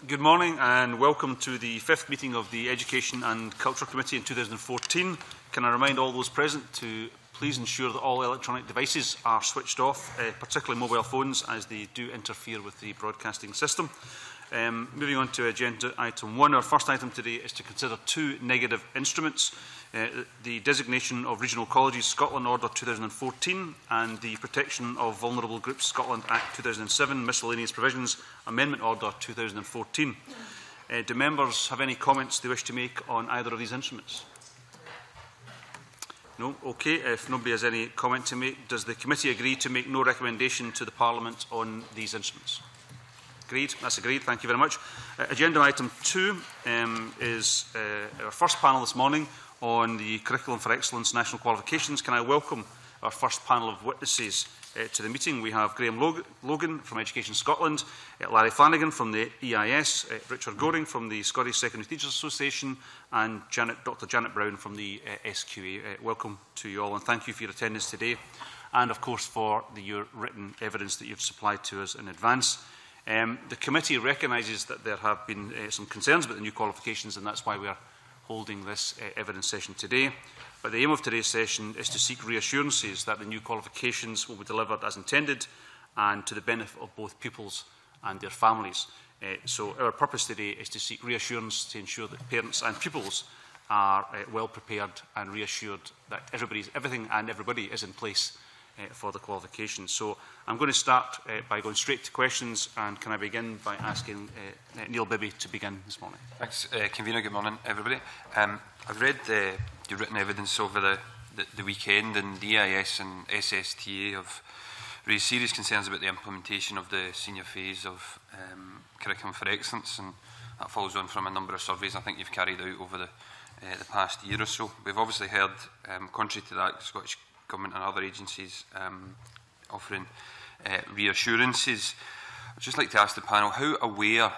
Good morning and welcome to the fifth meeting of the Education and Culture Committee in 2014. Can I remind all those present to please ensure that all electronic devices are switched off, particularly mobile phones, as they do interfere with the broadcasting system. Moving on to agenda item 1, our first item today is to consider two negative instruments. The Designation of Regional Colleges Scotland Order 2014 and the Protection of Vulnerable Groups Scotland Act 2007 Miscellaneous Provisions Amendment Order 2014. Do members have any comments they wish to make on either of these instruments? No? Okay. If nobody has any comment to make, does the committee agree to make no recommendation to the Parliament on these instruments? Agreed. That's agreed. Thank you very much. Agenda item 2 is our first panel this morning on the Curriculum for Excellence National Qualifications. Can I welcome our first panel of witnesses to the meeting? We have Graham Logan from Education Scotland, Larry Flanagan from the EIS, Richard Goring from the Scottish Secondary Teachers Association, and Dr Janet Brown from the SQA. Welcome to you all, and thank you for your attendance today, and of course for your written evidence that you've supplied to us in advance. The committee recognises that there have been some concerns about the new qualifications, and that's why we are holding this evidence session today. But the aim of today's session is to seek reassurances that the new qualifications will be delivered as intended and to the benefit of both pupils and their families. So our purpose today is to seek reassurance to ensure that parents and pupils are well prepared and reassured that everything and everybody is in place for the qualifications. So I'm going to start by going straight to questions, and can I begin by asking Neil Bibby to begin this morning? Thanks, Convener. Good morning, everybody. I've read your written evidence over the weekend, and the EIS and SSTA have raised serious concerns about the implementation of the senior phase of Curriculum for Excellence, and that follows on from a number of surveys I think you've carried out over the past year or so. We've obviously heard, contrary to that, the Scottish Government and other agencies offering reassurances. I'd just like to ask the panel, how aware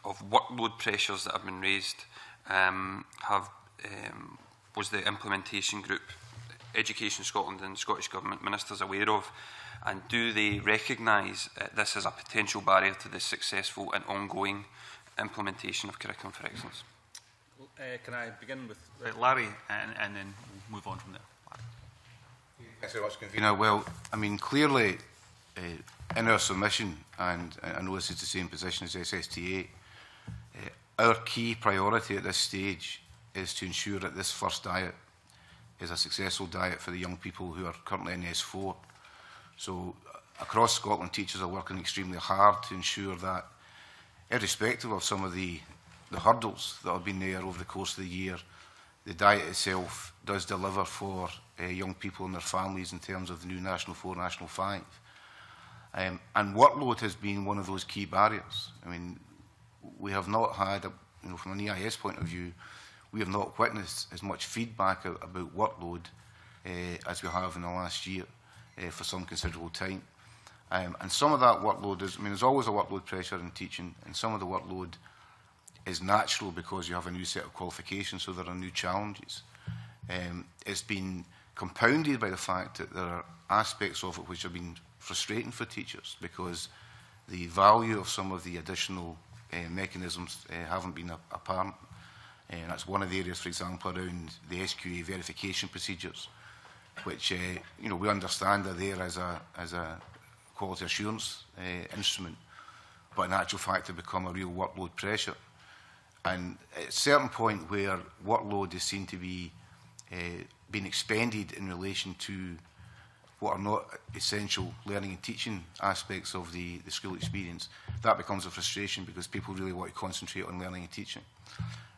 of workload pressures that have been raised was the implementation group, Education Scotland and Scottish Government ministers aware of, and do they recognise this as a potential barrier to the successful and ongoing implementation of Curriculum for Excellence? Can I begin with Larry and then we'll move on from there? Thanks very much, Convener. Well, I mean, clearly, in our submission, and I know this is the same position as SSTA, our key priority at this stage is to ensure that this first diet is a successful diet for the young people who are currently in S4. So, across Scotland, teachers are working extremely hard to ensure that, irrespective of some of the hurdles that have been there over the course of the year, the diet itself does deliver for young people and their families in terms of the new National 4, National 5. And workload has been one of those key barriers. I mean, we have not had, from an EIS point of view, we have not witnessed as much feedback about workload as we have in the last year for some considerable time. And some of that workload is, there's always a workload pressure in teaching, and some of the workload is natural because you have a new set of qualifications, so there are new challenges. It's been compounded by the fact that there are aspects of it which have been frustrating for teachers because the value of some of the additional mechanisms haven't been apparent. And that's one of the areas, for example, around the SQA verification procedures, which we understand are there as a quality assurance instrument, but in actual fact have become a real workload pressure. And at a certain point where workload is seen to be being expended in relation to what are not essential learning and teaching aspects of the school experience, that becomes a frustration because people really want to concentrate on learning and teaching.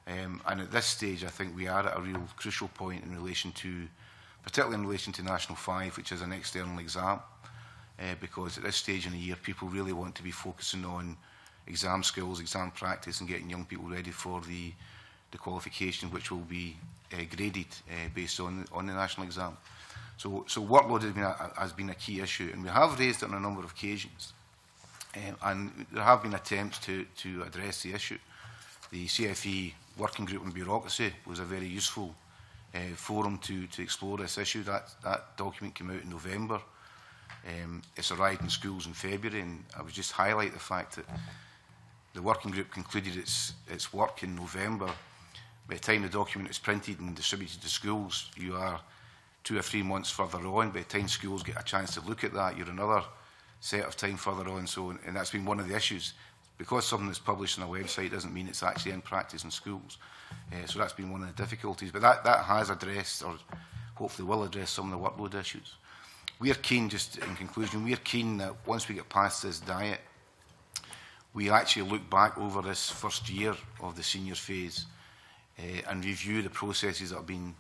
And at this stage, I think we are at a real crucial point in relation to, particularly in relation to National 5, which is an external exam, because at this stage in the year, people really want to be focusing on exam skills, exam practice, and getting young people ready for the qualification, which will be graded based on the national exam. So workload has been a key issue, and we have raised it on a number of occasions. And there have been attempts to address the issue. The CFE Working Group on Bureaucracy was a very useful forum to explore this issue. That document came out in November. It's arrived in schools in February, and I would just highlight the fact that the working group concluded its work in November. By the time the document is printed and distributed to schools, you are 2 or 3 months further on. By the time schools get a chance to look at that, you're another set of time further on. So, and that's been one of the issues. Because something that's published on a website doesn't mean it's actually in practice in schools. So that's been one of the difficulties. But that has addressed, or hopefully will address, some of the workload issues. We are keen, just in conclusion, we are keen that once we get past this diet, we actually look back over this first year of the senior phase and review the processes that have been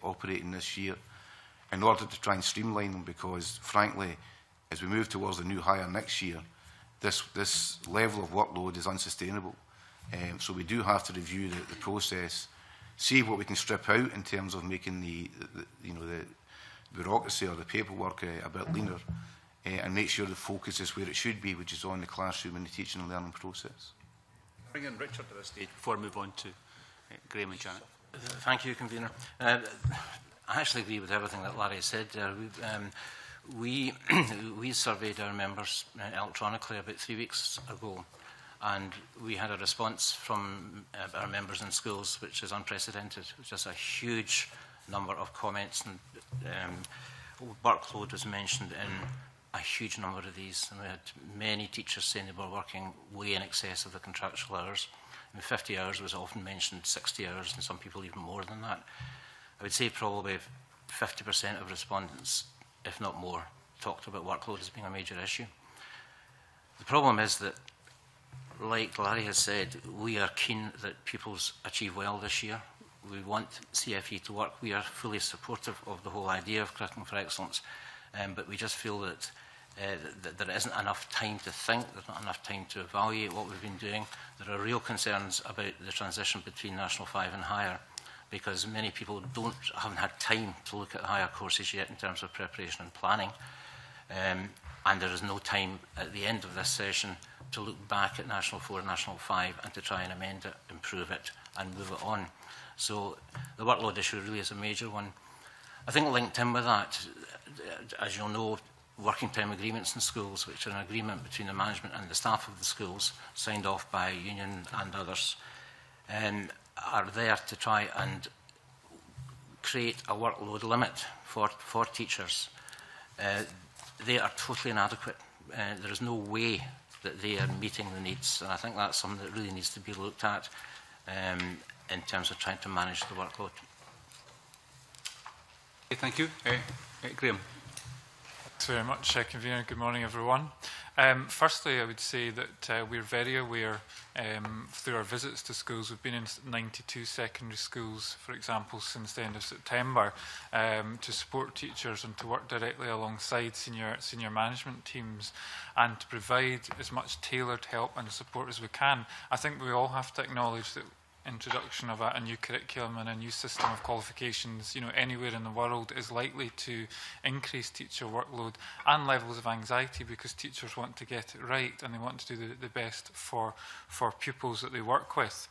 operating this year in order to try and streamline them, because frankly, as we move towards the new hire next year, this level of workload is unsustainable. So we do have to review the process, see what we can strip out in terms of making the bureaucracy or the paperwork a bit leaner, and make sure the focus is where it should be, which is on the classroom and the teaching and learning process. Bring in Richard to this stage before I move on to Graham and Janet. Thank you, Convener. I actually agree with everything that Larry said. We surveyed our members electronically about 3 weeks ago, and we had a response from our members in schools which is unprecedented. It was just a huge number of comments, and workload was mentioned in a huge number of these, and we had many teachers saying they were working way in excess of the contractual hours. I mean, 50 hours was often mentioned, 60 hours, and some people even more than that. I would say probably 50% of respondents, if not more, talked about workload as being a major issue. The problem is that, like Larry has said, we are keen that pupils achieve well this year. We want CFE to work. We are fully supportive of the whole idea of Curriculum for Excellence, but we just feel that there isn't enough time to think, there's not enough time to evaluate what we've been doing. There are real concerns about the transition between National 5 and higher, because many people haven't had time to look at higher courses yet in terms of preparation and planning. And there is no time at the end of this session to look back at National 4 and National 5 and to try and amend it, improve it, and move it on. So the workload issue really is a major one. I think linked in with that, as you'll know, working time agreements in schools, which are an agreement between the management and the staff of the schools, signed off by a union and others, are there to try and create a workload limit for teachers. They are totally inadequate. There is no way that they are meeting the needs, and I think that's something that really needs to be looked at in terms of trying to manage the workload. Okay, thank you. Graham. Thanks very much, Convener. Good morning, everyone. Firstly, I would say that we're very aware through our visits to schools. We've been in 92 secondary schools, for example, since the end of September, to support teachers and to work directly alongside senior management teams and to provide as much tailored help and support as we can. I think we all have to acknowledge that introduction of a new curriculum and a new system of qualifications, anywhere in the world is likely to increase teacher workload and levels of anxiety, because teachers want to get it right and they want to do the best for pupils that they work with.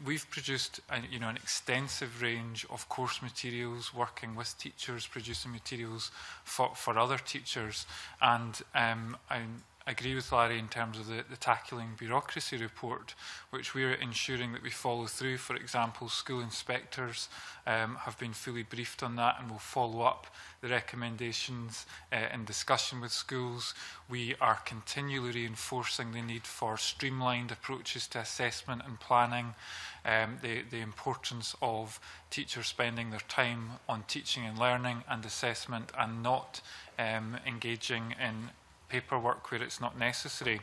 We've produced an extensive range of course materials, working with teachers, producing materials for other teachers, and I agree with Larry in terms of the tackling bureaucracy report, which we're ensuring that we follow through. For example, school inspectors have been fully briefed on that and will follow up the recommendations in discussion with schools. We are continually reinforcing the need for streamlined approaches to assessment and planning, the importance of teachers spending their time on teaching and learning and assessment and not engaging in paperwork where it's not necessary.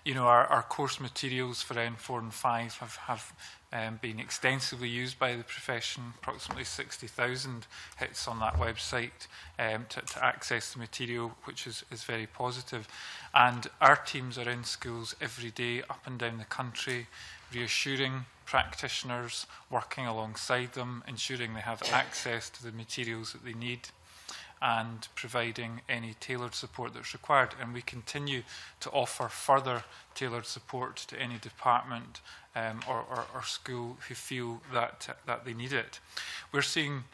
Our course materials for N4 and 5 have been extensively used by the profession. Approximately 60,000 hits on that website to access the material, which is very positive. And our teams are in schools every day up and down the country, reassuring practitioners, working alongside them, ensuring they have access to the materials that they need, and providing any tailored support that's required. And we continue to offer further tailored support to any department or school who feel that they need it. We're seeing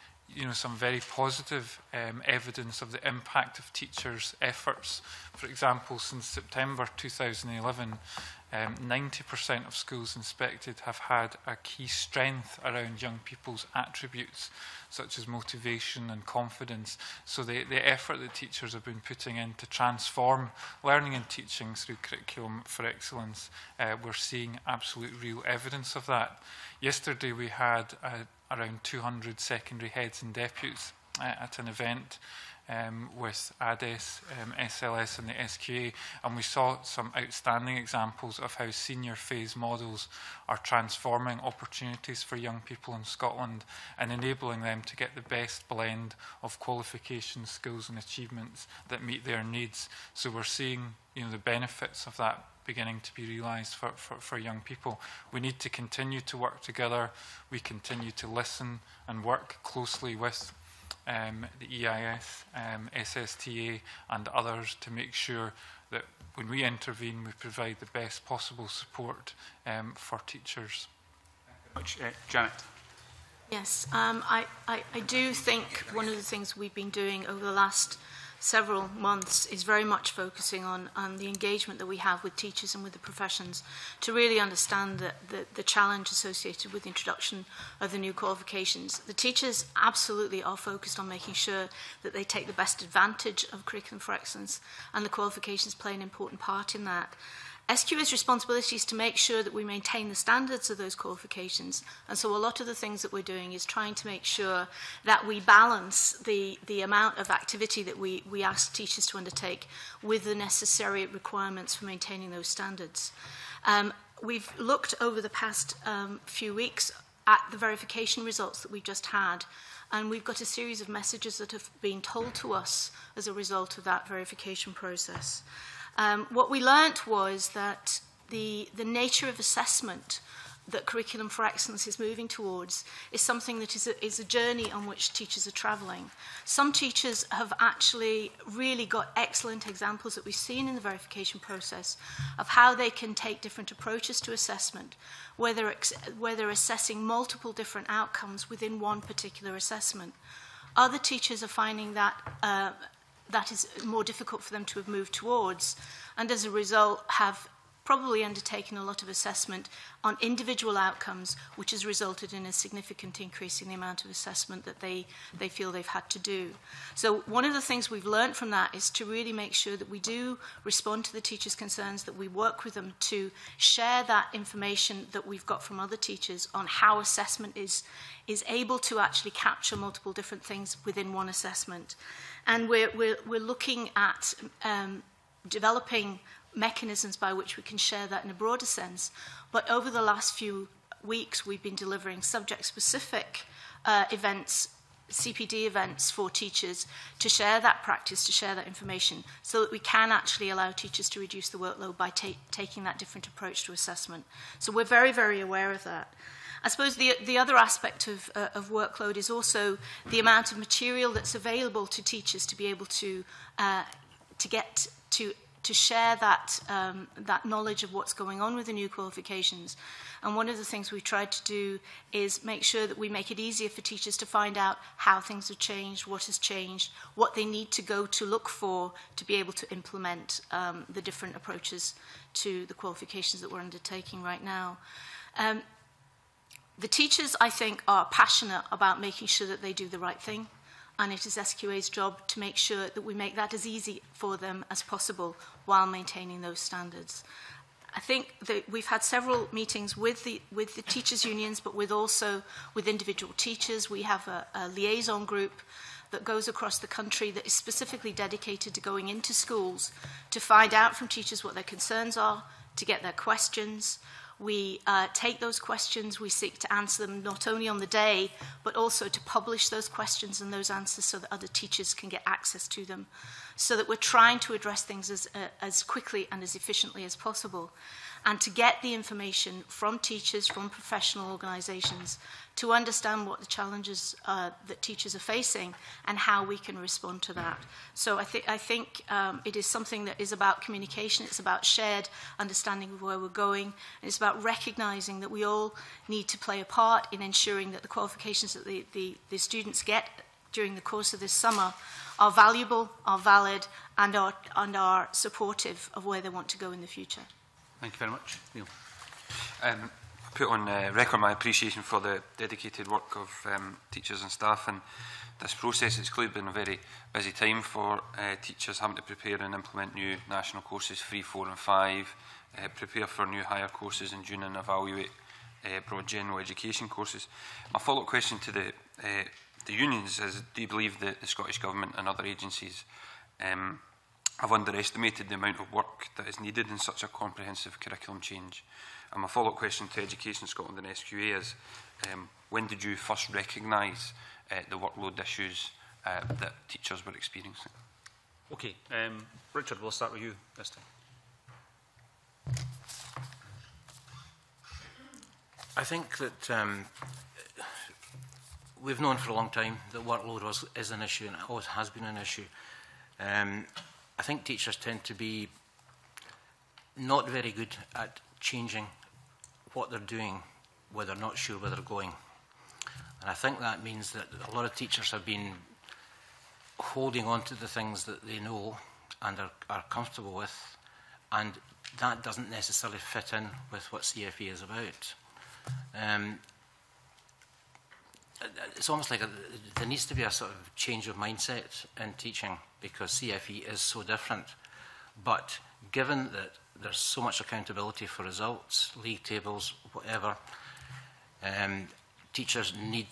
some very positive evidence of the impact of teachers' efforts. For example, since September 2011, 90% of schools inspected have had a key strength around young people's attributes, such as motivation and confidence. So the effort that teachers have been putting in to transform learning and teaching through Curriculum for Excellence, we're seeing absolute real evidence of that. Yesterday we had around 200 secondary heads and deputies at an event with ADES, SLS and the SQA, and we saw some outstanding examples of how senior phase models are transforming opportunities for young people in Scotland and enabling them to get the best blend of qualifications, skills and achievements that meet their needs. So we're seeing the benefits of that beginning to be realised for young people. We need to continue to work together. We continue to listen and work closely with the EIS, SSTA and others to make sure that when we intervene we provide the best possible support for teachers. Thank you very much. Janet. Yes, I do think one of the things we've been doing over the last several months is very much focusing on the engagement that we have with teachers and with the professions to really understand the challenge associated with the introduction of the new qualifications. The teachers absolutely are focused on making sure that they take the best advantage of Curriculum for Excellence, and the qualifications play an important part in that. SQA's responsibility is to make sure that we maintain the standards of those qualifications, and so a lot of the things that we're doing is trying to make sure that we balance the amount of activity that we ask teachers to undertake with the necessary requirements for maintaining those standards. We've looked over the past few weeks at the verification results that we've just had, and we've got a series of messages that have been told to us as a result of that verification process. What we learnt was that the nature of assessment that Curriculum for Excellence is moving towards is something that is a journey on which teachers are travelling. Some teachers have actually really got excellent examples that we've seen in the verification process of how they can take different approaches to assessment, whether assessing multiple different outcomes within one particular assessment. Other teachers are finding that that is more difficult for them to have moved towards, and as a result have probably undertaken a lot of assessment on individual outcomes, which has resulted in a significant increase in the amount of assessment that they feel they've had to do. So one of the things we've learned from that is to really make sure that we do respond to the teachers' concerns, that we work with them to share that information that we've got from other teachers on how assessment is able to actually capture multiple different things within one assessment. And we're looking at developing mechanisms by which we can share that in a broader sense. But over the last few weeks, we've been delivering subject-specific events, CPD events for teachers to share that practice, to share that information, so that we can actually allow teachers to reduce the workload by taking that different approach to assessment. So we're very, very aware of that. I suppose the other aspect of workload is also the amount of material that's available to teachers to be able to get to share that knowledge of what's going on with the new qualifications. And one of the things we've tried to do is make sure that we make it easier for teachers to find out how things have changed, what has changed, what they need to go to look for to be able to implement the different approaches to the qualifications that we're undertaking right now. The teachers, I think, are passionate about making sure that they do the right thing, and it is SQA's job to make sure that we make that as easy for them as possible while maintaining those standards. I think that we've had several meetings with the teachers' unions, but also with individual teachers. We have a liaison group that goes across the country that is specifically dedicated to going into schools to find out from teachers what their concerns are, to get their questions. We take those questions, we seek to answer them not only on the day, but also to publish those questions and those answers so that other teachers can get access to them, so that we're trying to address things as quickly and as efficiently as possible. and to get the information from teachers, from professional organisations, to understand what the challenges that teachers are facing and how we can respond to that. So I think it is something that is about communication, it's about shared understanding of where we're going, and it's about recognising that we all need to play a part in ensuring that the qualifications that the students get during the course of this summer are valuable, are valid, and are supportive of where they want to go in the future. Thank you very much. Neil. Put on record my appreciation for the dedicated work of teachers and staff in this process. It's clearly been a very busy time for teachers having to prepare and implement new national courses 3, 4 and 5, prepare for new higher courses in June and evaluate broad general education courses. My follow-up question to the unions is, do you believe that the Scottish Government and other agencies have underestimated the amount of work that is needed in such a comprehensive curriculum change? And my follow-up question to Education Scotland and SQA is, when did you first recognise the workload issues that teachers were experiencing? Okay, Richard, we'll start with you this time. I think that we've known for a long time that workload is an issue, and it always has been an issue. I think teachers tend to be not very good at changing what they're doing where they're not sure where they're going. And I think that means that a lot of teachers have been holding on to the things that they know and are comfortable with, and that doesn't necessarily fit in with what CFE is about. It's almost like there needs to be a sort of change of mindset in teaching, because CFE is so different. But given that there's so much accountability for results, league tables, whatever, teachers need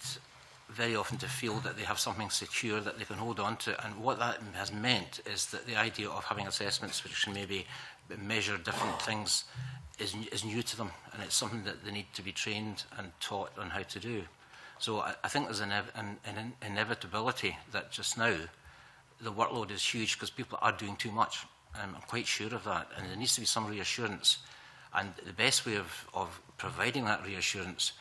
very often to feel that they have something secure that they can hold on to. And what that has meant is that the idea of having assessments which can maybe measure different things is new to them, and it's something that they need to be trained and taught on how to do. So I think there's an inevitability that just now the workload is huge because people are doing too much. I'm quite sure of that, and there needs to be some reassurance. And the best way of providing that reassurance,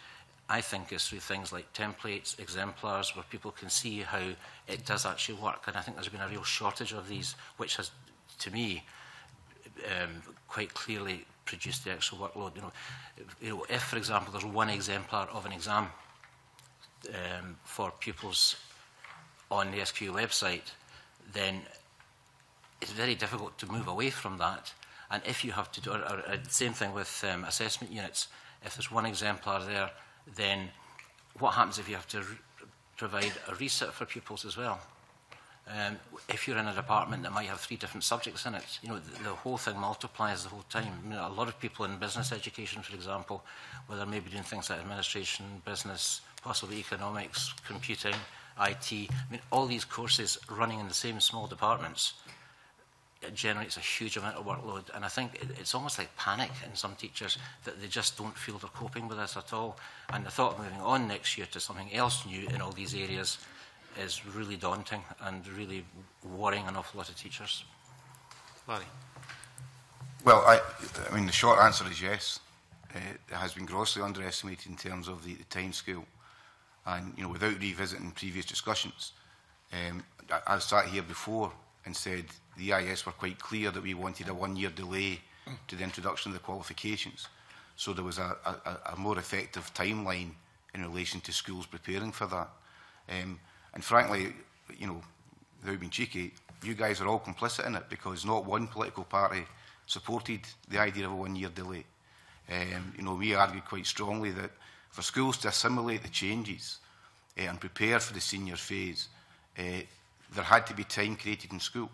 I think, is through things like templates, exemplars, where people can see how it does actually work. And I think there's been a real shortage of these, which has, to me, quite clearly produced the extra workload. If, for example, there's one exemplar of an exam for pupils on the SQA website, then it's very difficult to move away from that. And if you have to do the same thing with assessment units, if there's one exemplar there, then what happens if you have to provide a resit for pupils as well? If you're in a department that might have 3 different subjects in it, the whole thing multiplies the whole time. A lot of people in business education, for example, where they're maybe doing things like administration, business, possibly economics, computing, IT, all these courses running in the same small departments, it generates a huge amount of workload. And I think it's almost like panic in some teachers that they just don't feel they're coping with this at all. And the thought of moving on next year to something else new in all these areas is really daunting and really worrying an awful lot of teachers. Larry. Well, I mean, the short answer is yes. It has been grossly underestimated in terms of the timescale. And, without revisiting previous discussions, I've sat here before and said the EIS were quite clear that we wanted a 1-year delay to the introduction of the qualifications. So there was a more effective timeline in relation to schools preparing for that. And frankly, without being cheeky, you guys are all complicit in it, because not one political party supported the idea of a 1-year delay. We argued quite strongly that for schools to assimilate the changes and prepare for the senior phase, there had to be time created in school.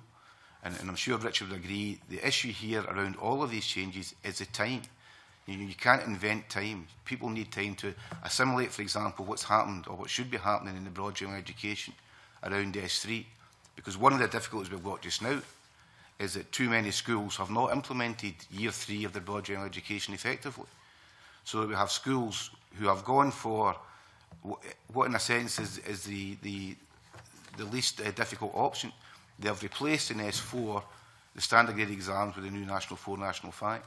And I'm sure Richard would agree, the issue here around all of these changes is the time. You can't invent time. People need time to assimilate, for example, what's happened or what should be happening in the broad general education around S3. Because one of the difficulties we've got just now is that too many schools have not implemented year 3 of the broad general education effectively. So that we have schools who have gone for what in a sense is the least difficult option. They have replaced in S4 the standard grade exams with the new National 4, National 5.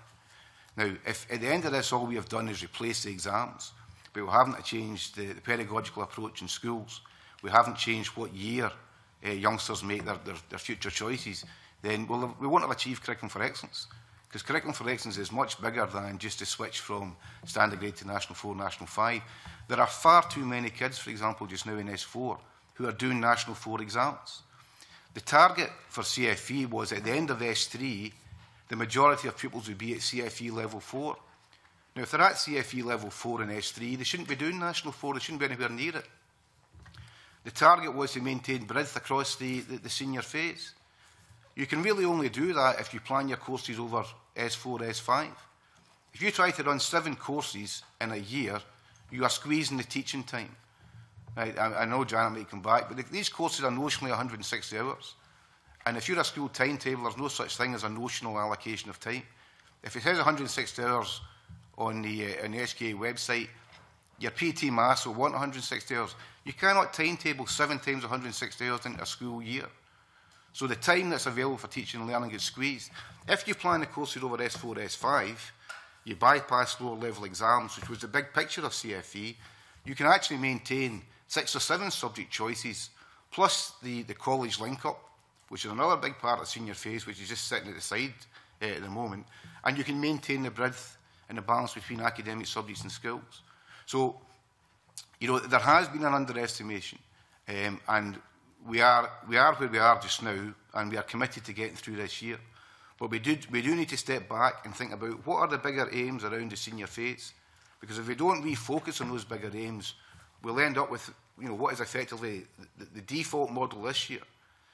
Now, if at the end of this all we have done is replace the exams, but we haven't changed the pedagogical approach in schools, we haven't changed what year youngsters make their future choices, then we won't have achieved curriculum for excellence. Because curriculum for excellence is much bigger than just a switch from standard grade to National 4, National 5. There are far too many kids, for example, just now in S4, who are doing National 4 exams. The target for CFE was at the end of S3, the majority of pupils would be at CFE level 4. Now, if they're at CFE level 4 in S3, they shouldn't be doing National 4, they shouldn't be anywhere near it. The target was to maintain breadth across the senior phase. You can really only do that if you plan your courses over S4, S5. If you try to run 7 courses in a year, you are squeezing the teaching time. Right, I know Janet may come back, but these courses are notionally 160 hours. And if you're a school timetable, there's no such thing as a notional allocation of time. If it says 160 hours on the SKA website, your PT Maths will want 160 hours. You cannot timetable 7 times 160 hours into a school year. So the time that's available for teaching and learning gets squeezed. If you plan the courses over S4, S5, you bypass lower level exams, which was the big picture of CFE, you can actually maintain 6 or 7 subject choices, plus the college link-up, which is another big part of senior phase, which is just sitting at the side at the moment, and you can maintain the breadth and the balance between academic subjects and skills. So, you know, there has been an underestimation, and we are where we are just now, and we are committed to getting through this year. But we do need to step back and think about what are the bigger aims around the senior phase, because if we don't refocus on those bigger aims, we'll end up with, you know, what is effectively the default model this year,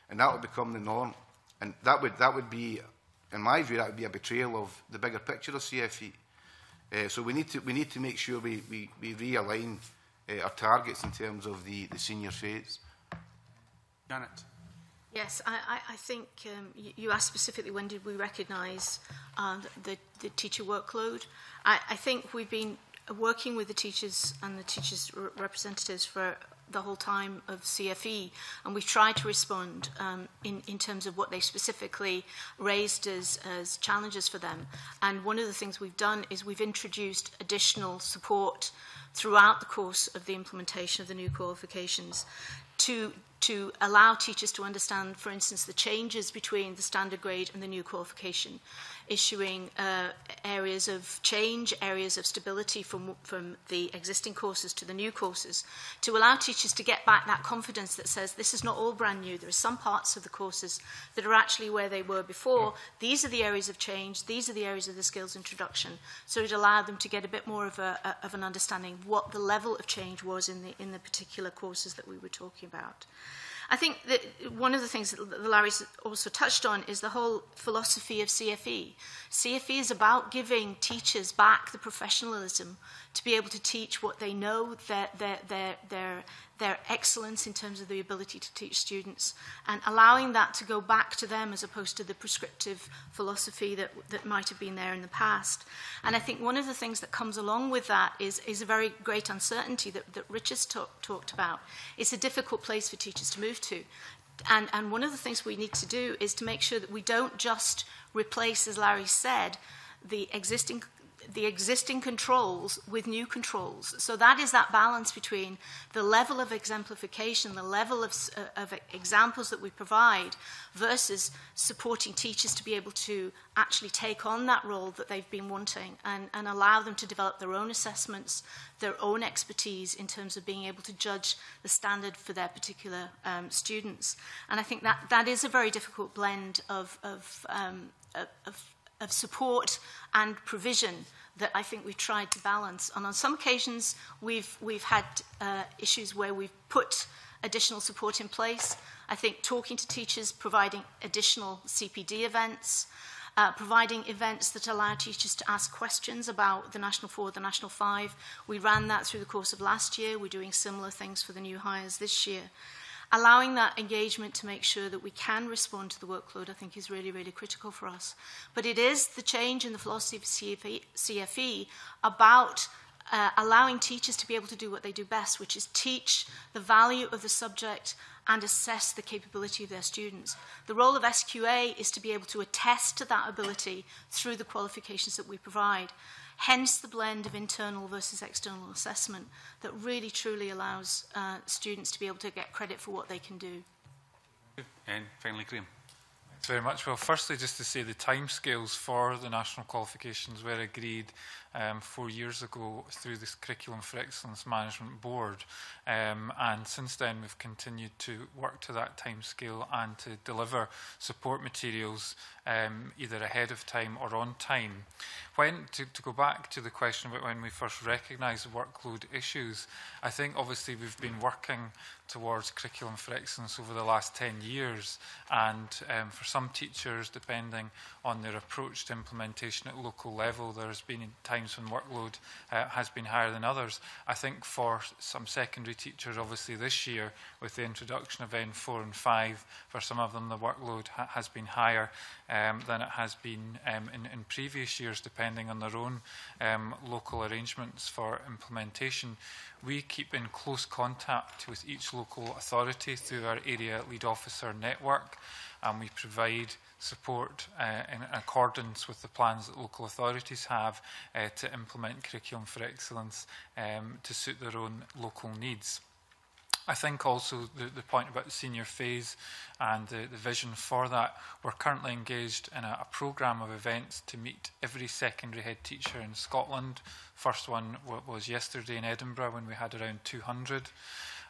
and that will become the norm. And that would be, in my view, that would be a betrayal of the bigger picture of CFE. So we need to make sure we realign our targets in terms of the senior phase. Janet. Yes, I think you asked specifically when did we recognise the teacher workload. I think we've been working with the teachers and the teachers' representatives for the whole time of CFE, and we've tried to respond in terms of what they specifically raised as challenges for them. And one of the things we've done is we've introduced additional support throughout the course of the implementation of the new qualifications to allow teachers to understand, for instance, the changes between the standard grade and the new qualification, issuing areas of change, areas of stability from the existing courses to the new courses, to allow teachers to get back that confidence that says this is not all brand new. There are some parts of the courses that are actually where they were before. These are the areas of change. These are the areas of the skills introduction. So it allowed them to get a bit more of an understanding of what the level of change was in the particular courses that we were talking about. I think that one of the things that Larry's also touched on is the whole philosophy of CFE. CFE is about giving teachers back the professionalism to be able to teach what they know, their excellence in terms of the ability to teach students, and allowing that to go back to them as opposed to the prescriptive philosophy that might have been there in the past. And I think one of the things that comes along with that is a very great uncertainty that Rich has talked about. It's a difficult place for teachers to move to. And one of the things we need to do is to make sure that we don't just replace, as Larry said, the existing controls with new controls. So that is that balance between the level of exemplification, the level of examples that we provide, versus supporting teachers to be able to actually take on that role that they've been wanting and allow them to develop their own assessments, their own expertise in terms of being able to judge the standard for their particular students. And I think that is a very difficult blend of support and provision that I think we've tried to balance. And on some occasions, we've had issues where we've put additional support in place. I think talking to teachers, providing additional CPD events, providing events that allow teachers to ask questions about the National 4, the National 5. We ran that through the course of last year. We're doing similar things for the new hires this year. Allowing that engagement to make sure that we can respond to the workload, I think, is really, really critical for us. But it is the change in the philosophy of CFE about allowing teachers to be able to do what they do best, which is teach the value of the subject and assess the capability of their students. The role of SQA is to be able to attest to that ability through the qualifications that we provide. Hence the blend of internal versus external assessment that really truly allows students to be able to get credit for what they can do. And finally, Graham. Thanks very much. Well, firstly, just to say the timescales for the national qualifications were agreed 4 years ago through this Curriculum for Excellence Management Board. And since then, we've continued to work to that timescale and to deliver support materials either ahead of time or on time. To go back to the question about when we first recognised workload issues, I think obviously we've been working towards Curriculum for Excellence over the last 10 years. And for some teachers, depending on their approach to implementation at local level, there's been times when workload has been higher than others. I think for some secondary teachers, obviously this year, with the introduction of N4 and 5, for some of them the workload has been higher than it has been in previous years, depending on their own local arrangements for implementation. We keep in close contact with each local authority through our area lead officer network, and we provide support in accordance with the plans that local authorities have to implement Curriculum for Excellence to suit their own local needs. I think also the point about the senior phase and the vision for that, we're currently engaged in a programme of events to meet every secondary head teacher in Scotland. First one was yesterday in Edinburgh when we had around 200.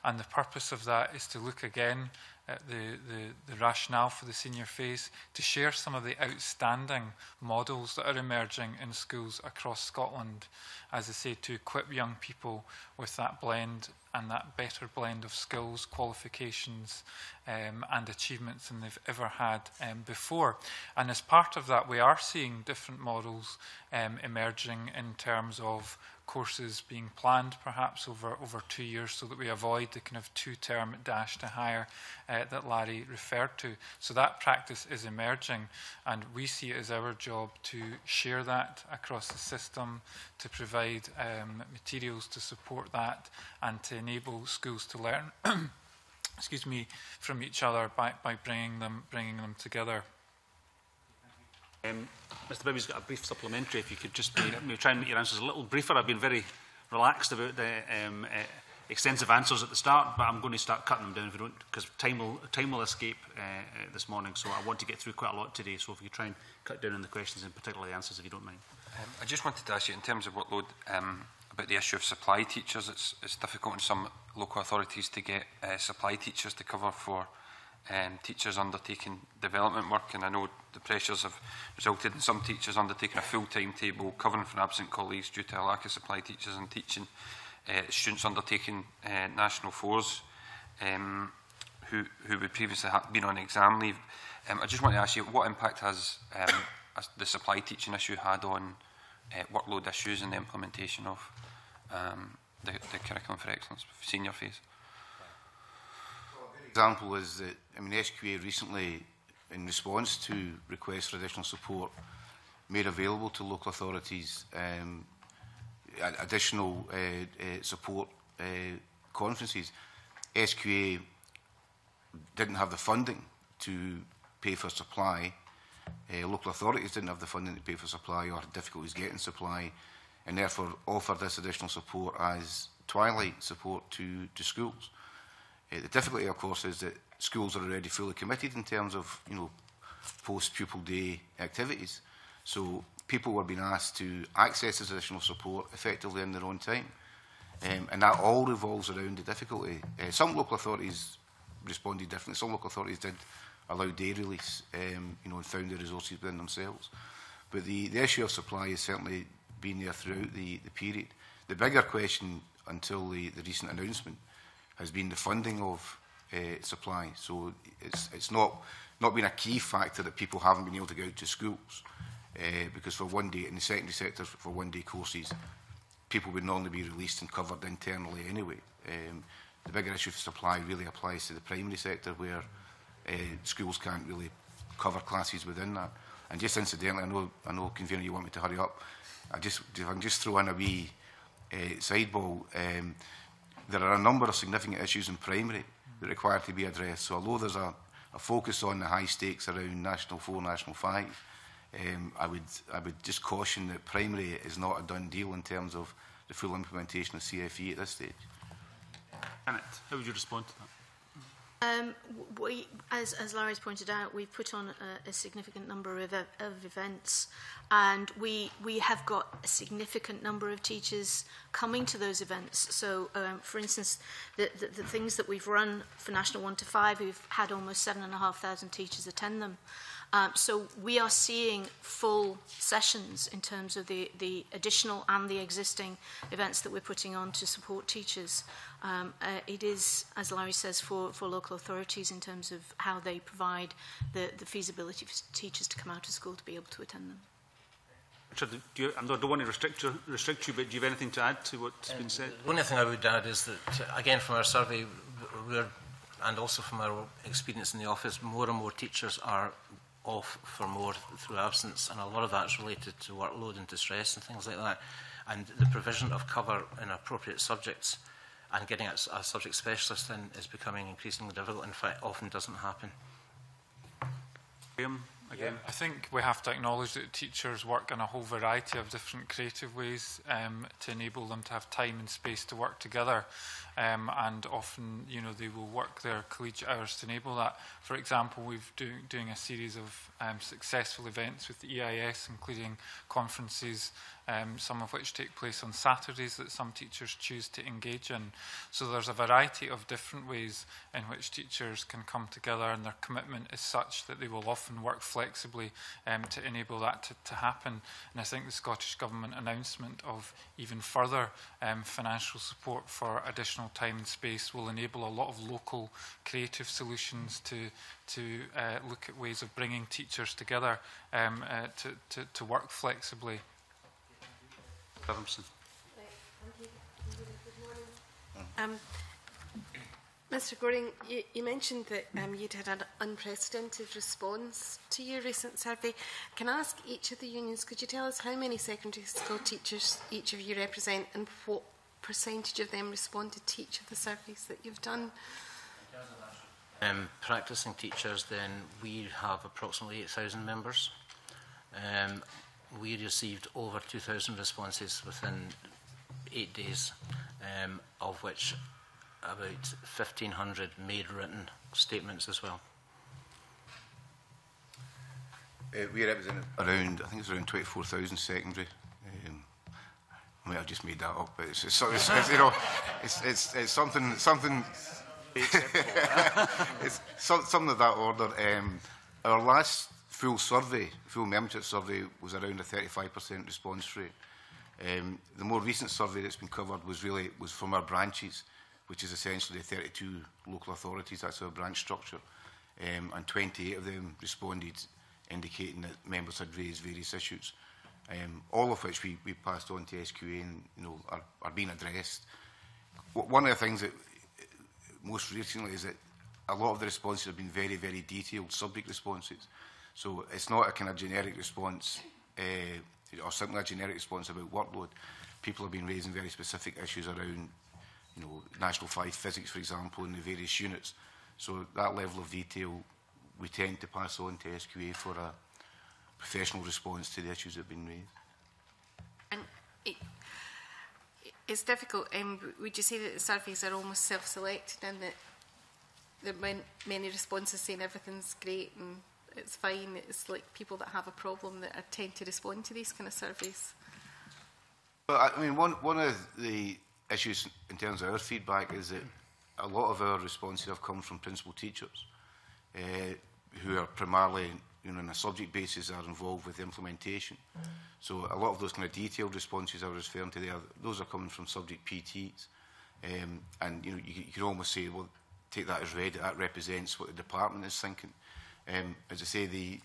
And the purpose of that is to look again at the rationale for the senior phase, to share some of the outstanding models that are emerging in schools across Scotland, as I say, to equip young people with that blend and that better blend of skills, qualifications and achievements than they've ever had before. And as part of that, we are seeing different models emerging in terms of courses being planned perhaps over 2 years, so that we avoid the kind of 2-term dash to hire that Larry referred to. So that practice is emerging, and we see it as our job to share that across the system, to provide materials to support that, and to enable schools to learn excuse me, from each other by bringing them together. Mr. Bibby's got a brief supplementary. If you could just maybe try and make your answers a little briefer. I've been very relaxed about the extensive answers at the start, but I'm going to start cutting them down if we don't, because time will escape this morning. So I want to get through quite a lot today. So if you could try and cut down on the questions and particularly the answers, if you don't mind. I just wanted to ask you, in terms of workload, about the issue of supply teachers. It's difficult in some local authorities to get supply teachers to cover for teachers undertaking development work, and I know the pressures have resulted in some teachers undertaking a full timetable covering for absent colleagues due to a lack of supply teachers and teaching students undertaking National 4s who would previously have been on exam leave. I just want to ask you, what impact has the supply teaching issue had on workload issues in the implementation of the Curriculum for Excellence senior phase? Example is that, I mean, SQA recently, in response to requests for additional support, made available to local authorities additional support conferences. SQA didn't have the funding to pay for supply. Local authorities didn't have the funding to pay for supply or had difficulties getting supply, and therefore offered this additional support as twilight support to schools. The difficulty, of course, is that schools are already fully committed in terms of, post-pupil day activities. So people were being asked to access this additional support effectively in their own time. And that all revolves around the difficulty. Some local authorities responded differently. Some local authorities did allow day release, and found the resources within themselves. But the issue of supply has certainly been there throughout the period. The bigger question, until the recent announcement, has been the funding of supply. So it's not been a key factor that people haven't been able to go out to schools, because for one day, in the secondary sector, for one-day courses, people would normally be released and covered internally anyway. The bigger issue for supply really applies to the primary sector, where schools can't really cover classes within that. And just incidentally, I know, convener, you want me to hurry up. If I can just throw in a wee sideball, there are a number of significant issues in primary that require to be addressed. So although there's a focus on the high stakes around National 4, National 5, I would just caution that primary is not a done deal in terms of the full implementation of CFE at this stage. Annette, how would you respond to that? As Larry's pointed out, we've put on a significant number of events, and we have got a significant number of teachers coming to those events. So, for instance, the things that we've run for National 1 to 5, we've had almost 7,500 teachers attend them. So we are seeing full sessions in terms of the additional and the existing events that we're putting on to support teachers. It is, as Larry says, for local authorities in terms of how they provide the feasibility for teachers to come out of school to be able to attend them. Richard, I don't want to restrict you, but do you have anything to add to what's been said? The only thing I would add is that, again, from our survey, and also from our experience in the office, more and more teachers are off for more through absence, and a lot of that is related to workload and distress and things like that. And the provision of cover in appropriate subjects and getting a subject specialist in is becoming increasingly difficult. In fact, often doesn't happen. Graham, again. I think we have to acknowledge that teachers work in a whole variety of different creative ways to enable them to have time and space to work together. And often, you know, they will work their collegiate hours to enable that. For example, we've doing a series of successful events with the EIS, including conferences, some of which take place on Saturdays that some teachers choose to engage in. So there's a variety of different ways in which teachers can come together, and their commitment is such that they will often work flexibly to enable that to happen. And I think the Scottish Government announcement of even further financial support for additional time and space will enable a lot of local creative solutions to look at ways of bringing teachers together to work flexibly. Mr. Goring, you mentioned that you'd had an unprecedented response to your recent survey. Can I ask each of the unions, could you tell us how many secondary school teachers each of you represent, and what percentage of them responded to each of the surveys that you've done? Practising teachers, then, we have approximately 8,000 members. We received over 2,000 responses within 8 days, of which about 1,500 made written statements as well. We represent around, I think it's around 24,000 secondary. I mean, I've just made that up, but it's you know, it's something it's something of that order. Our last full membership survey was around a 35% response rate. The more recent survey that's been covered was from our branches, which is essentially 32 local authorities. That's our branch structure, and 28 of them responded, indicating that members had raised various issues, all of which we passed on to SQA and, you know, are being addressed. One of the things that most recently is that a lot of the responses have been very, very detailed subject responses. So it's not a kind of generic response, or simply a generic response about workload. People have been raising very specific issues around, you know, National 5 physics, for example, in the various units. So that level of detail we tend to pass on to SQA for a professional response to the issues that have been raised. And it's difficult. Would you say that the surveys are almost self-selected, and that there are many responses saying everything's great and it's fine? It's like people that have a problem that tend to respond to these kind of surveys. Well, I mean, one of the issues in terms of our feedback is that a lot of our responses have come from principal teachers who are primarily, you know, on a subject basis, are involved with implementation. So a lot of those kind of detailed responses I was referring to there, those are coming from subject PTs. And, you know, you can almost say, well, take that as read, that represents what the department is thinking. As I say, the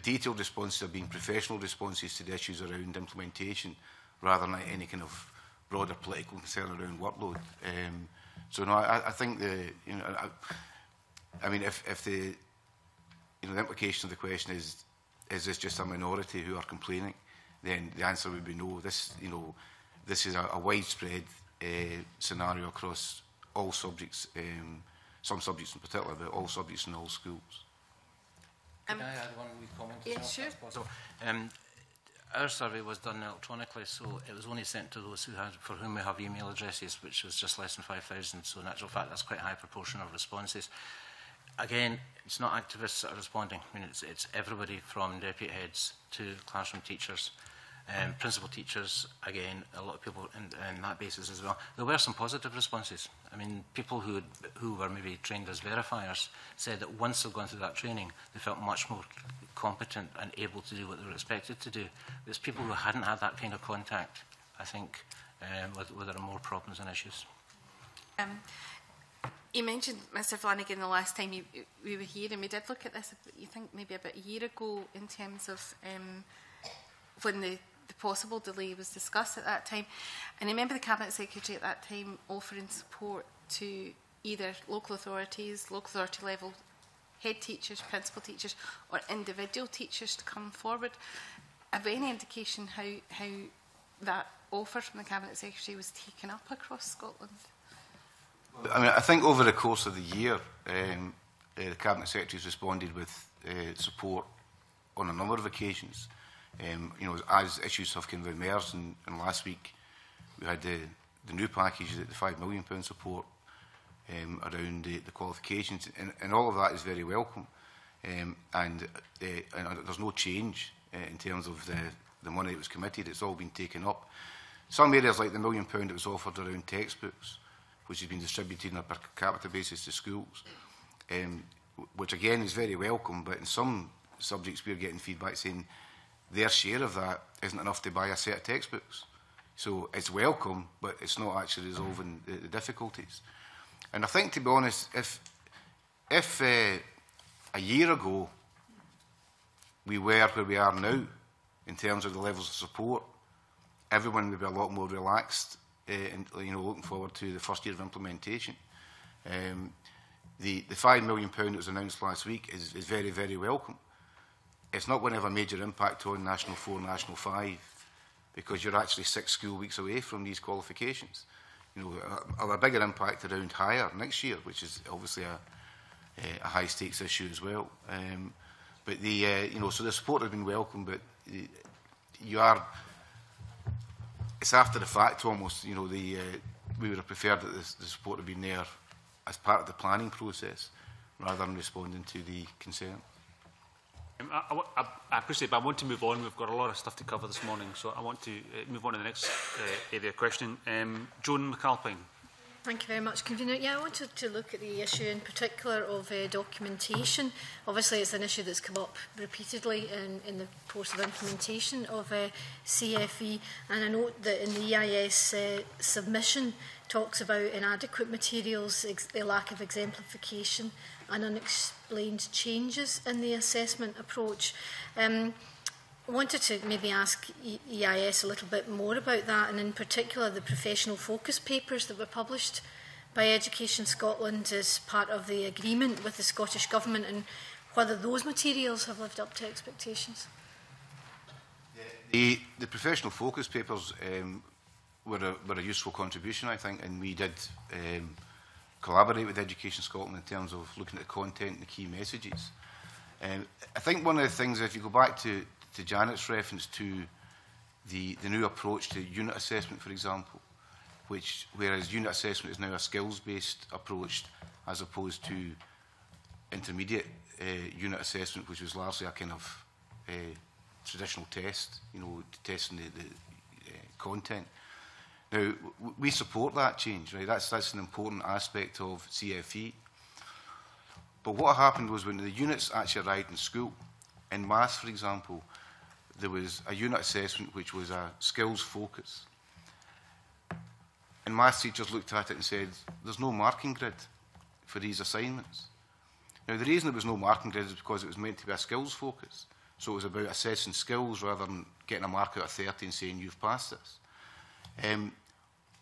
detailed responses have been professional responses to the issues around implementation, rather than any kind of broader political concern around workload. So no, I think you know, I mean, if the, you know, the implication of the question is this just a minority who are complaining, then the answer would be no. This, you know, this is a widespread scenario across all subjects, some subjects in particular, but all subjects in all schools. Can I add one wee comment? Yeah, sure. So, our survey was done electronically, so it was only sent to those for whom we have email addresses, which was just less than 5,000. So in actual fact, that's quite a high proportion of responses. Again, it's not activists that are responding. I mean, it's everybody from deputy heads to classroom teachers, principal teachers, again, a lot of people in that basis as well. There were some positive responses. I mean, people who were maybe trained as verifiers said that once they've gone through that training, they felt much more competent and able to do what they were expected to do. There's people who hadn't had that kind of contact, I think, where there are more problems and issues. You mentioned, Mr Flanagan, the last time we were here, and we did look at this, you think maybe about a year ago, in terms of when the possible delay was discussed at that time. And I remember the Cabinet Secretary at that time offering support to either local authorities, local authority level head teachers, principal teachers, or individual teachers to come forward. Have any indication how that offer from the Cabinet Secretary was taken up across Scotland? I mean, I think over the course of the year, the Cabinet Secretary has responded with support on a number of occasions. You know, as issues have kind of emerged, and last week we had the new package, the £5 million support around the qualifications, and all of that is very welcome. And there's no change in terms of the money that was committed. It's all been taken up. Some areas, like the £1 million that was offered around textbooks, which has been distributed on a per capita basis to schools, which again is very welcome, but in some subjects we're getting feedback saying their share of that isn't enough to buy a set of textbooks. So it's welcome, but it's not actually resolving the difficulties. And I think, to be honest, if a year ago we were where we are now in terms of the levels of support, everyone would be a lot more relaxed, and, you know, looking forward to the first year of implementation. The £5 million that was announced last week is very, very welcome. It's not going to have a major impact on National 4, National 5, because you're actually 6 school weeks away from these qualifications. You know, have a bigger impact around higher next year, which is obviously a high stakes issue as well. But you know, so the support has been welcome, but it's after the fact almost. You know, we would have preferred that the support had been there as part of the planning process, rather than responding to the concern. I appreciate it, but I want to move on. We've got a lot of stuff to cover this morning, so I want to move on to the next area of questioning. Joan McAlpine. Thank you very much, Convener. Yeah, I wanted to look at the issue in particular of documentation. Obviously, it's an issue that's come up repeatedly in the course of implementation of CFE, and I note that in the EIS submission talks about inadequate materials, a lack of exemplification, and unexplained changes in the assessment approach. I wanted to maybe ask EIS a little bit more about that, and in particular the professional focus papers that were published by Education Scotland as part of the agreement with the Scottish Government, and whether those materials have lived up to expectations. The professional focus papers were a useful contribution, I think, and we did collaborate with Education Scotland in terms of looking at the content and the key messages. I think one of the things, if you go back to Janet's reference to the new approach to unit assessment, for example, whereas unit assessment is now a skills-based approach as opposed to intermediate unit assessment, which was largely a kind of traditional test, you know, testing the content. Now, we support that change, right? That's an important aspect of CFE. But what happened was when the units actually arrived in school, in maths, for example, there was a unit assessment which was a skills focus. And maths teachers looked at it and said, there's no marking grid for these assignments. Now, the reason there was no marking grid is because it was meant to be a skills focus. So it was about assessing skills rather than getting a mark out of 30 and saying you've passed this.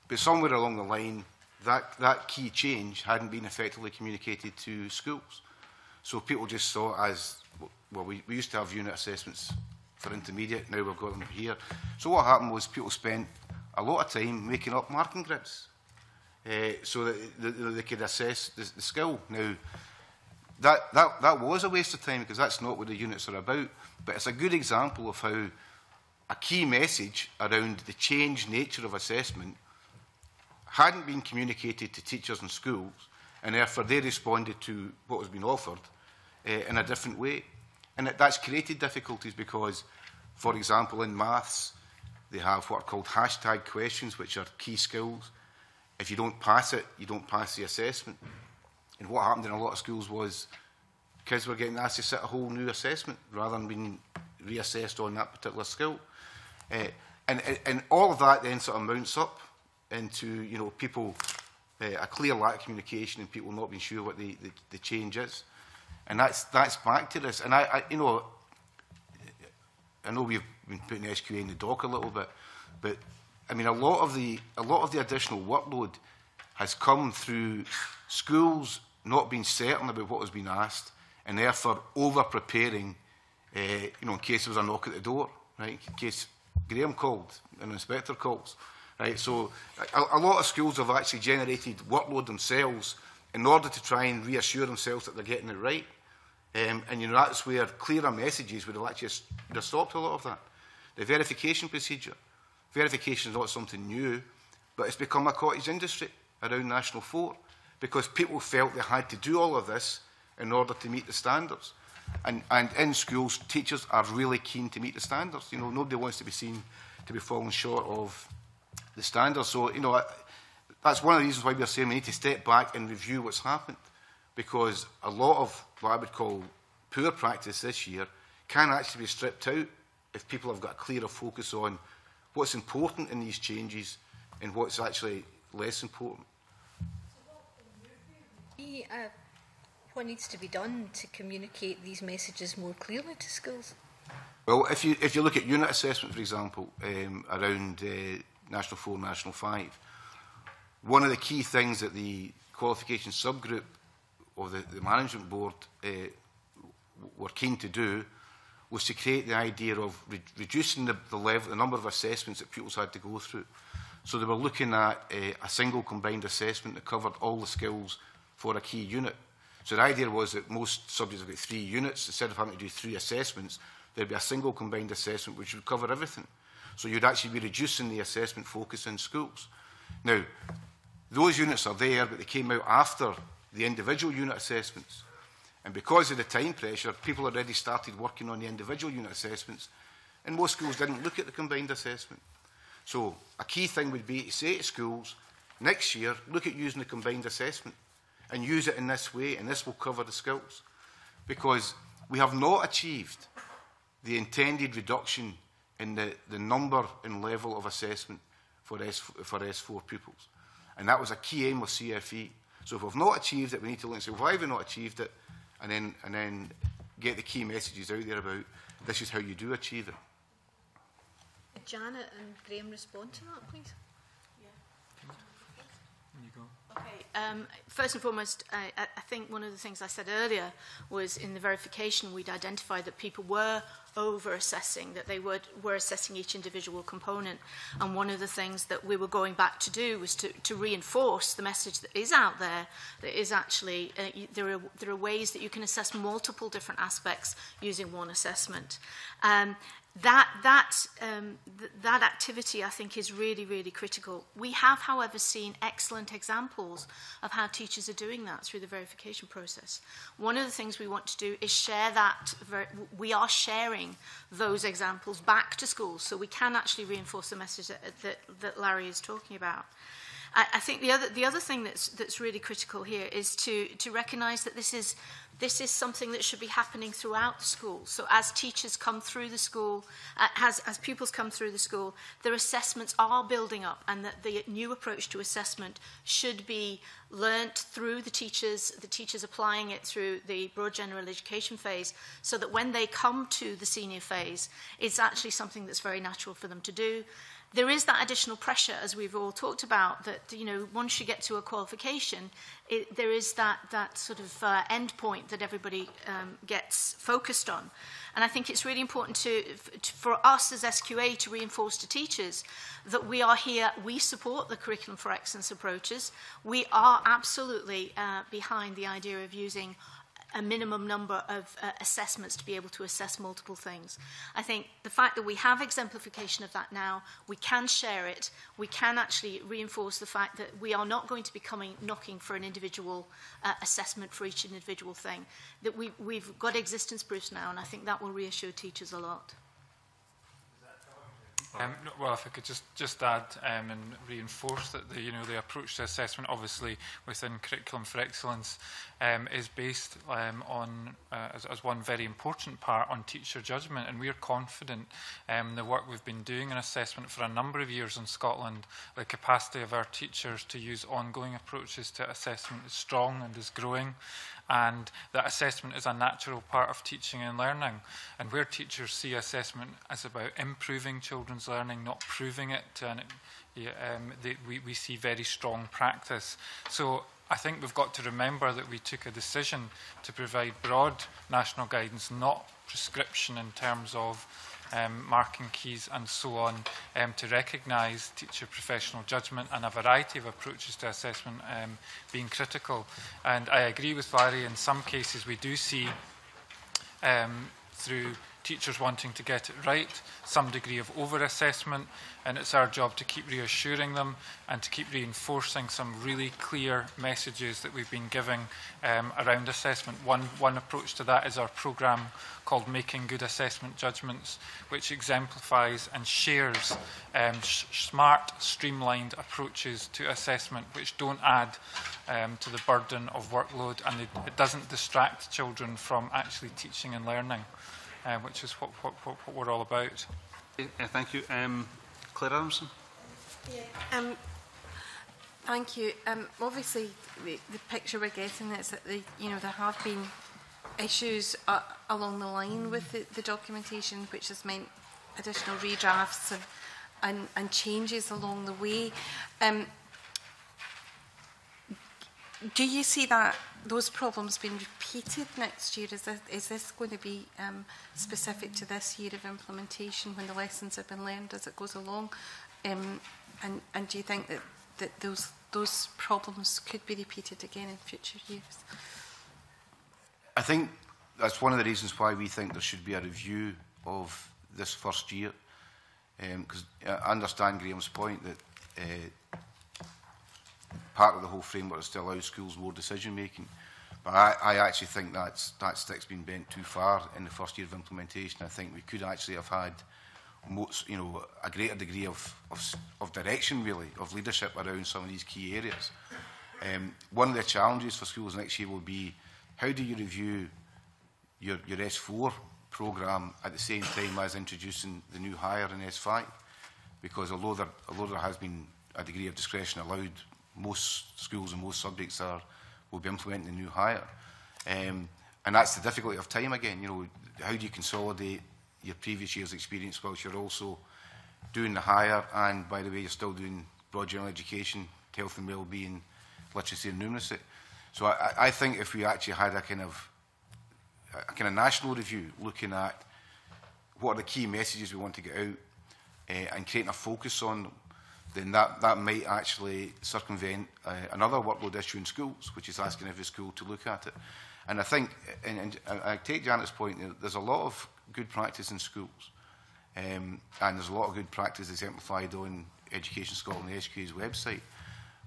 But somewhere along the line, that key change hadn't been effectively communicated to schools. So people just saw it as, well, we used to have unit assessments for intermediate. Now we've got them here. So what happened was people spent a lot of time making up marking grids so that they could assess the skill. Now, that was a waste of time because that's not what the units are about. But it's a good example of how a key message around the changed nature of assessment hadn't been communicated to teachers and schools, and therefore they responded to what was being offered in a different way. And that's created difficulties because, for example, in maths, they have what are called hashtag questions, which are key skills. If you don't pass it, you don't pass the assessment. And what happened in a lot of schools was kids were getting asked to sit a whole new assessment rather than being reassessed on that particular skill. And all of that then sort of mounts up into, you know, people, a clear lack of communication and people not being sure what the change is. And that's back to this. And I know we've been putting SQA in the dock a little bit, but I mean, a lot of the additional workload has come through schools not being certain about what was being asked, and therefore over-preparing, you know, in case there was a knock at the door, right? In case Graham called, an inspector calls, right? So a lot of schools have actually generated workload themselves in order to try and reassure themselves that they're getting it right. And you know, that's where clearer messages would have actually stopped a lot of that. The verification procedure. Verification is not something new, but it's become a cottage industry around National 4 because people felt they had to do all of this in order to meet the standards. And in schools, teachers are really keen to meet the standards. You know, nobody wants to be seen to be falling short of the standards. So, you know, that's one of the reasons why we're saying we need to step back and review what's happened, because a lot of what I would call poor practice this year can actually be stripped out if people have got a clearer focus on what's important in these changes and what's actually less important. What needs to be done to communicate these messages more clearly to schools? Well, if you look at unit assessment, for example, around National 4, National 5, one of the key things that the qualification subgroup or the management board were keen to do was to create the idea of reducing the number of assessments that pupils had to go through. So they were looking at a single combined assessment that covered all the skills for a key unit. So the idea was that most subjects have got 3 units. Instead of having to do 3 assessments, there'd be a single combined assessment which would cover everything. So you'd actually be reducing the assessment focus in schools. Now, those units are there, but they came out after the individual unit assessments. And because of the time pressure, people already started working on the individual unit assessments, and most schools didn't look at the combined assessment. So a key thing would be to say to schools, next year, look at using the combined assessment and use it in this way, and this will cover the skills. Because we have not achieved the intended reduction in the number and level of assessment for S4 pupils. And that was a key aim of CFE. So if we've not achieved it, we need to look and say, why have we not achieved it? And then get the key messages out there about this is how you do achieve it. Janet and Graham respond to that, please. You go. Okay. First and foremost, I think one of the things I said earlier was in the verification we'd identified that people were over-assessing, that they were assessing each individual component. And one of the things that we were going back to do was to reinforce the message that is out there, that is actually, there are ways that you can assess multiple different aspects using one assessment. That activity, I think, is really, really critical. We have, however, seen excellent examples of how teachers are doing that through the verification process. One of the things we want to do is share that. We are sharing those examples back to schools, so we can actually reinforce the message that Larry is talking about. I think the other thing that's really critical here is to recognise that this is something that should be happening throughout the school. So as teachers come through the school, as pupils come through the school, their assessments are building up, and that the new approach to assessment should be learnt through the teachers applying it through the broad general education phase, so that when they come to the senior phase, it's actually something that's very natural for them to do. there is that additional pressure, as we've all talked about, that, you know, once you get to a qualification, there is that sort of end point that everybody gets focused on. And I think it's really important for us as SQA to reinforce to teachers that we are here, we support the Curriculum for Excellence approaches. We are absolutely behind the idea of using a minimum number of assessments to be able to assess multiple things. I think the fact that we have exemplification of that now, we can share it, we can actually reinforce the fact that we are not going to be knocking for an individual assessment for each individual thing, that we've got existence proofs now, and I think that will reassure teachers a lot. Well, if I could just add and reinforce that the approach to assessment, obviously within Curriculum for Excellence, is based on as one very important part on teacher judgment, and we are confident the work we've been doing in assessment for a number of years in Scotland, the capacity of our teachers to use ongoing approaches to assessment is strong and is growing. And that assessment is a natural part of teaching and learning. And where teachers see assessment as about improving children's learning, not proving it, and we see very strong practice. So I think we've got to remember that we took a decision to provide broad national guidance, not prescription in terms of marking keys and so on, to recognise teacher professional judgment and a variety of approaches to assessment being critical. And I agree with Larry, in some cases we do see through teachers wanting to get it right, some degree of over-assessment, and it's our job to keep reassuring them and to keep reinforcing some really clear messages that we've been giving around assessment. One approach to that is our programme called Making Good Assessment Judgments, which exemplifies and shares smart, streamlined approaches to assessment which don't add to the burden of workload, and it doesn't distract children from actually teaching and learning. Which is what we're all about. Thank you. Claire Adamson. Yeah. Thank you. Obviously, the picture we're getting is that there have been issues along the line with the documentation, which has meant additional redrafts and changes along the way. Do you see that those problems being repeated next year? Is this going to be specific to this year of implementation when the lessons have been learned as it goes along? And do you think that those problems could be repeated again in future years? I think that's one of the reasons why we think there should be a review of this first year. Because I understand Graham's point that part of the whole framework is to allow schools more decision making, but I actually think that stick's been bent too far in the first year of implementation. I think we could actually have had a greater degree of direction, really, of leadership around some of these key areas. One of the challenges for schools next year will be, how do you review your S4 programme at the same time as introducing the new hire in S5? Because although there has been a degree of discretion allowed, most schools and most subjects will be implementing the new hire. And that's the difficulty of time again. How do you consolidate your previous year's experience whilst you're also doing the hire, and by the way, you're still doing broad general education, health and well-being, literacy and numeracy. So I think if we actually had a kind of national review looking at what are the key messages we want to get out and creating a focus on them, then that might actually circumvent another workload issue in schools, which is asking every school to look at it. And I think, and I take Janet's point, there's a lot of good practice in schools, and there's a lot of good practice exemplified on Education Scotland, the SQA's website,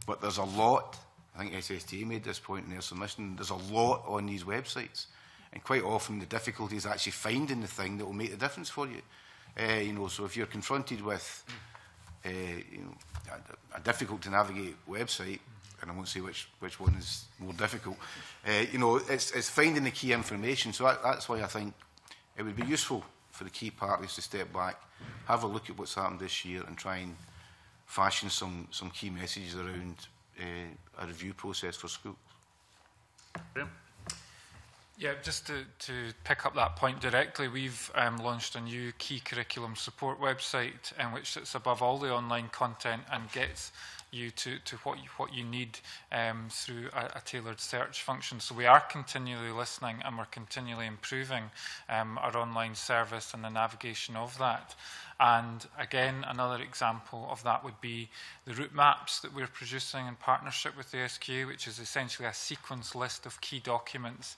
but there's a lot, I think SSTA made this point in their submission, there's a lot on these websites, and quite often the difficulty is actually finding the thing that will make the difference for you. So if you're confronted with a difficult to navigate website, and I won't say which one is more difficult, it's finding the key information. So that's why I think it would be useful for the key parties to step back, have a look at what's happened this year, and try and fashion some key messages around a review process for schools. Yeah, just to pick up that point directly, we've launched a new key curriculum support website in which sits above all the online content and gets you to what you need through a tailored search function. So we are continually listening and we're continually improving our online service and the navigation of that. And again, another example of that would be the route maps that we're producing in partnership with the SQA, which is essentially a sequence list of key documents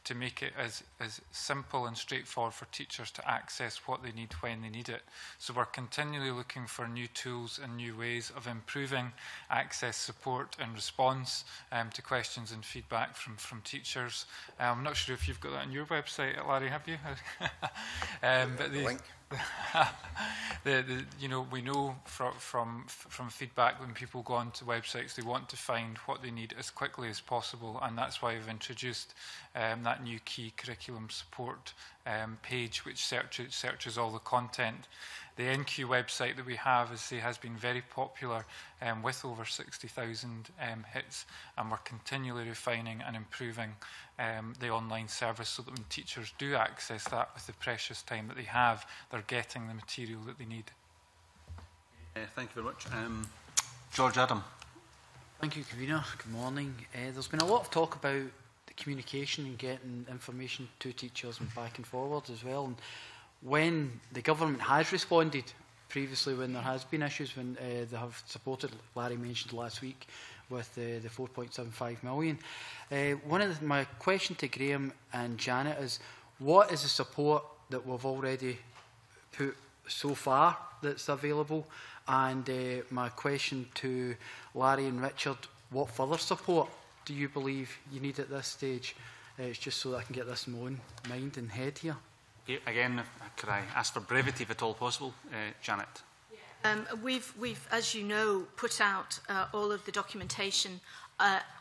to make it as simple and straightforward for teachers to access what they need when they need it. So we're continually looking for new tools and new ways of improving access, support and response to questions and feedback from teachers. I'm not sure if you've got that on your website, Larry, have you? But the link. You know, we know from feedback when people go onto websites, they want to find what they need as quickly as possible, and that's why we've introduced that new key curriculum support page, which searches all the content. The NQ website that we have, as I say, has been very popular with over 60,000 hits, and we're continually refining and improving the online service so that when teachers do access that with the precious time that they have, they're getting the material that they need. Thank you very much. George Adam. Thank you, Convener. Good morning. There's been a lot of talk about the communication and getting information to teachers and back and forward as well. And when the government has responded previously, when there has been issues, when they have supported, Larry mentioned last week, with the 4.75 million. My question to Graham and Janet is, what is the support that we've already put so far that's available? And my question to Larry and Richard, what further support do you believe you need at this stage? It's just so that I can get this in my own mind and head here. Again, could I ask for brevity if at all possible? Janet. We've, as you know, put out all of the documentation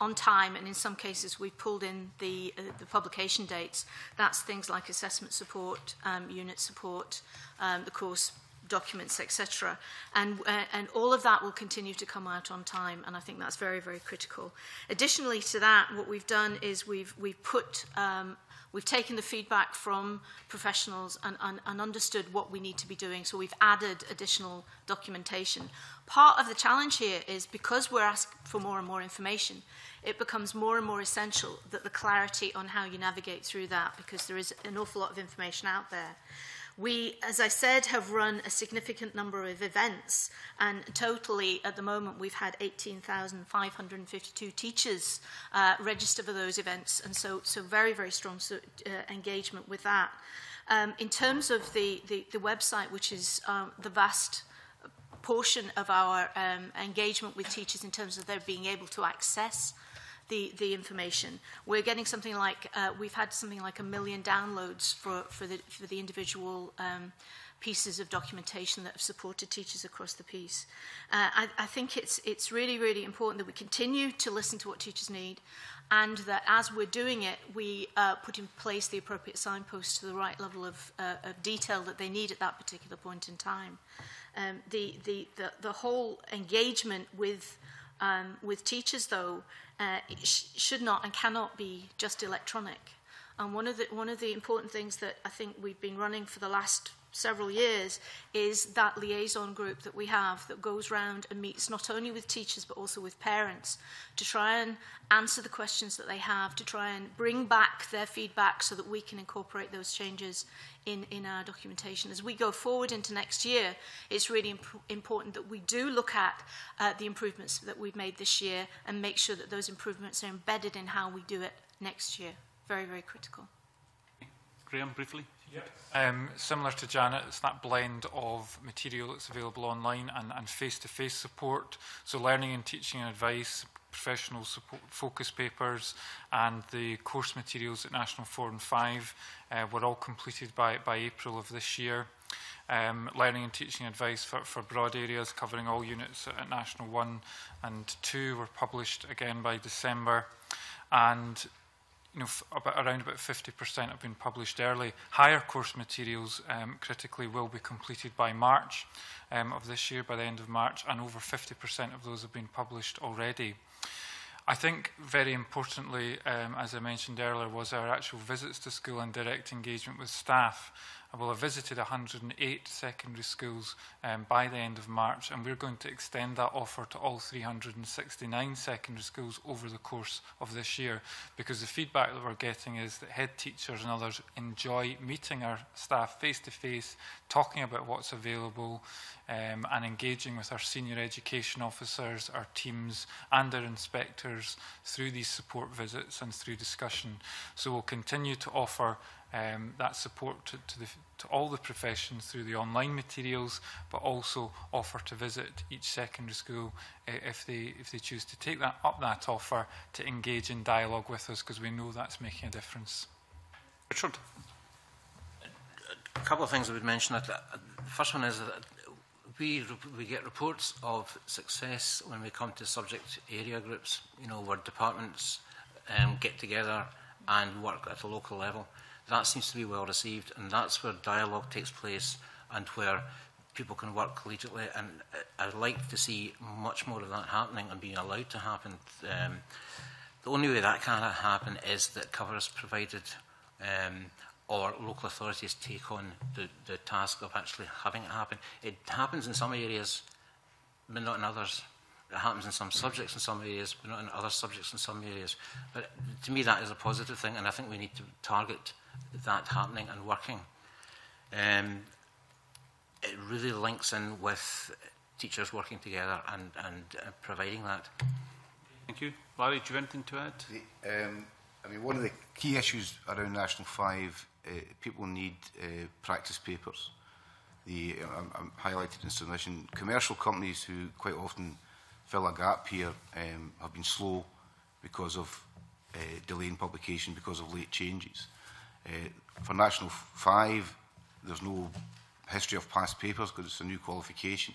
on time, and in some cases we've pulled in the publication dates. That's things like assessment support, unit support, the course documents, etc. And all of that will continue to come out on time, and I think that's very, very critical. Additionally to that, what we've done is we've taken the feedback from professionals and understood what we need to be doing, so we've added additional documentation. Part of the challenge here is because we're asking for more and more information, it becomes more and more essential that the clarity on how you navigate through that, because there is an awful lot of information out there. We, as I said, have run a significant number of events, and totally at the moment we've had 18,552 teachers register for those events, and so very, very strong engagement with that. In terms of the website, which is the vast portion of our engagement with teachers in terms of their being able to access the information. We're getting something like, we've had something like 1 million downloads for the individual pieces of documentation that have supported teachers across the piece. I think it's really, really important that we continue to listen to what teachers need, and that as we're doing it, we put in place the appropriate signposts to the right level of detail that they need at that particular point in time. The whole engagement with teachers, though, should not and cannot be just electronic. And one of the important things that I think we've been running for the last several years is that liaison group that we have that goes round and meets not only with teachers but also with parents to try and answer the questions that they have, to try and bring back their feedback so that we can incorporate those changes in our documentation. As we go forward into next year, it's really important that we do look at the improvements that we've made this year and make sure that those improvements are embedded in how we do it next year. Very, very critical. Graham, briefly. Similar to Janet, it's that blend of material that's available online and face-to-face support. So learning and teaching and advice, professional support, focus papers, and the course materials at National 4 and 5 were all completed by April of this year. Learning and teaching advice for broad areas covering all units at National 1 and 2 were published again by December. And around about 50% have been published early. Higher course materials, critically, will be completed by March of this year, by the end of March, and over 50% of those have been published already. I think very importantly, as I mentioned earlier, was our actual visits to school and direct engagement with staff. I will have visited 108 secondary schools by the end of March, and we're going to extend that offer to all 369 secondary schools over the course of this year, because the feedback that we're getting is that head teachers and others enjoy meeting our staff face-to-face, talking about what's available, and engaging with our senior education officers, our teams and our inspectors through these support visits and through discussion. So we'll continue to offer that support to all the professions through the online materials, but also offer to visit each secondary school if they choose to take that offer, to engage in dialogue with us, because we know that's making a difference. Richard? A couple of things I would mention. The first one is that we get reports of success when we come to subject area groups, where departments get together and work at a local level. That seems to be well received, and that's where dialogue takes place and where people can work collegiately. And I'd like to see much more of that happening and being allowed to happen. The only way that can happen is that cover is provided, or local authorities take on the task of actually having it happen. It happens in some areas, but not in others. It happens in some subjects in some areas, but not in other subjects in some areas. But to me, that is a positive thing, and I think we need to target that happening and working. It really links in with teachers working together and providing that. Thank you. Larry, do you have anything to add? I mean, one of the key issues around National 5, people need practice papers. I'm highlighted in submission. Commercial companies who quite often fill a gap here have been slow because of delay in publication, because of late changes. For National 5, there's no history of past papers because it's a new qualification.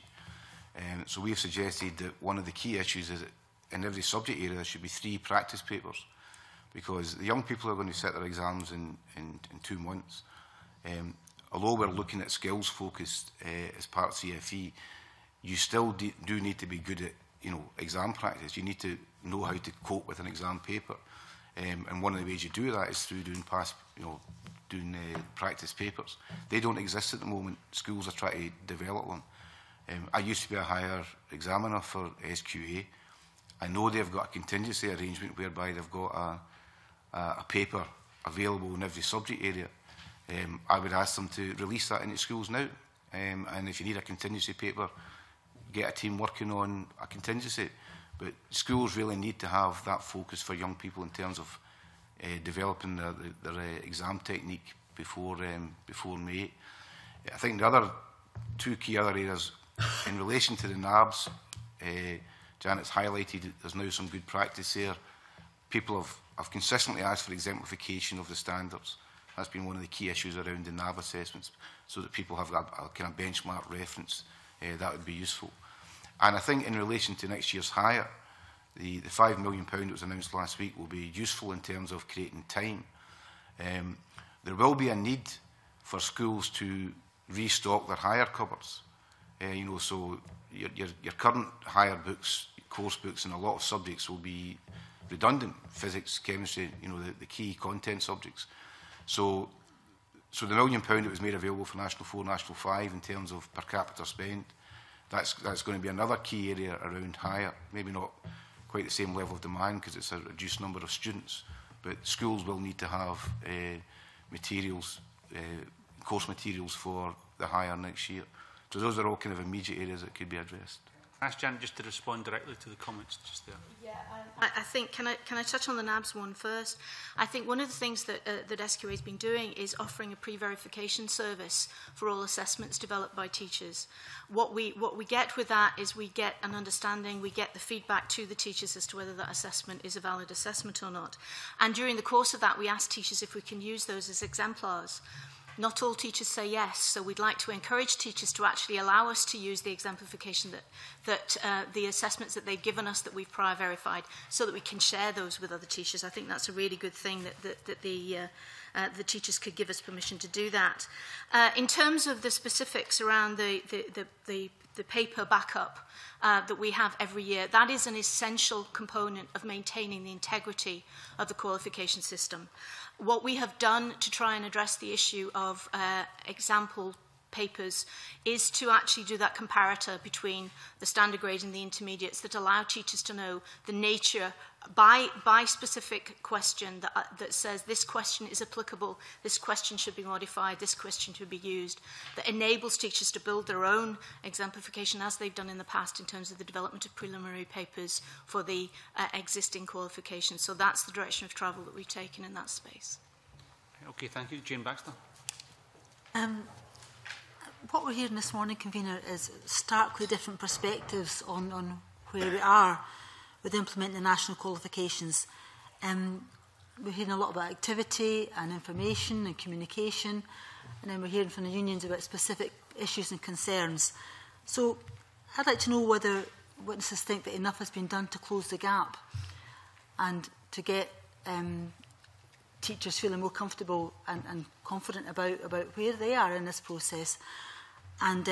So we've suggested that one of the key issues is that in every subject area there should be 3 practice papers, because the young people are going to sit their exams in 2 months. Although we're looking at skills focused as part of CFE, you still do need to be good at exam practice. You need to know how to cope with an exam paper. And one of the ways you do that is through doing practice papers. They don't exist at the moment. Schools are trying to develop them. I used to be a higher examiner for SQA. I know they've got a contingency arrangement whereby they've got a paper available in every subject area. I would ask them to release that into schools now. And if you need a contingency paper, get a team working on a contingency. But schools really need to have that focus for young people in terms of developing their exam technique before May. I think the other 2 key other areas in relation to the NABs, Janet's highlighted there's now some good practice there. People have consistently asked for exemplification of the standards. That's been one of the key issues around the NAB assessments, so that people have a kind of benchmark reference. That would be useful. And I think in relation to next year's hire, the £5 million that was announced last week will be useful in terms of creating time. There will be a need for schools to restock their hire cupboards. So your current hire books, course books in a lot of subjects will be redundant. Physics, chemistry, the key content subjects. So the £1 million that was made available for National 4, National 5 in terms of per capita spend, that's going to be another key area around hire. Maybe not quite the same level of demand because it's a reduced number of students, but schools will need to have materials, course materials for the hire next year. So those are all kind of immediate areas that could be addressed. Ask Janet just to respond directly to the comments just there. Yeah, I think, can I touch on the NABS one first? I think one of the things that SQA has been doing is offering a pre-verification service for all assessments developed by teachers. What we get with that is we get an understanding, we get the feedback to the teachers as to whether that assessment is a valid assessment or not. And during the course of that, we ask teachers if we can use those as exemplars. Not all teachers say yes, so we'd like to encourage teachers to actually allow us to use the exemplification that the assessments that they've given us that we've prior verified, so that we can share those with other teachers. I think that's a really good thing that the teachers could give us permission to do that. In terms of the specifics around the the paper backup that we have every year. That is an essential component of maintaining the integrity of the qualification system. What we have done to try and address the issue of example papers is to actually do that comparator between the standard grade and the intermediates that allow teachers to know the nature by specific question that says this question is applicable, this question should be modified, this question should be used, that enables teachers to build their own exemplification as they've done in the past in terms of the development of preliminary papers for the existing qualifications. So that's the direction of travel that we've taken in that space. Okay, thank you. Jane Baxter. What we're hearing this morning, Convener, is starkly different perspectives on where we are with implementing the national qualifications. We're hearing a lot about activity and information and communication, and then we're hearing from the unions about specific issues and concerns. So I'd like to know whether witnesses think that enough has been done to close the gap and to get teachers feeling more comfortable and confident about where they are in this process. And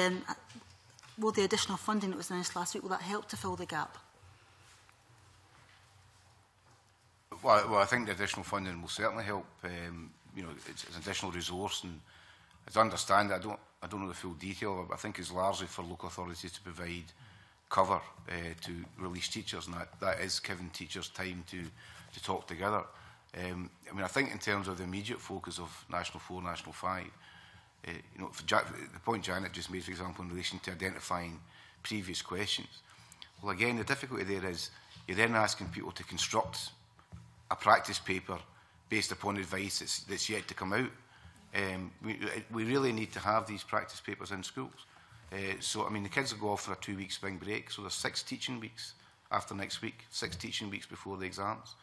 will the additional funding that was announced last week, will that help to fill the gap? Well, I think the additional funding will certainly help. You know, it's an additional resource, and as I understand it, I don't know the full detail, but I think it's largely for local authorities to provide cover to release teachers, and that is giving teachers time to talk together. I mean, I think in terms of the immediate focus of National 4, National 5, you know, the point Janet just made, for example, in relation to identifying previous questions. Well, again, the difficulty there is you're then asking people to construct a practice paper based upon advice that's yet to come out. We really need to have these practice papers in schools. So, I mean, the kids will go off for a 2-week spring break, so there's 6 teaching weeks after next week, 6 teaching weeks before the exams.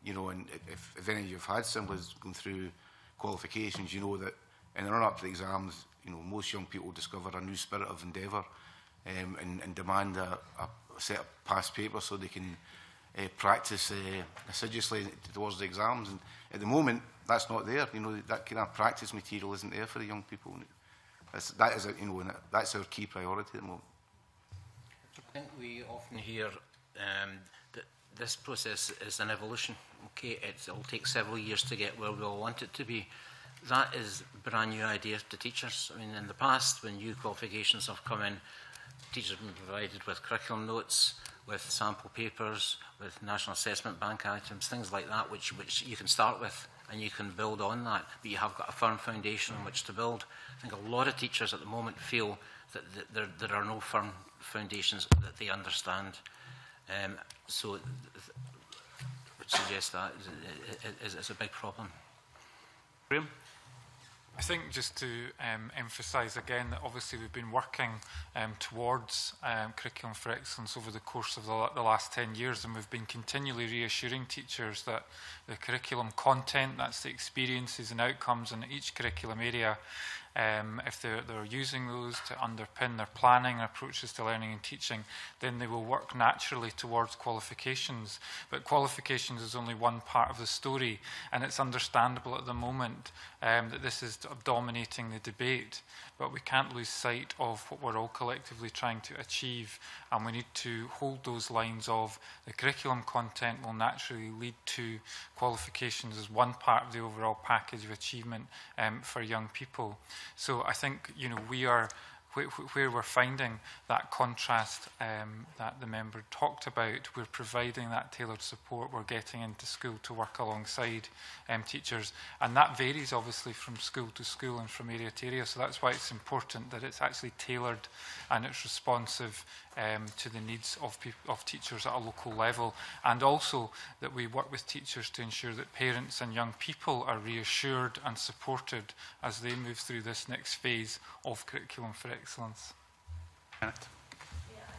You know, and if any of you have had siblings going through qualifications, you know that in the run-up to the exams, you know, most young people discover a new spirit of endeavour and demand a set of past papers so they can practice assiduously towards the exams. And at the moment, that's not there. You know, that kind of practice material isn't there for the young people. You know, that's our key priority at the moment. I think we often hear that this process is an evolution. Okay, it'll take several years to get where we all want it to be. That is a brand new idea to teachers. I mean, in the past, when new qualifications have come in, teachers have been provided with curriculum notes, with sample papers, with National Assessment Bank items, things like that, which you can start with and you can build on that, but you have got a firm foundation on which to build. I think a lot of teachers at the moment feel that there are no firm foundations that they understand. So which suggests that is a big problem. Graham? I think just to emphasise again that obviously we've been working towards Curriculum for Excellence over the course of the last 10 years, and we've been continually reassuring teachers that the curriculum content, that's the experiences and outcomes in each curriculum area, if they're using those to underpin their planning and approaches to learning and teaching, then they will work naturally towards qualifications. But qualifications is only one part of the story, and it's understandable at the moment that this is dominating the debate. But we can't lose sight of what we're all collectively trying to achieve, and we need to hold those lines of the curriculum content will naturally lead to qualifications as one part of the overall package of achievement for young people. So I think, you know, we are where we're finding that contrast that the member talked about, we're providing that tailored support, we're getting into school to work alongside teachers, and that varies obviously from school to school and from area to area, so that's why it's important that it's actually tailored and it's responsive to the needs of teachers at a local level, and also that we work with teachers to ensure that parents and young people are reassured and supported as they move through this next phase of Curriculum for Excellence. Yeah, I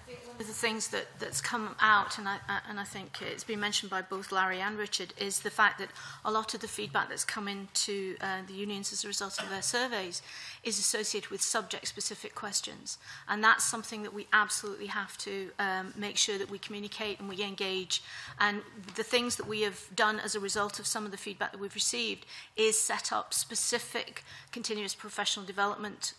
think One of the things that's come out, and I think it's been mentioned by both Larry and Richard, is the fact that a lot of the feedback that's come into the unions as a result of their surveys is associated with subject-specific questions. And that's something that we absolutely have to make sure that we communicate and we engage. And the things that we have done as a result of some of the feedback that we've received is set up specific continuous professional development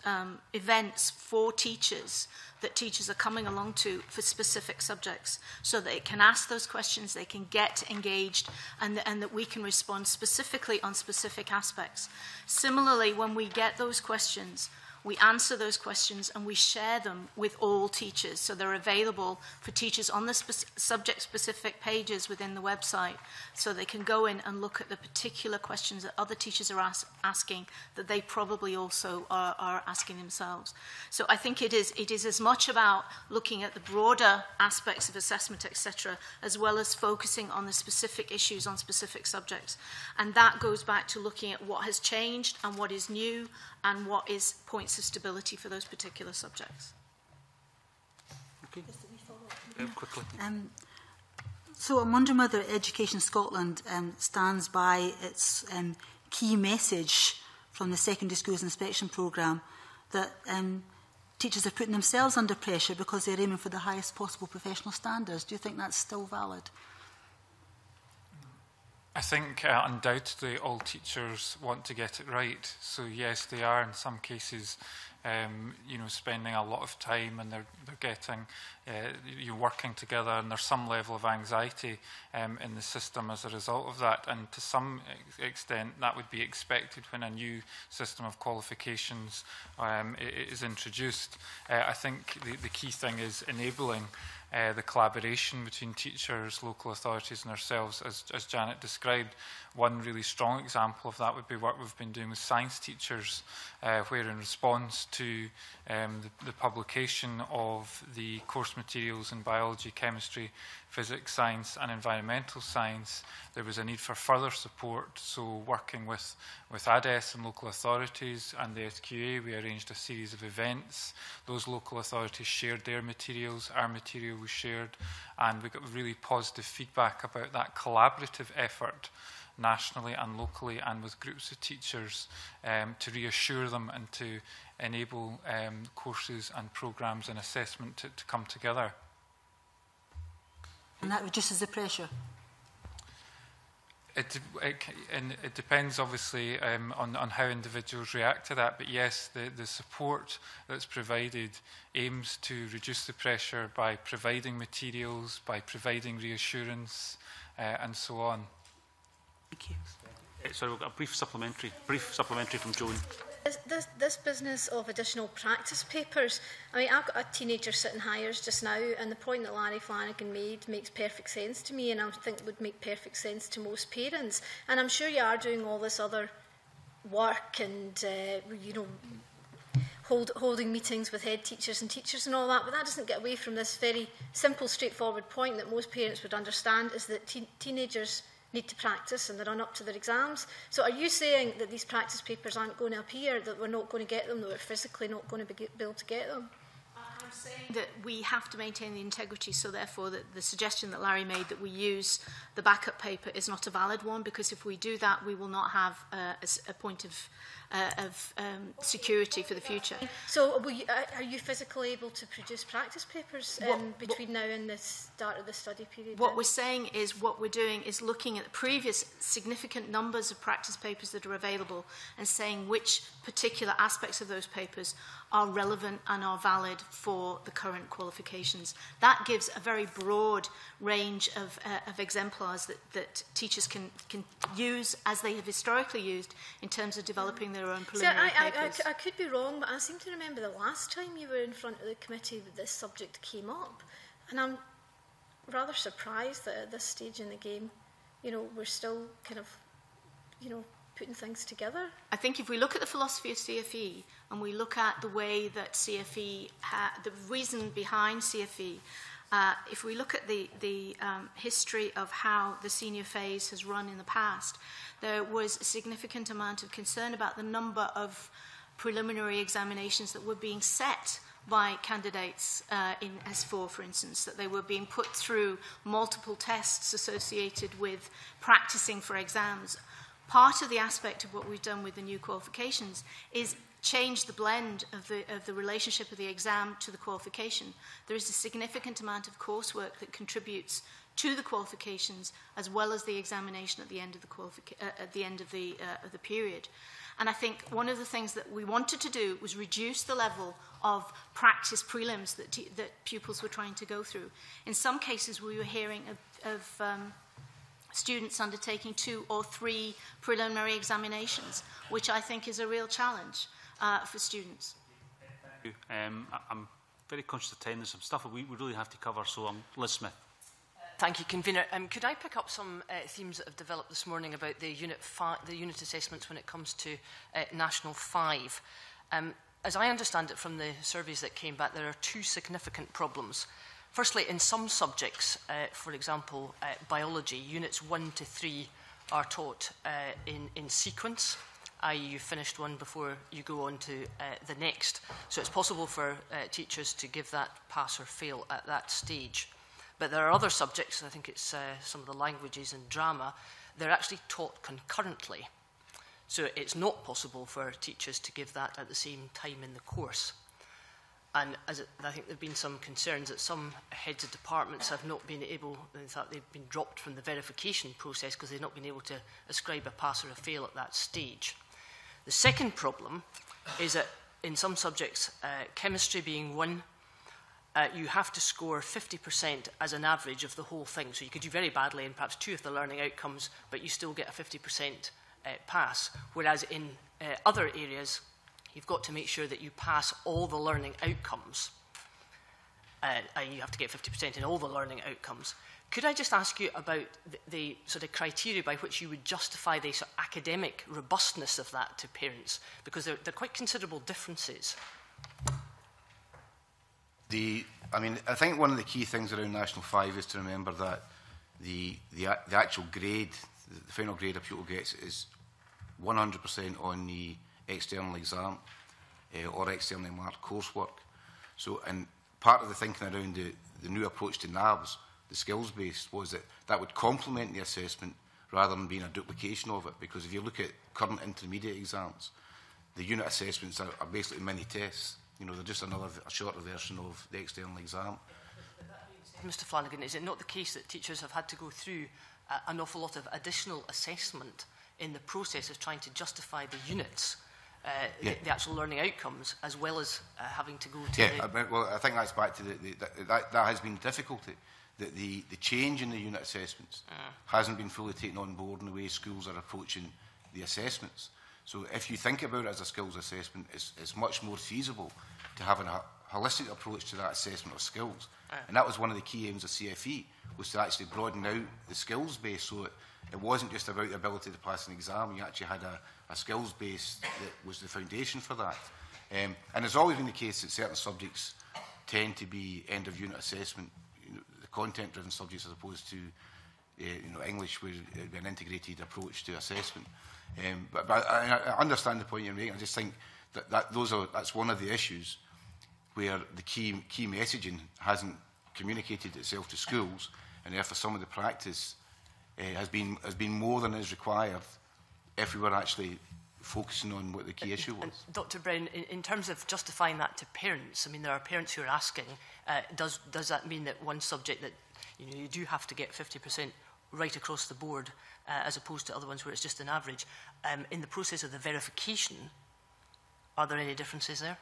events for teachers that teachers are coming along to for specific subjects, so that it can ask those questions, they can get engaged, and that we can respond specifically on specific aspects. Similarly, when we get those questions, we answer those questions and we share them with all teachers. So they're available for teachers on the subject-specific pages within the website, so they can go in and look at the particular questions that other teachers are asking that they probably also are asking themselves. So I think it is as much about looking at the broader aspects of assessment, etc., as well as focusing on the specific issues on specific subjects. And that goes back to looking at what has changed and what is new and what is points of stability for those particular subjects. Okay. Quickly. So I'm wondering whether Education Scotland stands by its key message from the Secondary Schools Inspection Programme that teachers are putting themselves under pressure because they're aiming for the highest possible professional standards. Do you think that's still valid? I think undoubtedly all teachers want to get it right. So yes, they are in some cases, spending a lot of time, and they're getting, you're working together, and there's some level of anxiety in the system as a result of that. And to some extent, that would be expected when a new system of qualifications is introduced. I think the key thing is enabling the collaboration between teachers, local authorities and ourselves, as Janet described. One really strong example of that would be what we've been doing with science teachers, where in response to the publication of the course materials in biology, chemistry, physics, science and environmental science, there was a need for further support. So working with ADES and local authorities and the SQA, we arranged a series of events. Those local authorities shared their materials, our material was shared, and we got really positive feedback about that collaborative effort nationally and locally and with groups of teachers to reassure them and to enable courses and programmes and assessment to come together. And that reduces the pressure? It depends obviously on how individuals react to that, but yes, the support that's provided aims to reduce the pressure by providing materials, by providing reassurance and so on. Thank you. Sorry, we've got a brief supplementary from Joan. This business of additional practice papers, I mean, I've got a teenager sitting hires just now, and the point that Larry Flanagan made makes perfect sense to me, and I think would make perfect sense to most parents. And I'm sure you are doing all this other work and, holding meetings with head teachers and teachers and all that, but that doesn't get away from this very simple, straightforward point that most parents would understand, is that teenagers need to practice and they run up to their exams. So are you saying that these practice papers aren't going to appear, that we're not going to get them, that we're physically not going to be able to get them? I'm saying that we have to maintain the integrity, so therefore the suggestion that Larry made that we use the backup paper is not a valid one, because if we do that, we will not have a point of security for the future. So are you physically able to produce practice papers between now and the start of the study period? What we're saying is, what we're doing is looking at the previous significant numbers of practice papers that are available and saying which particular aspects of those papers are relevant and are valid for the current qualifications. That gives a very broad range of exemplars that teachers can use, as they have historically used, in terms of developing their own preliminary papers. I could be wrong, but I seem to remember the last time you were in front of the committee that this subject came up, and I'm rather surprised that at this stage in the game, we're still kind of, putting things together. I think if we look at the philosophy of CFE and we look at the way that CFE, the reason behind CFE, if we look at the history of how the senior phase has run in the past, there was a significant amount of concern about the number of preliminary examinations that were being set by candidates in S4, for instance, that they were being put through multiple tests associated with practicing for exams. Part of the aspect of what we've done with the new qualifications is change the blend of the relationship of the exam to the qualification. There is a significant amount of coursework that contributes to the qualifications as well as the examination at the end of the period. And I think one of the things that we wanted to do was reduce the level of practice prelims that pupils were trying to go through. In some cases, we were hearing of students undertaking 2 or 3 preliminary examinations, which I think is a real challenge for students. Thank you. I'm very conscious of time. There's some stuff we really have to cover, so Liz Smith. Thank you, Convener. Could I pick up some themes that have developed this morning about the unit assessments when it comes to National 5? As I understand it from the surveys that came back, there are 2 significant problems. Firstly, in some subjects, for example, biology, units 1 to 3 are taught in sequence, i.e. you finished one before you go on to the next. So it's possible for teachers to give that pass or fail at that stage. But there are other subjects, I think it's some of the languages and drama, they're actually taught concurrently. So it's not possible for teachers to give that at the same time in the course. And I think there have been some concerns that some heads of departments have not been able, in fact they've been dropped from the verification process because they've not been able to ascribe a pass or a fail at that stage. The second problem is that in some subjects, chemistry being one, you have to score 50% as an average of the whole thing. So you could do very badly in perhaps 2 of the learning outcomes, but you still get a 50% pass. Whereas in other areas, you've got to make sure that you pass all the learning outcomes. You have to get 50% in all the learning outcomes. Could I just ask you about the sort of criteria by which you would justify the sort of academic robustness of that to parents? Because there are quite considerable differences. I think one of the key things around National 5 is to remember that the actual grade, the final grade a pupil gets is 100% on the external exam or externally marked coursework. So, and part of the thinking around the new approach to NABs, the skills-based, was that that would complement the assessment rather than being a duplication of it. Because if you look at current intermediate exams, the unit assessments are basically mini tests. You know, they're just a shorter version of the external exam. Mr Flanagan, is it not the case that teachers have had to go through an awful lot of additional assessment in the process of trying to justify the units, the actual learning outcomes, as well as having to go to well, I think that's back to that has been difficulty. That the change in the unit assessments hasn't been fully taken on board in the way schools are approaching the assessments. So if you think about it as a skills assessment, it's much more feasible to have a holistic approach to that assessment of skills. And that was one of the key aims of CFE, was to actually broaden out the skills base so it wasn't just about the ability to pass an exam. You actually had a skills base that was the foundation for that. And it's always been the case that certain subjects tend to be end-of-unit assessment, the content-driven subjects as opposed to English would be an integrated approach to assessment. But I understand the point you're making. I just think that's one of the issues where the key messaging hasn't communicated itself to schools, and therefore some of the practice has been more than is required if we were actually focusing on what the key issue was. And Dr Brown, in terms of justifying that to parents, I mean, there are parents who are asking, does that mean that one subject that you do have to get 50% right across the board, as opposed to other ones where it's just an average? In the process of the verification, are there any differences there?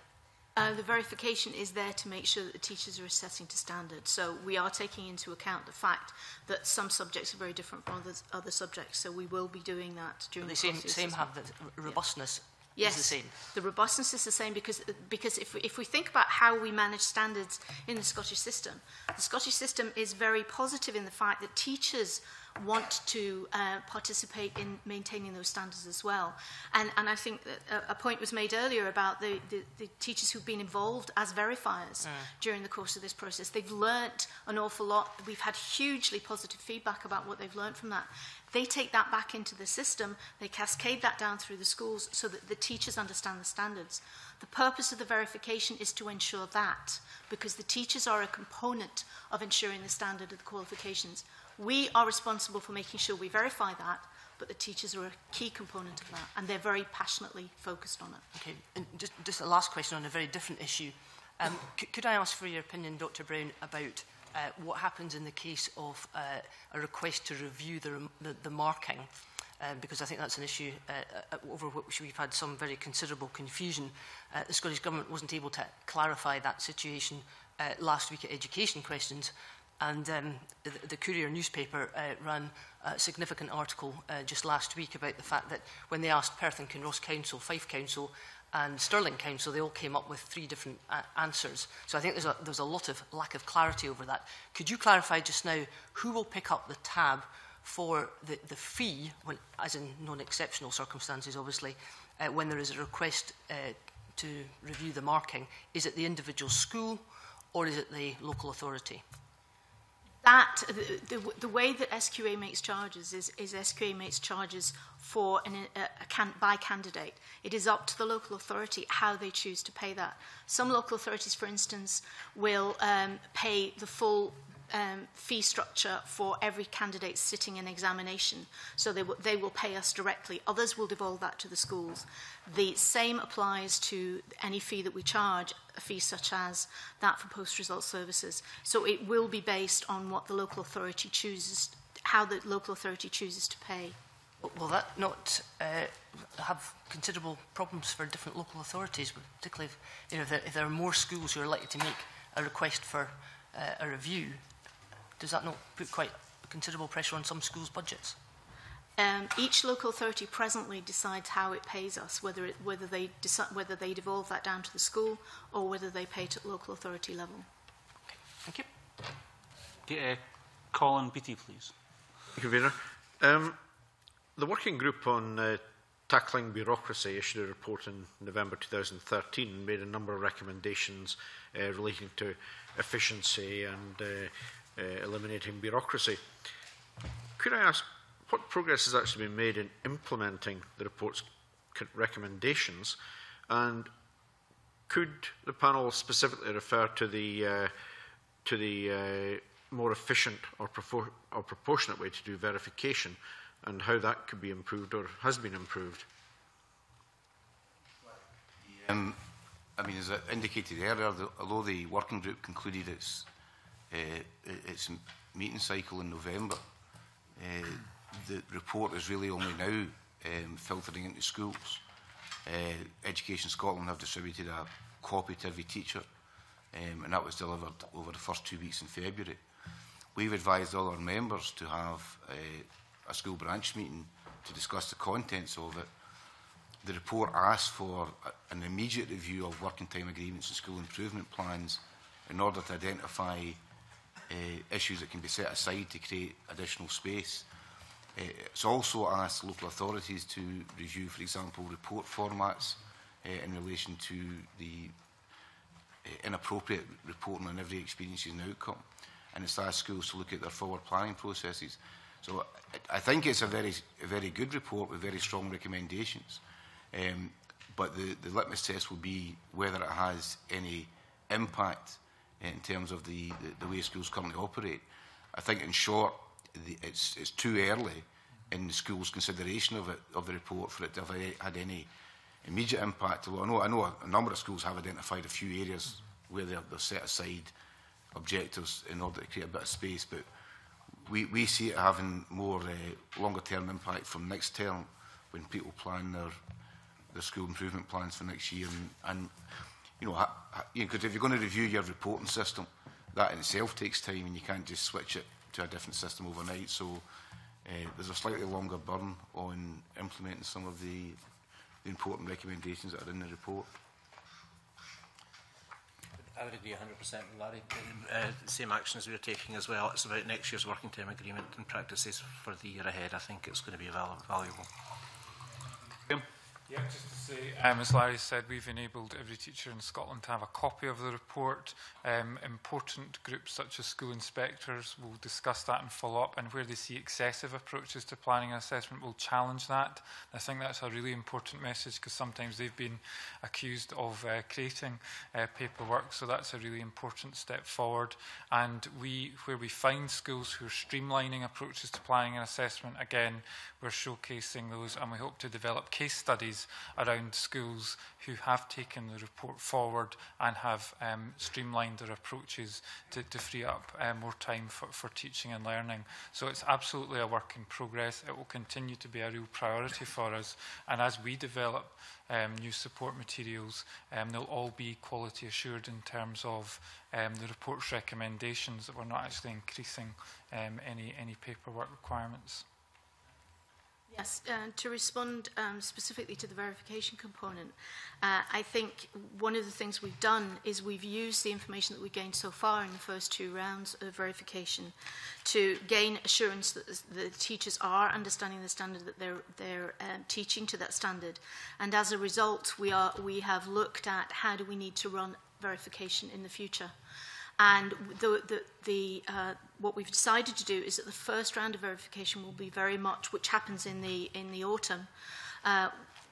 The verification is there to make sure that the teachers are assessing to standard. So we are taking into account the fact that some subjects are very different from other subjects. So we will be doing that during the process. The same have the robustness. Yes, is the same. The robustness is the same because if we think about how we manage standards in the Scottish system is very positive in the fact that teachers want to participate in maintaining those standards as well. And I think that a point was made earlier about the teachers who've been involved as verifiers during the course of this process. They've learnt an awful lot. We've had hugely positive feedback about what they've learnt from that. They take that back into the system, they cascade that down through the schools so that the teachers understand the standards. The purpose of the verification is to ensure that, because the teachers are a component of ensuring the standard of the qualifications. We are responsible for making sure we verify that, but the teachers are a key component of that, and they're very passionately focused on it. Okay, and just a last question on a very different issue. Could I ask for your opinion, Dr. Brown, about what happens in the case of a request to review the marking, because I think that's an issue over which we've had some very considerable confusion. The Scottish Government wasn't able to clarify that situation last week at Education Questions, and the Courier newspaper ran a significant article just last week about the fact that when they asked Perth and Kinross Council, Fife Council and Stirling Council, they all came up with 3 different answers. So I think there's a lot of lack of clarity over that. Could you clarify just now who will pick up the tab for the fee, when, as in non-exceptional circumstances obviously, when there is a request to review the marking? Is it the individual school or is it the local authority? That, the way that SQA makes charges is SQA makes charges for by candidate. It is up to the local authority how they choose to pay that. Some local authorities, for instance, will pay the full fee structure for every candidate sitting an examination. So they will pay us directly. Others will devolve that to the schools. The same applies to any fee that we charge, a fee such as that for post-result services. So it will be based on what the local authority chooses, how the local authority chooses to pay. Will that not have considerable problems for different local authorities, particularly if there are more schools who are likely to make a request for a review? Does that not put quite considerable pressure on some schools' budgets? Each local authority presently decides how it pays us, whether they devolve that down to the school or whether they pay it at local authority level. Okay, thank you. Okay, Colin Beattie, please. Thank you, Convener. The working group on tackling bureaucracy issued a report in November 2013 and made a number of recommendations relating to efficiency and eliminating bureaucracy. Could I ask what progress has actually been made in implementing the report's recommendations, and could the panel specifically refer to the more efficient or proportionate way to do verification and how that could be improved or has been improved? I mean, as I indicated earlier, although the working group concluded its meeting cycle in November, the report is really only now filtering into schools. Education Scotland have distributed a copy to every teacher, and that was delivered over the first 2 weeks in February. We've advised all our members to have a school branch meeting to discuss the contents of it. The report asks for an immediate review of working time agreements and school improvement plans in order to identify issues that can be set aside to create additional space. It's also asked local authorities to review, for example, report formats in relation to the inappropriate reporting on every experience and outcome. And it's asked schools to look at their forward planning processes. So I think it's a very good report with very strong recommendations. But the litmus test will be whether it has any impact in terms of the way schools currently operate. I think, in short, it's too early in the school's consideration of the report for it to have had any immediate impact. Although I know a number of schools have identified a few areas where they've set aside objectives in order to create a bit of space, but we see it having more longer-term impact from next term when people plan their school improvement plans for next year. And because if you're going to review your reporting system, that in itself takes time, and you can't just switch it to a different system overnight. So there's a slightly longer burn on implementing some of the important recommendations that are in the report. I would agree 100% with Larry. Same actions we're taking as well. It's about next year's working term agreement and practices for the year ahead. I think it's going to be valuable. Yeah, just to say, as Larry said, we've enabled every teacher in Scotland to have a copy of the report. Important groups such as school inspectors will discuss that and follow up, and where they see excessive approaches to planning and assessment will challenge that. I think that's a really important message, because sometimes they've been accused of creating paperwork, so that's a really important step forward. And where we find schools who are streamlining approaches to planning and assessment, again, we're showcasing those, and we hope to develop case studies around schools who have taken the report forward and have streamlined their approaches to free up more time for teaching and learning. So it's absolutely a work in progress. It will continue to be a real priority for us, and as we develop new support materials, they'll all be quality assured in terms of the report's recommendations, that we're not actually increasing any paperwork requirements. Yes, to respond specifically to the verification component, I think one of the things we've done is we've used the information that we gained so far in the first 2 rounds of verification to gain assurance that the teachers are understanding the standard, that they're teaching to that standard. And as a result, we have looked at how do we need to run verification in the future. And what we've decided to do is that the first round of verification will be very much, which happens in the autumn,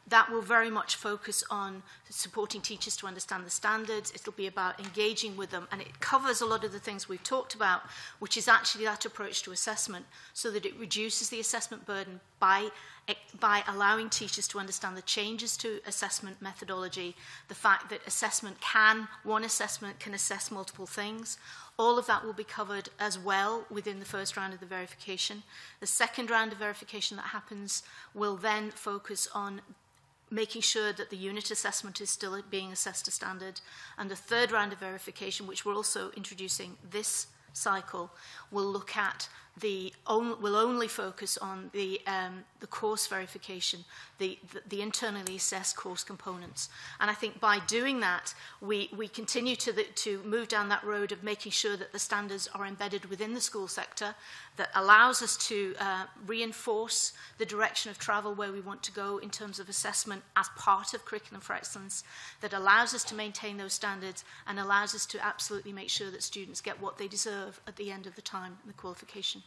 that will very much focus on supporting teachers to understand the standards. It'll be about engaging with them, and it covers a lot of the things we've talked about, which is actually that approach to assessment, so that it reduces the assessment burden by allowing teachers to understand the changes to assessment methodology, the fact that one assessment can assess multiple things. All of that will be covered as well within the first round of the verification. The second round of verification that happens will then focus on making sure that the unit assessment is still being assessed to standard. And the third round of verification, which we're also introducing this cycle, will look at will only focus on the course verification, the internally assessed course components. And I think by doing that, we continue to move down that road of making sure that the standards are embedded within the school sector, that allows us to reinforce the direction of travel where we want to go in terms of assessment as part of Curriculum for Excellence, that allows us to maintain those standards and allows us to absolutely make sure that students get what they deserve at the end of the time in the qualification.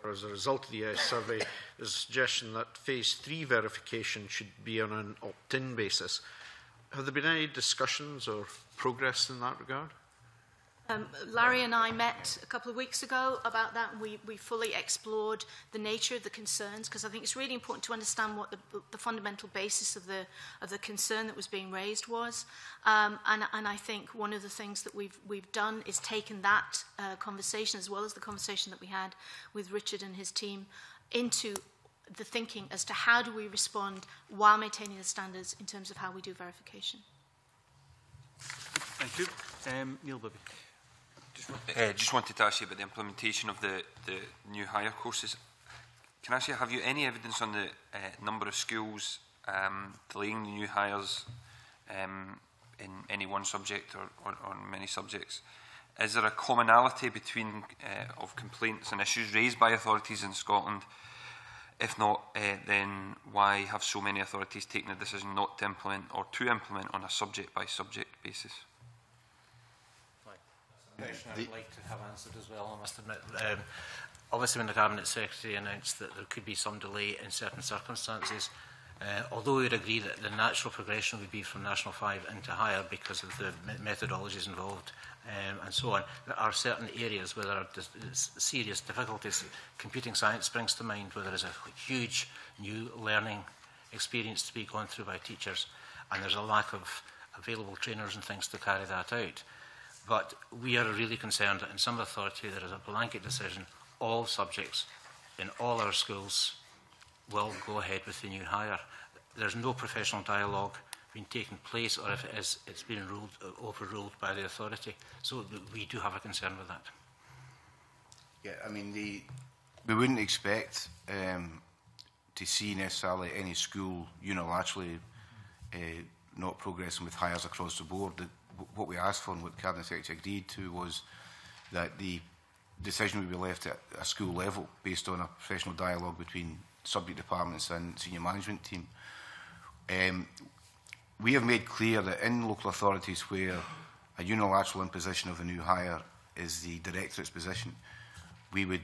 As a result of the EIS survey, there's a suggestion that Phase 3 verification should be on an opt-in basis. Have there been any discussions or progress in that regard? Larry and I met a couple of weeks ago about that, and we fully explored the nature of the concerns, because I think it's really important to understand what the fundamental basis of the concern that was being raised was. And I think one of the things that we've done is taken that conversation, as well as the conversation that we had with Richard and his team, into the thinking as to how do we respond while maintaining the standards in terms of how we do verification. Thank you. Neil Bibby. Just wanted to ask you about the implementation of the new higher courses. Can I ask you, have you any evidence on the number of schools delaying the new hires in any one subject or on many subjects? Is there a commonality between of complaints and issues raised by authorities in Scotland? If not, then why have so many authorities taken the decision not to implement or to implement on a subject-by-subject basis? I'd like to have answered as well, I must admit. Obviously, when the Cabinet Secretary announced that there could be some delay in certain circumstances, although we would agree that the natural progression would be from National 5 into higher because of the methodologies involved and so on, there are certain areas where there are serious difficulties. Computing science springs to mind, where there is a huge new learning experience to be gone through by teachers, and there's a lack of available trainers and things to carry that out. But we are really concerned that in some authority there is a blanket decision, all subjects in all our schools will go ahead with the new hire. There's no professional dialogue been taking place, or if it is, it's been overruled by the authority. So we do have a concern with that. Yeah, I mean, we wouldn't expect to see necessarily any school unilaterally not progressing with hires across the board. What we asked for and what the Cabinet Secretary agreed to was that the decision would be left at a school level based on a professional dialogue between subject departments and senior management team. We have made clear that in local authorities where a unilateral imposition of a new hire is the Directorate's position, we would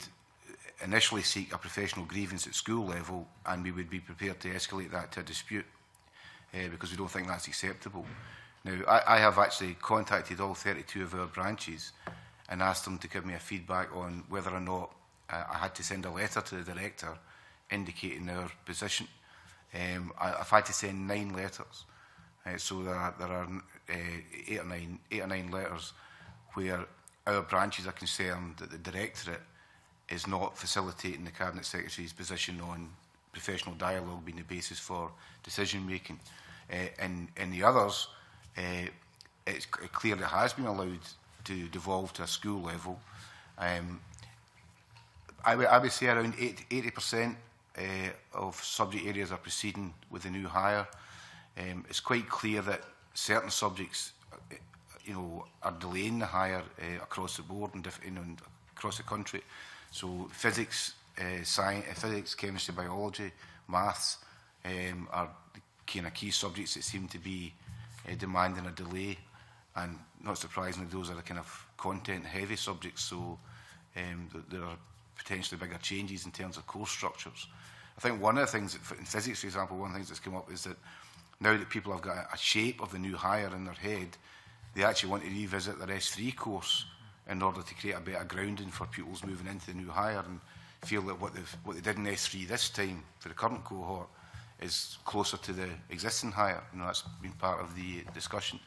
initially seek a professional grievance at school level, and we would be prepared to escalate that to a dispute because we don't think that's acceptable. Now, I have actually contacted all 32 of our branches and asked them to give me a feedback on whether or not I had to send a letter to the Director indicating our position. I've had to send 9 letters. So there are 8 or 9 letters where our branches are concerned that the Directorate is not facilitating the Cabinet Secretary's position on professional dialogue being the basis for decision making. In the others, it clearly has been allowed to devolve to a school level. I would say around 80% of subject areas are proceeding with a new hire. It's quite clear that certain subjects, are delaying the hire across the board and across the country. So physics, physics, chemistry, biology, maths are kind of key subjects that seem to be demanding a delay, and not surprisingly, those are the kind of content-heavy subjects. So there are potentially bigger changes in terms of course structures. I think one of the things in physics, for example, one of the things that's come up is that now that people have got a shape of the new hire in their head, they actually want to revisit their S3 course in order to create a better grounding for pupils moving into the new hire, and feel that what they did in S3 this time for the current cohort is closer to the existing hire. That's been part of the discussion.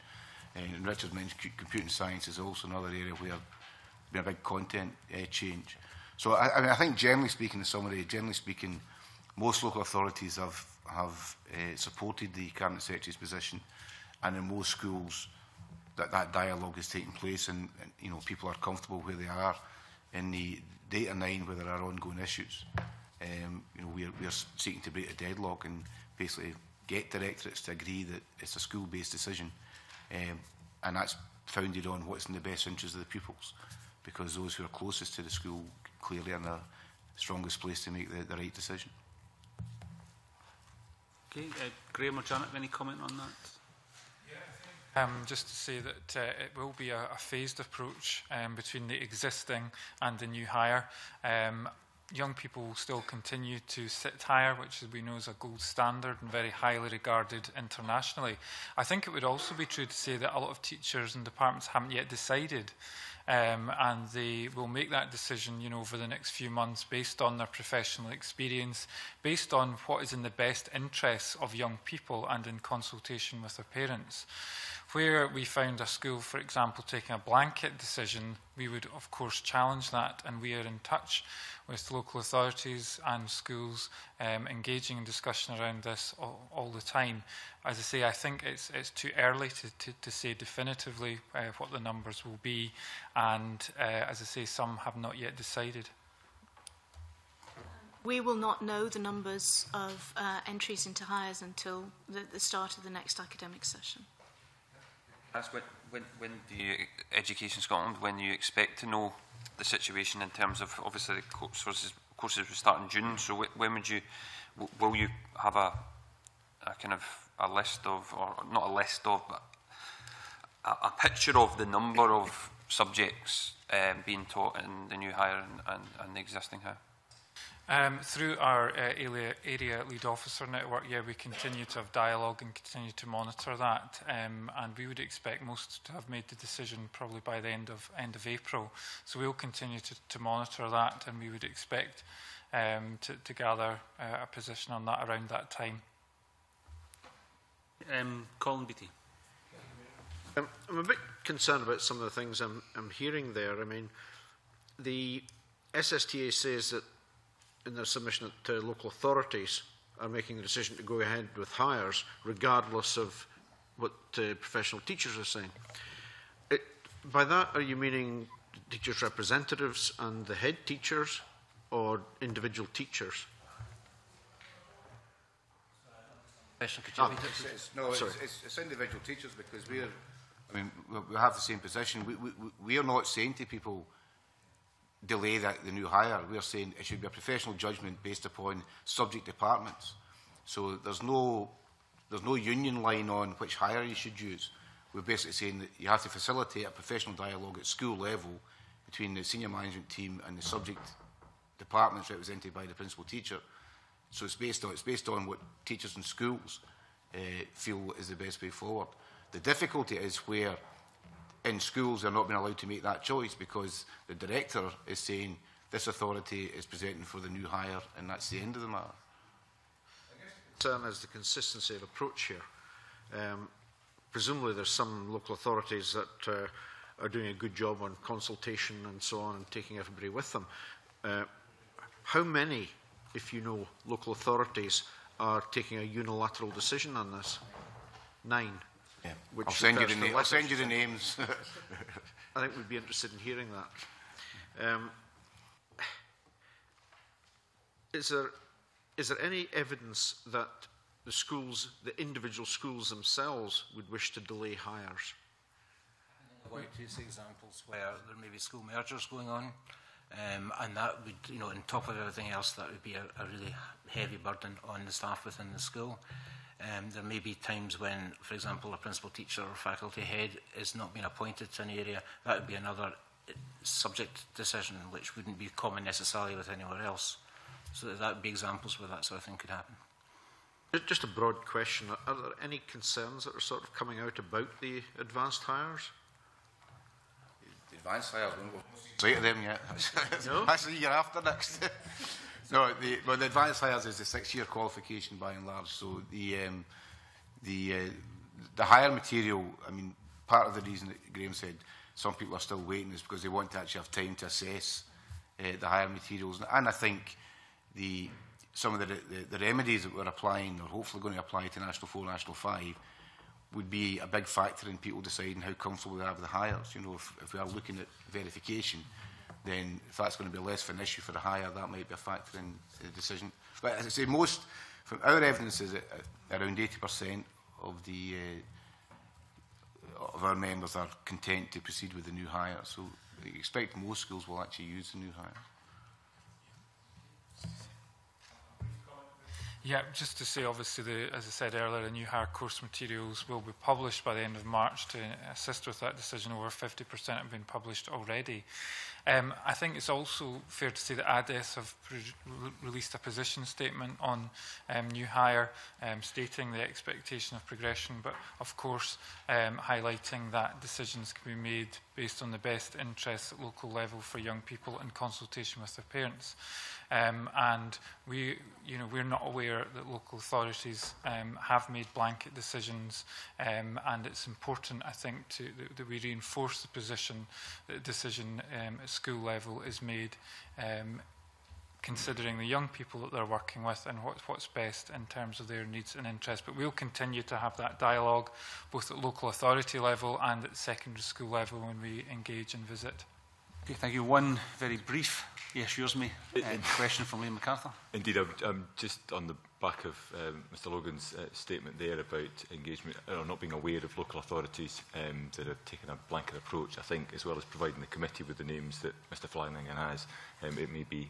And Richard mentioned computing science is also another area where there's been a big content change. So I think generally speaking, in summary, most local authorities have supported the Cabinet Secretary's position, and in most schools that dialogue is taking place, and people are comfortable where they are. In the Data 9, where there are ongoing issues, we are seeking to break the deadlock and basically get directorates to agree that it's a school-based decision, and that's founded on what's in the best interest of the pupils, because those who are closest to the school clearly are in the strongest place to make the right decision. Okay, Graham or Janet, any comment on that? Just to say that it will be a phased approach between the existing and the new hire. Young people will still continue to sit higher, which as we know is a gold standard and very highly regarded internationally. I think it would also be true to say that a lot of teachers and departments haven't yet decided, and they will make that decision over the next few months based on their professional experience, based on what is in the best interests of young people and in consultation with their parents. Where we found a school, for example, taking a blanket decision, we would of course challenge that, and we are in touch with local authorities and schools, engaging in discussion around this all the time. As I say, I think it's too early to say definitively what the numbers will be, and as I say, some have not yet decided. We will not know the numbers of entries into hires until the start of the next academic session. That's when do you, Education Scotland, when you expect to know the situation in terms of, obviously, the courses will start in June, so when would will you have a kind of a list of, or not a list of, but a picture of the number of subjects being taught in the new hire and the existing hire? Through our area lead officer network, we continue to have dialogue and continue to monitor that, and we would expect most to have made the decision probably by the end of April. So we'll continue to monitor that, and we would expect to gather a position on that around that time. Colin Beattie. I'm a bit concerned about some of the things I'm hearing there. I mean, the SSTA says that in their submission to local authorities are making the decision to go ahead with hires regardless of what professional teachers are saying. By that, are you meaning teachers' representatives and the head teachers, or individual teachers? question. Could you repeat it? It's individual teachers, because we have the same position. We are not saying to people, delay the new hire. We are saying it should be a professional judgment based upon subject departments. So there's no union line on which hire you should use. We're basically saying that you have to facilitate a professional dialogue at school level between the senior management team and the subject departments represented by the principal teacher. So it's based on what teachers in schools feel is the best way forward. The difficulty is where in schools they're not being allowed to make that choice, because the director is saying this authority is presenting for the new hire, and that's the end of the matter. Concern is the consistency of approach here. Presumably there's some local authorities that are doing a good job on consultation and so on, and taking everybody with them. How many, if you know, local authorities are taking a unilateral decision on this? 9. Yeah. I'll send you the names. I think we'd be interested in hearing that. Is there any evidence that the schools, the individual schools themselves, would wish to delay hires? I want to see examples where there may be school mergers going on, and that would, on top of everything else, that would be a really heavy burden on the staff within the school. There may be times when, for example, a principal teacher or faculty head is not being appointed to an area. That would be another subject decision, which wouldn't be common necessarily with anywhere else. So that would be examples where that sort of thing could happen. Just a broad question. Are there any concerns that are sort of coming out about the advanced hires? The advanced hires, we won't say to them yet. No? That's the year after next. No, the advanced hires is the 6-year qualification by and large. So the hire material, part of the reason that Graham said some people are still waiting is because they want to actually have time to assess the hire materials. And I think some of the remedies that we're applying, or hopefully going to apply to National 4, National 5, would be a big factor in people deciding how comfortable they have with the hires. If we are looking at verification, then if that's going to be less of an issue for the hire, that might be a factor in the decision. But as I say, from our evidence is that around 80% of our members are content to proceed with the new hire. So we expect most schools will actually use the new hire. Yeah, just to say, obviously, as I said earlier, the new hire course materials will be published by the end of March to assist with that decision. Over 50% have been published already. I think it's also fair to say that ADES have released a position statement on new hire, stating the expectation of progression, but of course highlighting that decisions can be made based on the best interests at local level for young people in consultation with their parents. And we're not aware that local authorities have made blanket decisions, and it's important, I think, that we reinforce the position that decision at school level is made considering the young people that they're working with and what's best in terms of their needs and interests. But we'll continue to have that dialogue both at local authority level and at secondary school level when we engage and visit. Okay, thank you. One very brief, yes, yours me, question from Liam MacArthur. Indeed, I'm just on the back of Mr Logan's statement there about engagement, or not being aware of local authorities that have taken a blanket approach. I think, as well as providing the committee with the names that Mr Flanagan has, it may be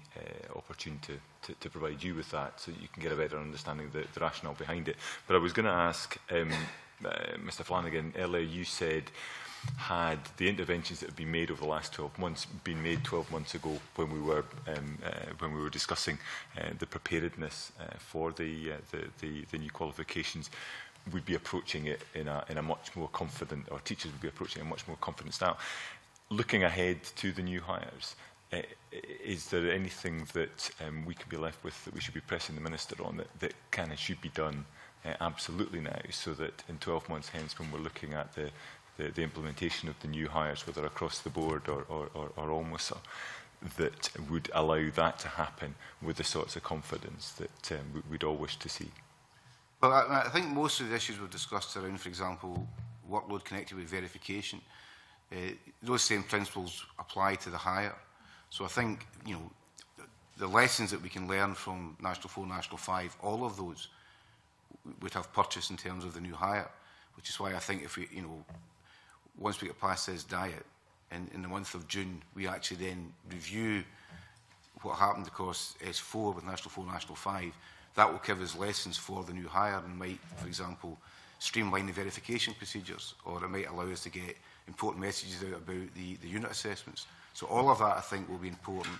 opportune to provide you with that so that you can get a better understanding of the rationale behind it. But I was going to ask Mr Flanagan, earlier you said, had the interventions that have been made over the last 12 months been made 12 months ago when we were discussing the preparedness for the new qualifications, we'd be approaching it in a much more confident, or teachers would be approaching it in a much more confident style. Looking ahead to the new hires, is there anything that we can be left with that we should be pressing the Minister on that can and should be done absolutely now, so that in 12 months hence, when we're looking at the implementation of the new hires, whether across the board or almost so, that would allow that to happen with the sorts of confidence that we'd all wish to see? Well, I think most of the issues we've discussed around, for example, workload connected with verification, those same principles apply to the hire. So I think, the lessons that we can learn from National 4, National 5, all of those would have purchased in terms of the new hire, which is why I think if we, once we get past this diet, in the month of June, we actually then review what happened across S4 with National 4, National 5. That will give us lessons for the new hire and might, for example, streamline the verification procedures, or it might allow us to get important messages out about the unit assessments. So all of that, I think, will be important.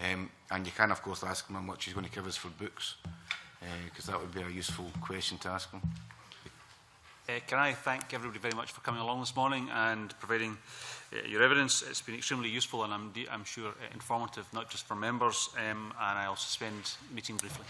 And you can, of course, ask him how much he's going to give us for books, because that would be a useful question to ask him. Can I thank everybody very much for coming along this morning and providing your evidence. It's been extremely useful and I'm sure informative, not just for members, and I'll suspend the meeting briefly.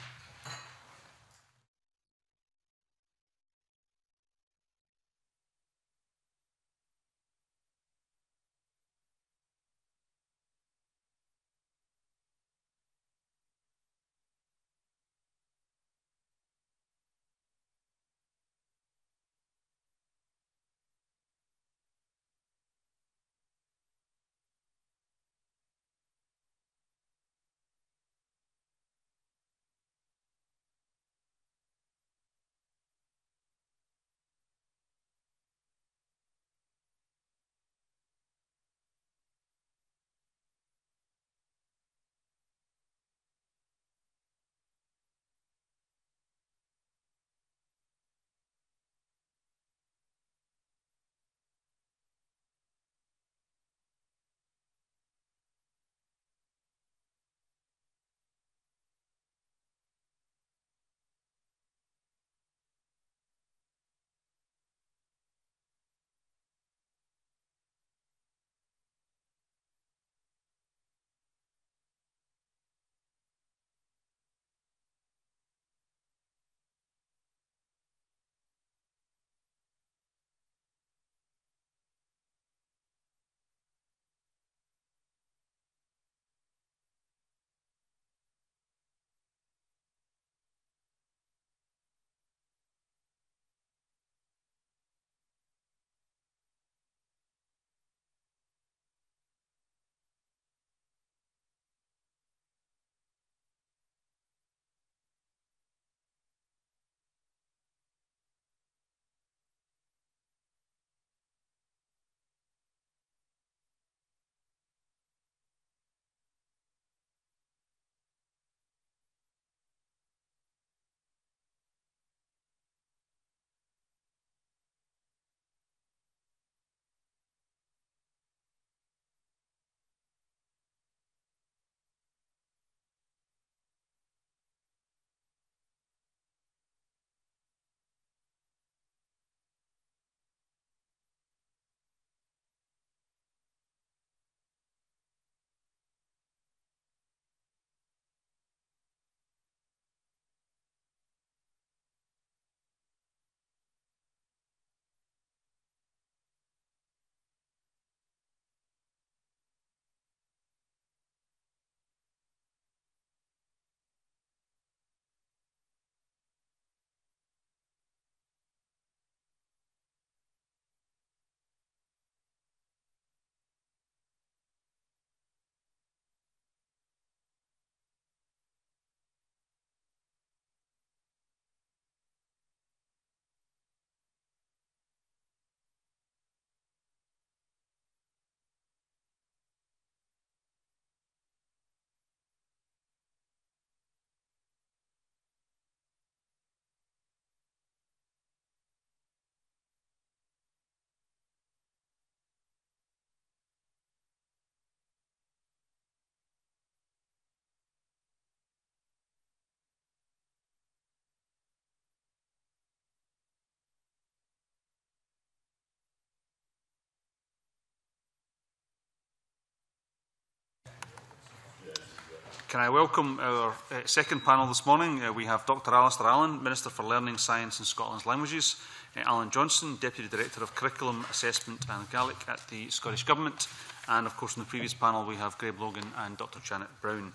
Can I welcome our second panel this morning? We have Dr Alistair Allen, Minister for Learning, Science and Scotland's Languages, Alan Johnson, Deputy Director of Curriculum, Assessment and Gaelic at the Scottish Government, and of course in the previous panel we have Graham Logan and Dr Janet Brown.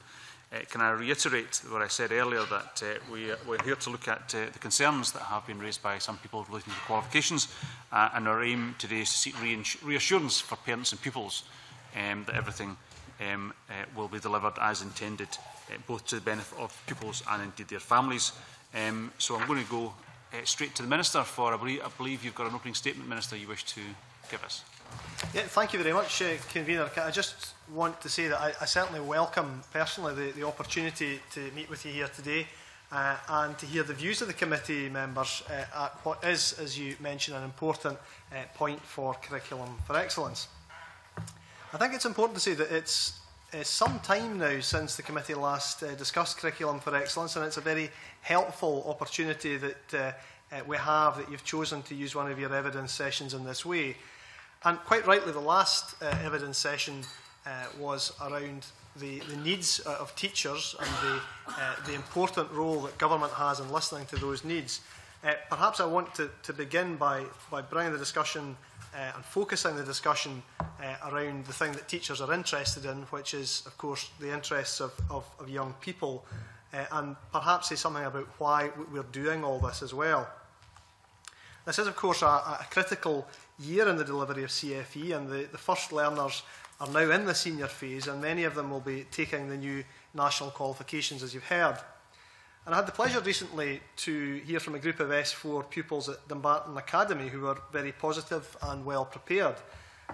Can I reiterate what I said earlier, that we're here to look at the concerns that have been raised by some people relating to qualifications, and our aim today is to seek reassurance for parents and pupils that everything will be delivered as intended, both to the benefit of pupils and indeed their families. So I'm going to go straight to the Minister for, I believe you've got an opening statement, Minister, you wish to give us. Yeah, thank you very much, Convener. I just want to say that I certainly welcome personally the opportunity to meet with you here today and to hear the views of the committee members at what is, as you mentioned, an important point for Curriculum for Excellence. I think it's important to say that it's some time now since the committee last discussed Curriculum for Excellence, and it's a very helpful opportunity that we have, that you've chosen to use one of your evidence sessions in this way. And quite rightly, the last evidence session was around the needs of teachers and the important role that government has in listening to those needs. Perhaps I want to begin by bringing the discussion and focusing the discussion around the thing that teachers are interested in, which is, of course, the interests of young people, and perhaps say something about why we're doing all this as well. This is, of course, a critical year in the delivery of CFE, and the first learners are now in the senior phase, and many of them will be taking the new national qualifications, as you've heard. And I had the pleasure recently to hear from a group of S4 pupils at Dumbarton Academy who were very positive and well prepared.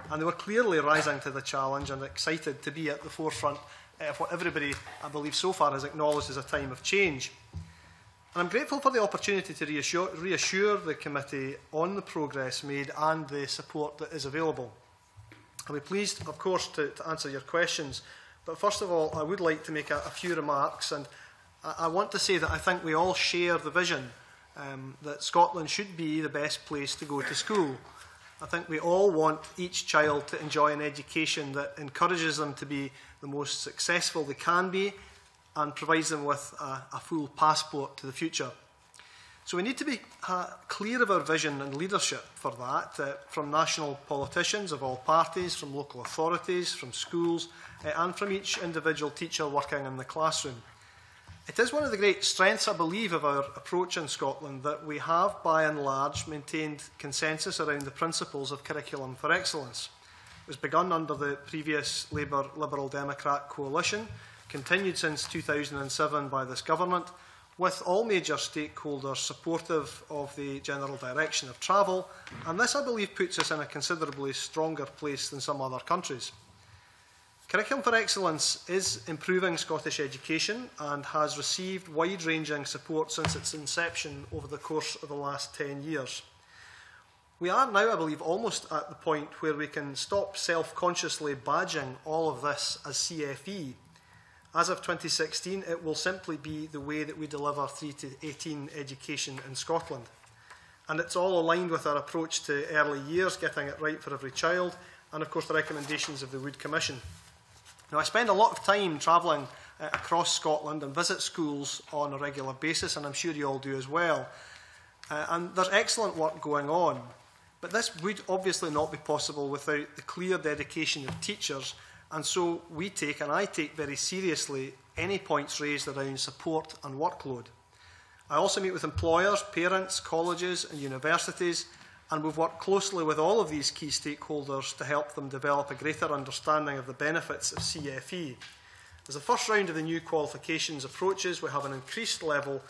And they were clearly rising to the challenge and excited to be at the forefront of what everybody, I believe, so far has acknowledged as a time of change. And I'm grateful for the opportunity to reassure the committee on the progress made and the support that is available. I'll be pleased, of course, to answer your questions. But first of all, I would like to make a few remarks. And I want to say that I think we all share the vision that Scotland should be the best place to go to school. I think we all want each child to enjoy an education that encourages them to be the most successful they can be and provides them with a full passport to the future. So we need to be clear of our vision and leadership for that, from national politicians of all parties, from local authorities, from schools, and from each individual teacher working in the classroom. It is one of the great strengths, I believe, of our approach in Scotland that we have, by and large, maintained consensus around the principles of Curriculum for Excellence. It was begun under the previous Labour Liberal Democrat coalition, continued since 2007 by this government, with all major stakeholders supportive of the general direction of travel, and this, I believe, puts us in a considerably stronger place than some other countries. Curriculum for Excellence is improving Scottish education and has received wide-ranging support since its inception over the course of the last 10 years. We are now, I believe, almost at the point where we can stop self-consciously badging all of this as CFE. As of 2016, it will simply be the way that we deliver 3 to 18 education in Scotland. And it's all aligned with our approach to early years, getting it right for every child, and of course the recommendations of the Wood Commission. Now, I spend a lot of time travelling across Scotland and visit schools on a regular basis, and I'm sure you all do as well. And there's excellent work going on, but this would obviously not be possible without the clear dedication of teachers, and so we take, and I take very seriously, any points raised around support and workload. I also meet with employers, parents, colleges and universities, and we've worked closely with all of these key stakeholders to help them develop a greater understanding of the benefits of CFE. As the first round of the new qualifications approaches, we have an increased level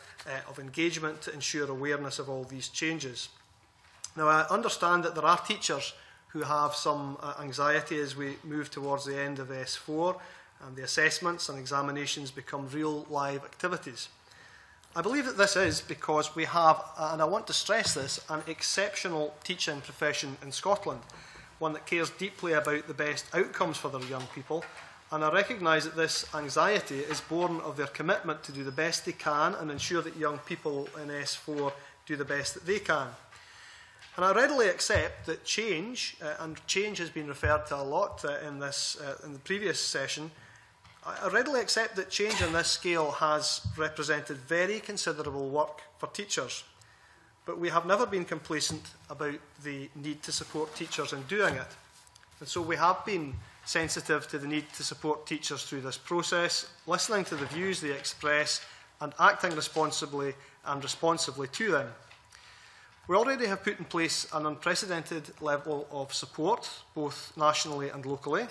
of engagement to ensure awareness of all these changes. Now, I understand that there are teachers who have some anxiety as we move towards the end of S4 and the assessments and examinations become real live activities. I believe that this is because we have, and I want to stress this, an exceptional teaching profession in Scotland, one that cares deeply about the best outcomes for their young people, and I recognise that this anxiety is born of their commitment to do the best they can and ensure that young people in S4 do the best that they can. And I readily accept that change, and change has been referred to a lot in the previous session, I readily accept that change on this scale has represented very considerable work for teachers, but we have never been complacent about the need to support teachers in doing it. And so we have been sensitive to the need to support teachers through this process, listening to the views they express and acting responsibly and responsively to them. We already have put in place an unprecedented level of support, both nationally and locally.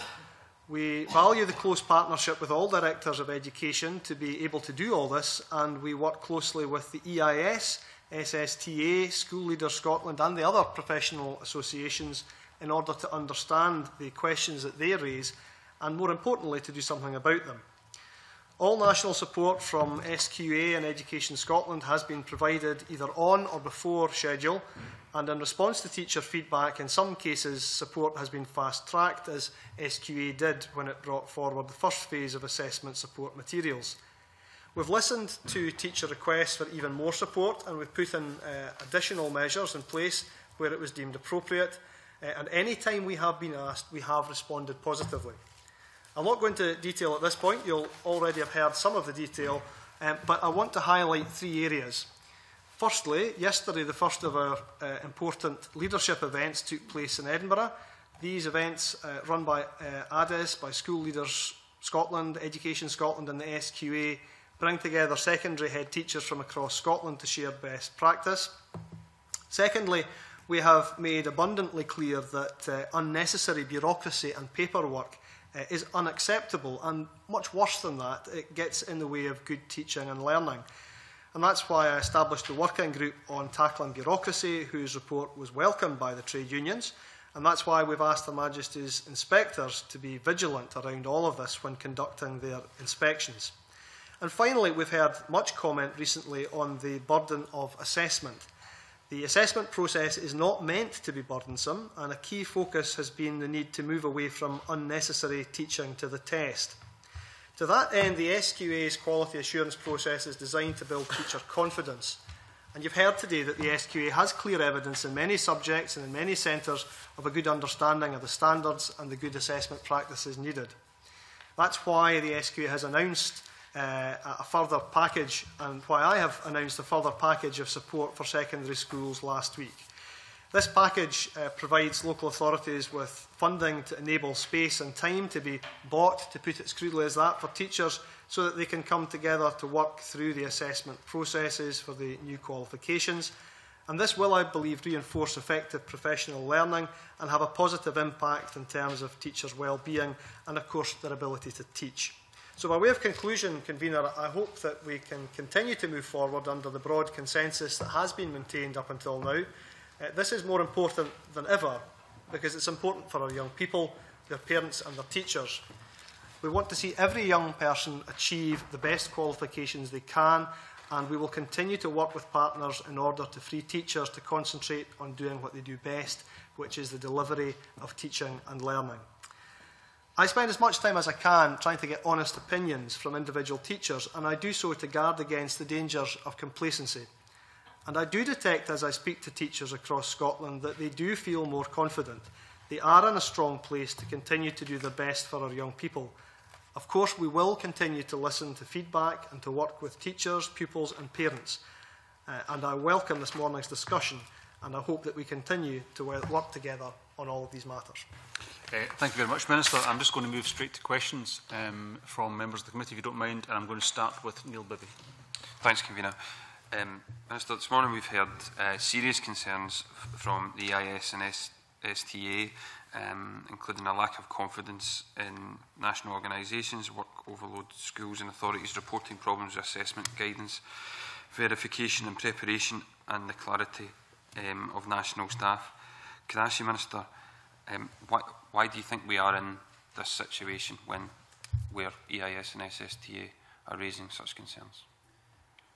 We value the close partnership with all directors of education to be able to do all this, and we work closely with the EIS SSTA, School Leaders Scotland and the other professional associations in order to understand the questions that they raise and, more importantly, to do something about them. All national support from SQA and Education Scotland has been provided either on or before schedule, and in response to teacher feedback, in some cases support has been fast-tracked, as SQA did when it brought forward the first phase of assessment support materials. We've listened to teacher requests for even more support, and we've put in additional measures in place where it was deemed appropriate, and any time we have been asked, we have responded positively. I'll not go into detail at this point. You'll already have heard some of the detail, but I want to highlight 3 areas. Firstly, yesterday the first of our important leadership events took place in Edinburgh. These events, run by ADES, by School Leaders Scotland, Education Scotland and the SQA, bring together secondary head teachers from across Scotland to share best practice. Secondly, we have made abundantly clear that unnecessary bureaucracy and paperwork is unacceptable, and much worse than that, it gets in the way of good teaching and learning. And that's why I established the working group on tackling bureaucracy, whose report was welcomed by the trade unions, and that's why we've asked Her Majesty's inspectors to be vigilant around all of this when conducting their inspections. And finally, we've heard much comment recently on the burden of assessment. The assessment process is not meant to be burdensome, and a key focus has been the need to move away from unnecessary teaching to the test. To that end, the SQA's quality assurance process is designed to build teacher confidence. And you've heard today that the SQA has clear evidence in many subjects and in many centres of a good understanding of the standards and the good assessment practices needed. That's why the SQA has announced a further package, and why I have announced a further package of support for secondary schools last week. This package provides local authorities with funding to enable space and time to be bought, to put it as crudely as that, for teachers so that they can come together to work through the assessment processes for the new qualifications. And this will, I believe, reinforce effective professional learning and have a positive impact in terms of teachers' well-being and, of course, their ability to teach. So by way of conclusion, Convener, I hope that we can continue to move forward under the broad consensus that has been maintained up until now. This is more important than ever because it's important for our young people, their parents and their teachers. We want to see every young person achieve the best qualifications they can, and we will continue to work with partners in order to free teachers to concentrate on doing what they do best, which is the delivery of teaching and learning. I spend as much time as I can trying to get honest opinions from individual teachers, and I do so to guard against the dangers of complacency. And I do detect, as I speak to teachers across Scotland, that they do feel more confident. They are in a strong place to continue to do their best for our young people. Of course, we will continue to listen to feedback and to work with teachers, pupils and parents. And I welcome this morning's discussion, and I hope that we continue to work together on all of these matters. Thank you very much, Minister. I'm just going to move straight to questions from members of the committee, if you don't mind, and I'm going to start with Neil Bibby. Thanks, Convener. Minister, this morning we've heard serious concerns from the EIS and STA, including a lack of confidence in national organisations, work overload, schools and authorities reporting problems with assessment, guidance, verification and preparation, and the clarity of national staff. Can I ask you, Minister, why do you think we are in this situation where EIS and SSTA are raising such concerns?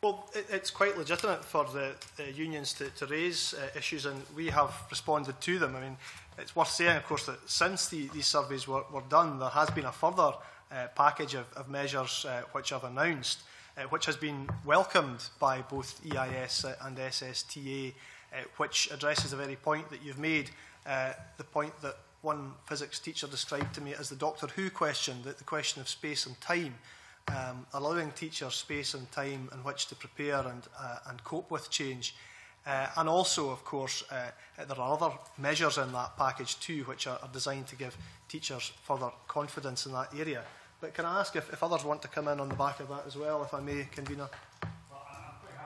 Well, it's quite legitimate for the unions to raise issues, and we have responded to them. I mean, it's worth saying, of course, that since these surveys were done, there has been a further package of measures which I've announced, which has been welcomed by both EIS and SSTA, which addresses the very point that you've made, the point that one physics teacher described to me as the Doctor Who question, the question of space and time. Allowing teachers space and time in which to prepare and cope with change. And also, of course, there are other measures in that package too which are designed to give teachers further confidence in that area. But can I ask if others want to come in on the back of that as well, if I may, Convener?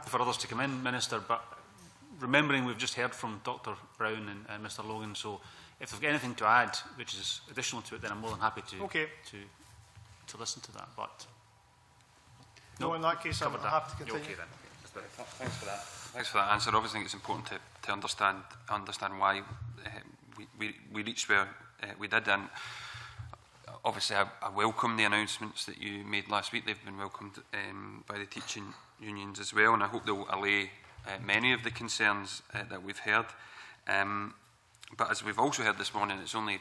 For others to come in, Minister, but remembering we've just heard from Dr Brown and Mr Logan, so if they've got anything to add which is additional to it, then I'm more than happy to listen to that. But no, in that case, I'm happy to continue. Okay, then. Thanks for that. Thanks for that answer. Obviously, I think it's important to understand why we reached where we did, and obviously I welcome the announcements that you made last week. They've been welcomed by the teaching unions as well, and I hope they'll allay many of the concerns that we've heard. But as we've also heard this morning, it's only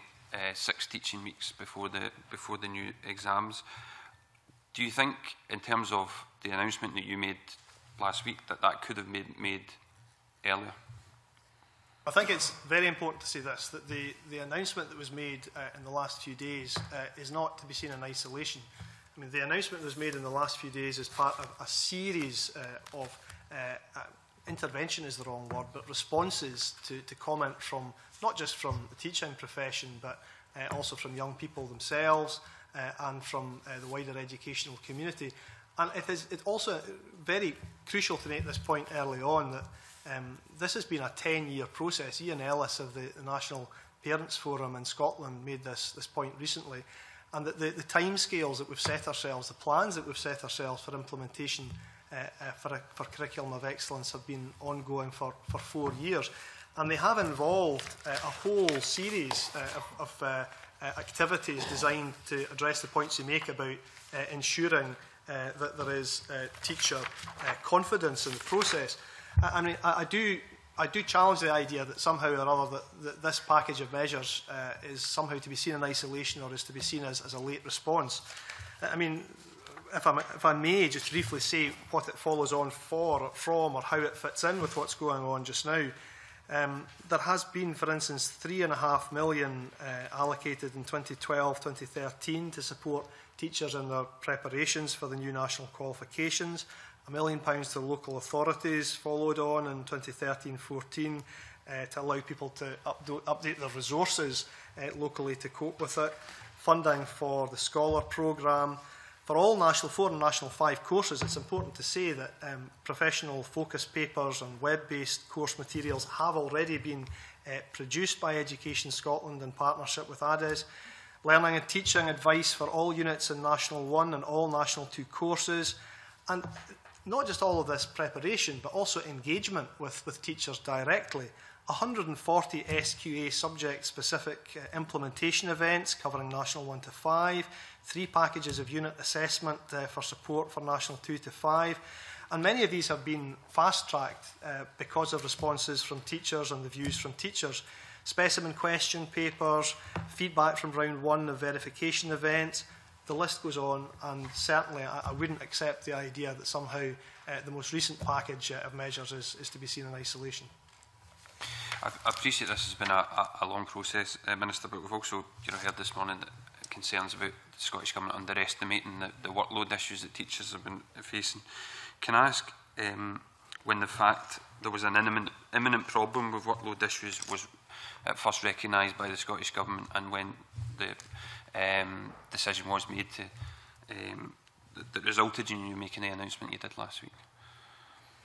6 teaching weeks before the new exams. Do you think, in terms of the announcement that you made last week, that could have made earlier? I think it's very important to say this, that the announcement that was made in the last few days is not to be seen in isolation. I mean, the announcement that was made in the last few days is part of a series of intervention is the wrong word, but responses to comment from, not just from the teaching profession, but also from young people themselves and from the wider educational community. And it's also very crucial to make this point early on that this has been a 10-year process. Ian Ellis of the National Parents Forum in Scotland made this point recently, and that the timescales that we've set ourselves, the plans that we've set ourselves for implementation for Curriculum of Excellence have been ongoing for 4 years. And they have involved a whole series of activities designed to address the points you make about ensuring that there is teacher confidence in the process. I mean, I do challenge the idea that somehow or other that this package of measures is somehow to be seen in isolation or is to be seen as a late response. I mean, if I may just briefly say what it follows on from or how it fits in with what's going on just now. There has been, for instance, £3.5 million allocated in 2012-2013 to support teachers in their preparations for the new national qualifications. £1 million to local authorities followed on in 2013-14 to allow people to update their resources locally to cope with it. Funding for the Scholar programme. For all National 4 and National 5 courses, it's important to say that professional focus papers and web-based course materials have already been produced by Education Scotland in partnership with ADES. Learning and teaching advice for all units in National 1 and all National 2 courses. And not just all of this preparation, but also engagement with teachers directly. 140 SQA subject-specific implementation events covering National 1 to 5, 3 packages of unit assessment for support for National 2 to 5, and many of these have been fast-tracked because of responses from teachers and the views from teachers. Specimen question papers, feedback from round 1 of verification events, the list goes on, and certainly I wouldn't accept the idea that somehow the most recent package of measures is to be seen in isolation. I appreciate this has been a long process, Minister, but we've also heard this morning that concerns about the Scottish Government underestimating the workload issues that teachers have been facing. Can I ask, when the fact there was an imminent problem with workload issues was at first recognised by the Scottish Government, and when the decision was made that resulted in you making the announcement you did last week?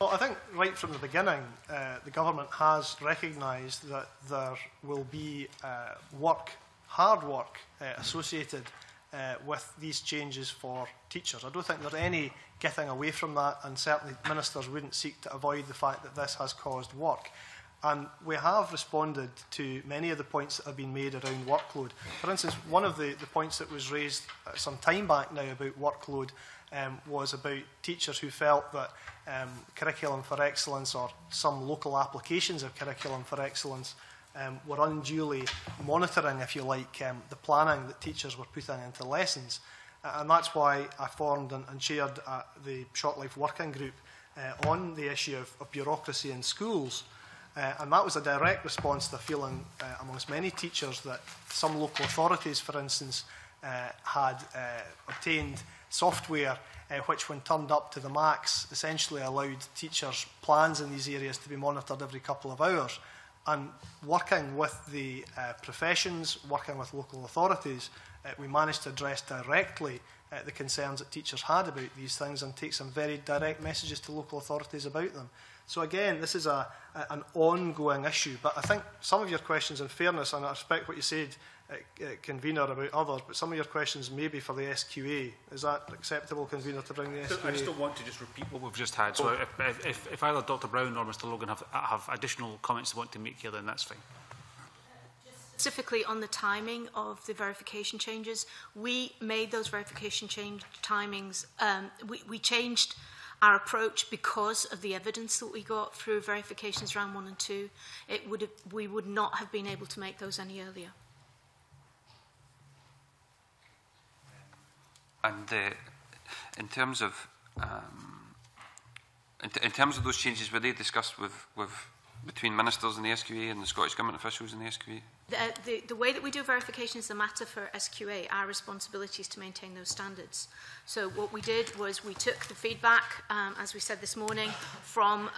Well, I think right from the beginning, the government has recognised that there will be hard work associated with these changes for teachers. I don't think there's any getting away from that, and certainly ministers wouldn't seek to avoid the fact that this has caused work. And we have responded to many of the points that have been made around workload. For instance, one of the points that was raised some time back now about workload was about teachers who felt that Curriculum for Excellence or some local applications of Curriculum for Excellence were unduly monitoring, if you like, the planning that teachers were putting into lessons. And that's why I formed and chaired the Short Life Working Group on the issue of bureaucracy in schools. And that was a direct response to the feeling amongst many teachers that some local authorities, for instance, had obtained software which, when turned up to the max, essentially allowed teachers' plans in these areas to be monitored every couple of hours. And working with the professions, working with local authorities, we managed to address directly the concerns that teachers had about these things and take some very direct messages to local authorities about them. So again, this is an ongoing issue, but I think some of your questions, in fairness, and I respect what you said, Convener, about others, but some of your questions may be for the SQA. Is that acceptable, Convener, to bring the SQA? I just don't want to just repeat what we've just had. So if either Dr Brown or Mr Logan have additional comments they want to make here, then that's fine. Specifically on the timing of the verification changes, we made those verification timings. We changed our approach because of the evidence that we got through verifications round 1 and 2. We would not have been able to make those any earlier. And in terms of those changes, were they discussed between ministers in the SQA and the Scottish Government officials in the SQA? The way that we do verification is a matter for SQA. Our responsibility is to maintain those standards. So what we did was we took the feedback, as we said this morning, from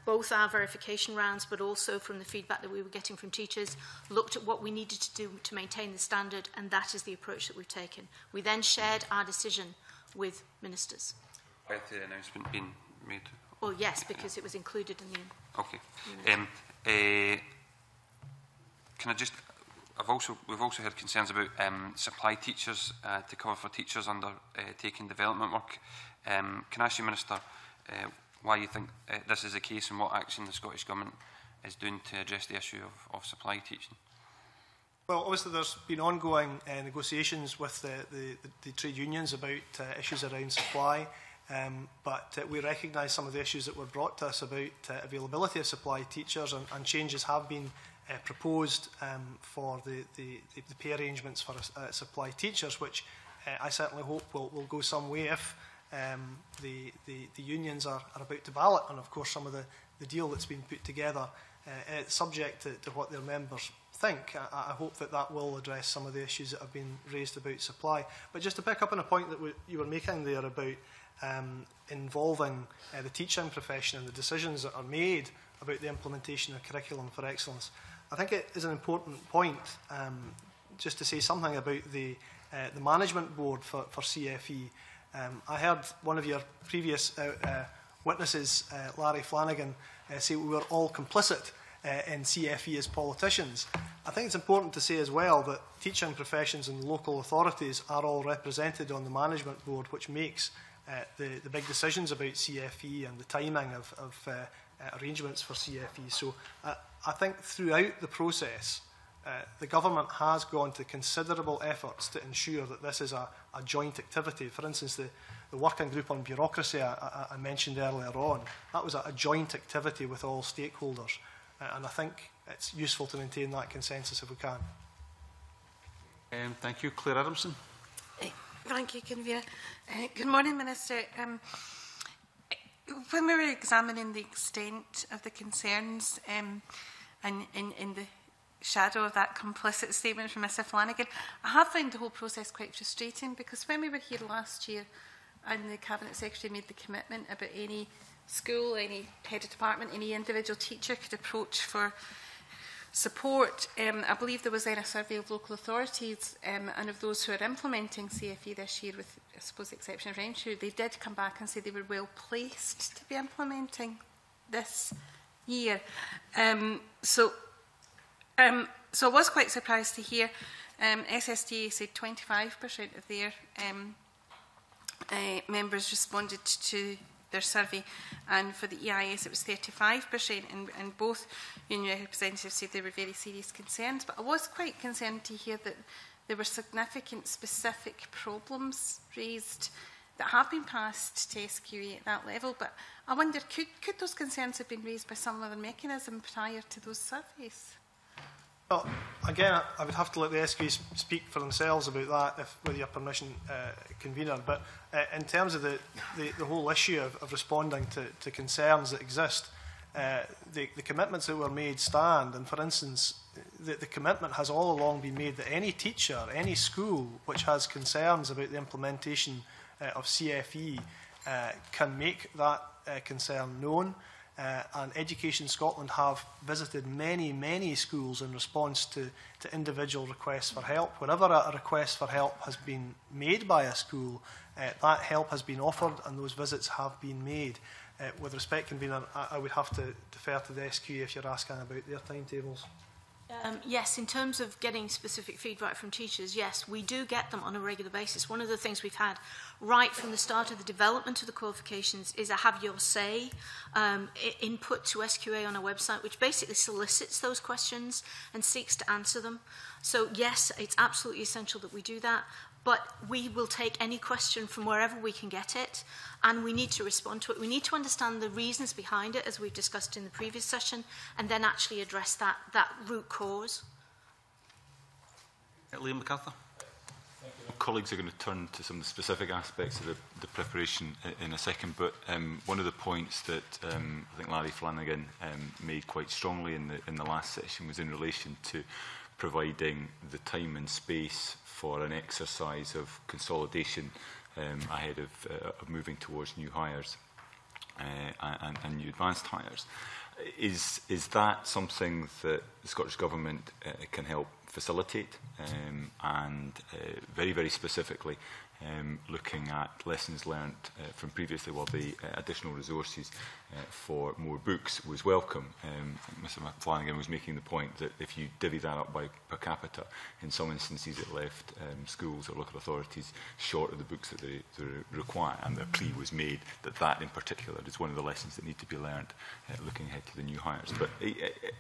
both our verification rounds, but also from the feedback that we were getting from teachers, looked at what we needed to do to maintain the standard, and that is the approach that we've taken. We then shared our decision with ministers. Prior to the announcement being made? Well, yes, because it was included in the... Okay. Can I just... We've also heard concerns about supply teachers to cover for teachers undertaking development work. Can I ask you, Minister, why you think this is the case and what action the Scottish Government is doing to address the issue of supply teaching? Well, obviously there's been ongoing negotiations with the trade unions about issues around supply. But we recognise some of the issues that were brought to us about availability of supply teachers, and changes have been proposed for the pay arrangements for supply teachers, which I certainly hope will go some way if the unions are about to ballot, and of course some of the deal that's been put together subject to what their members think. I hope that will address some of the issues that have been raised about supply. But just to pick up on a point that you were making there about involving the teaching profession and the decisions that are made about the implementation of curriculum for excellence, I think it is an important point just to say something about the management board for CFE. I heard one of your previous witnesses, Larry Flanagan, say we were all complicit in CFE as politicians. I think it's important to say as well that teaching professions and local authorities are all represented on the management board, which makes the big decisions about CFE and the timing of arrangements for CFE. So I think throughout the process, the government has gone to considerable efforts to ensure that this is a joint activity. For instance, the working group on bureaucracy I mentioned earlier on, that was a joint activity with all stakeholders. And I think it's useful to maintain that consensus if we can. Thank you. Claire Adamson. Thank you, Convener. Good morning, Minister. When we were examining the extent of the concerns and in the shadow of that complicit statement from Mr Flanagan, I have found the whole process quite frustrating, because when we were here last year and the Cabinet Secretary made the commitment about any school, any head of department, any individual teacher could approach for support, I believe there was then a survey of local authorities and of those who are implementing CFE this year, with, I suppose, the exception of Renfrew. They did come back and say they were well placed to be implementing this year. So I was quite surprised to hear SSDA said 25% of their members responded to their survey, and for the EIS it was 35%, and both union representatives said there were very serious concerns. But I was quite concerned to hear that there were significant specific problems raised that have been passed to SQA at that level. But I wonder, could those concerns have been raised by some other mechanism prior to those surveys? Well, again, I would have to let the SQA speak for themselves about that, with your permission, Convener. But in terms of the whole issue of responding to concerns that exist, the commitments that were made stand. And for instance, the commitment has all along been made that any teacher, any school which has concerns about the implementation of CFE can make that concern known. And Education Scotland have visited many schools in response to individual requests for help. Wherever a request for help has been made by a school, that help has been offered and those visits have been made. With respect, Convener, I would have to defer to the SQA if you're asking about their timetables. Yes, in terms of getting specific feedback from teachers, yes, we do get them on a regular basis. One of the things we've had right from the start of the development of the qualifications is a have your say input to SQA on our website, which basically solicits those questions and seeks to answer them. So yes, it's absolutely essential that we do that. But we will take any question from wherever we can get it, and we need to respond to it. We need to understand the reasons behind it, as we've discussed in the previous session, and then actually address that root cause. Liam MacArthur. Colleagues are going to turn to some of the specific aspects of the preparation in a second, but one of the points that I think Larry Flanagan made quite strongly in the last session was in relation to providing the time and space for an exercise of consolidation ahead of moving towards new hires and new advanced hires. Is that something that the Scottish Government can help facilitate and very specifically looking at lessons learned from previously, while the additional resources for more books was welcome. Mr Flanagan was making the point that if you divvy that up by per capita, in some instances it left schools or local authorities short of the books that they require, and the plea was made that in particular is one of the lessons that need to be learned looking ahead to the new hires. But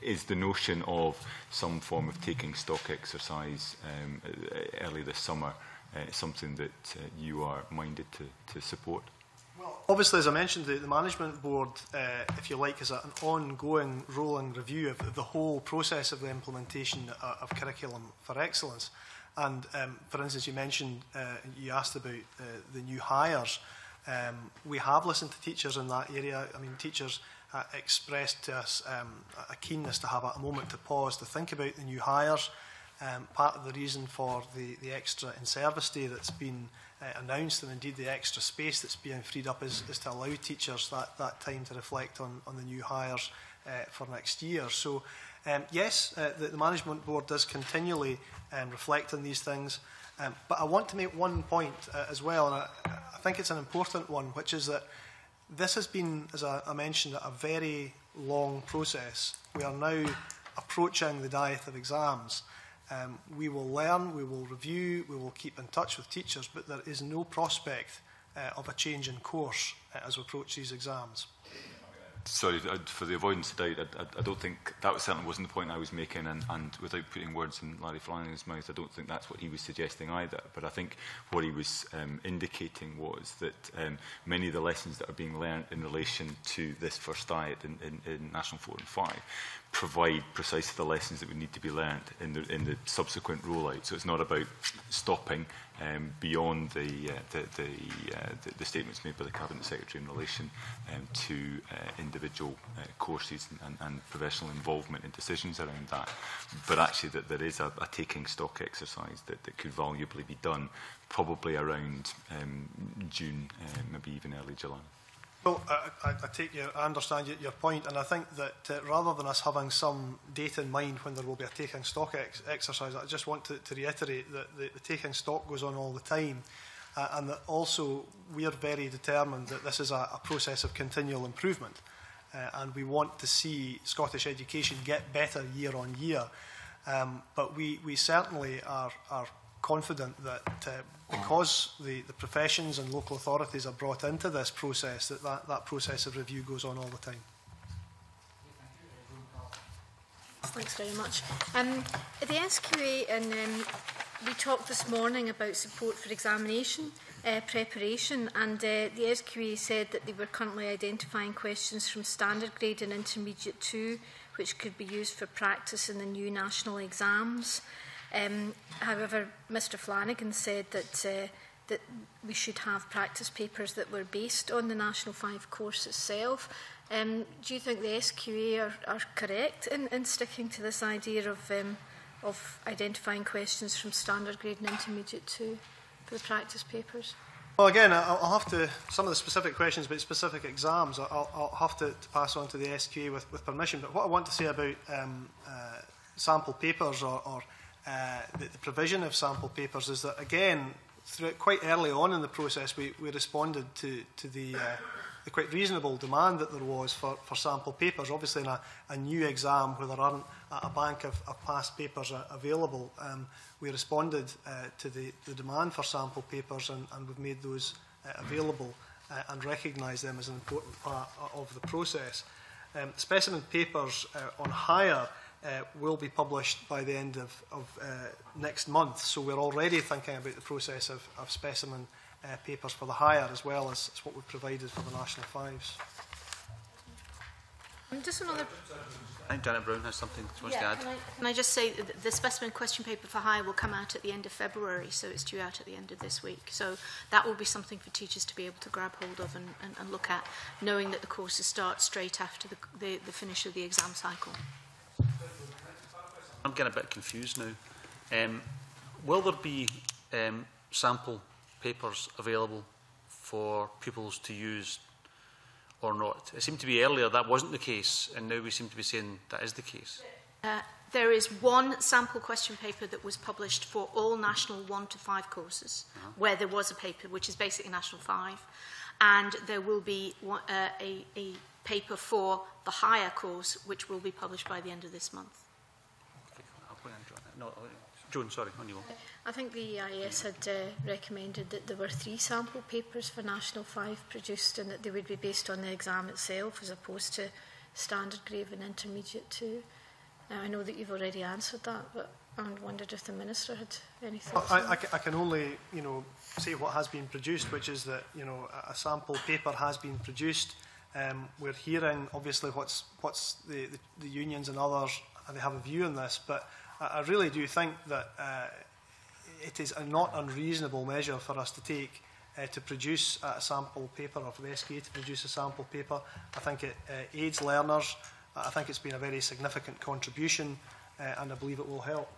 is the notion of some form of taking stock exercise early this summer something that you are minded to support? Well, obviously, as I mentioned, the Management Board, if you like, is an ongoing rolling review of the whole process of the implementation of Curriculum for Excellence. And, for instance, you asked about the new hires. We have listened to teachers in that area. I mean, teachers expressed to us a keenness to have a moment to pause, to think about the new hires. Part of the reason for the extra in-service day that's been announced, and indeed the extra space that's being freed up, is to allow teachers that time to reflect on the new hires for next year. So yes, the Management Board does continually reflect on these things, but I want to make one point as well, and I think it's an important one, which is that this has been, as I mentioned, a very long process. We are now approaching the diet of exams. We will learn, we will review, we will keep in touch with teachers, but there is no prospect of a change in course as we approach these exams. Sorry, for the avoidance of doubt, I don't think that certainly wasn't the point I was making, and without putting words in Larry Flanagan's mouth, I don't think that's what he was suggesting either. But I think what he was indicating was that many of the lessons that are being learned in relation to this first diet in National 4 and 5 provide precisely the lessons that would need to be learned in the subsequent rollout. So it's not about stopping beyond the statements made by the Cabinet Secretary in relation to individual courses and professional involvement in decisions around that, but actually that there is a taking stock exercise that could valuably be done probably around June, maybe even early July. Well, I understand your point, and I think that rather than us having some date in mind when there will be a taking stock exercise, I just want to reiterate that the taking stock goes on all the time, and that also we are very determined that this is a process of continual improvement, and we want to see Scottish education get better year on year. But we certainly are confident that because the professions and local authorities are brought into this process, that process of review goes on all the time. Thanks very much. At the SQA, and we talked this morning about support for examination preparation, and the SQA said that they were currently identifying questions from standard grade and intermediate 2, which could be used for practice in the new national exams. However, Mr Flanagan said that we should have practice papers that were based on the National 5 course itself. Do you think the SQA are correct in sticking to this idea of identifying questions from standard grade and intermediate 2 for the practice papers? Well, again, I'll have to, some of the specific questions about specific exams, I'll have to pass on to the SQA with permission. But what I want to say about sample papers or the provision of sample papers is that, again, throughout quite early on in the process, we responded to the quite reasonable demand that there was for sample papers. Obviously, in a new exam where there aren't a bank of past papers available, we responded to the demand for sample papers, and we've made those available and recognised them as an important part of the process. Specimen papers on hire will be published by the end of next month, so we're already thinking about the process of specimen papers for the hire, as well as what we've provided for the National Fives. Just another... I think Janet Brown has something she wants to add. Can I just say that the specimen question paper for hire will come out at the end of February, so it's due out at the end of this week. So that will be something for teachers to be able to grab hold of and look at, knowing that the courses start straight after the finish of the exam cycle. I'm getting a bit confused now. Will there be sample papers available for pupils to use or not? It seemed to be earlier that wasn't the case, and now we seem to be saying that is the case. There is one sample question paper that was published for all National 1 to 5 courses, where there was a paper, which is basically National 5, and there will be a paper for the higher course, which will be published by the end of this month. No, Joan, sorry, on you. I think the EIS had recommended that there were 3 sample papers for National 5 produced, and that they would be based on the exam itself as opposed to standard grade and intermediate 2. I know that you've already answered that, but I wondered if the Minister had any thoughts. I can only, say what has been produced, which is that, a sample paper has been produced. We're hearing, obviously, what's the unions and others, and they have a view on this, but I really do think that it is a not unreasonable measure for us to take to produce a sample paper, or for the SQA to produce a sample paper. I think it aids learners. I think it's been a very significant contribution, and I believe it will help.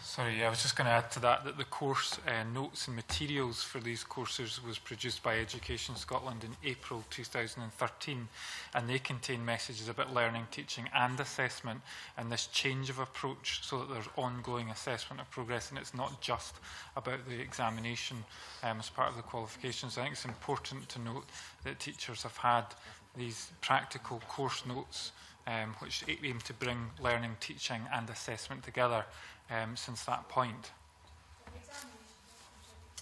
Sorry, I was just going to add to that the course notes and materials for these courses was produced by Education Scotland in April 2013, and they contain messages about learning, teaching and assessment, and this change of approach so that there's ongoing assessment of progress, and it's not just about the examination as part of the qualifications. I think it's important to note that teachers have had these practical course notes which aim to bring learning, teaching and assessment together since that point.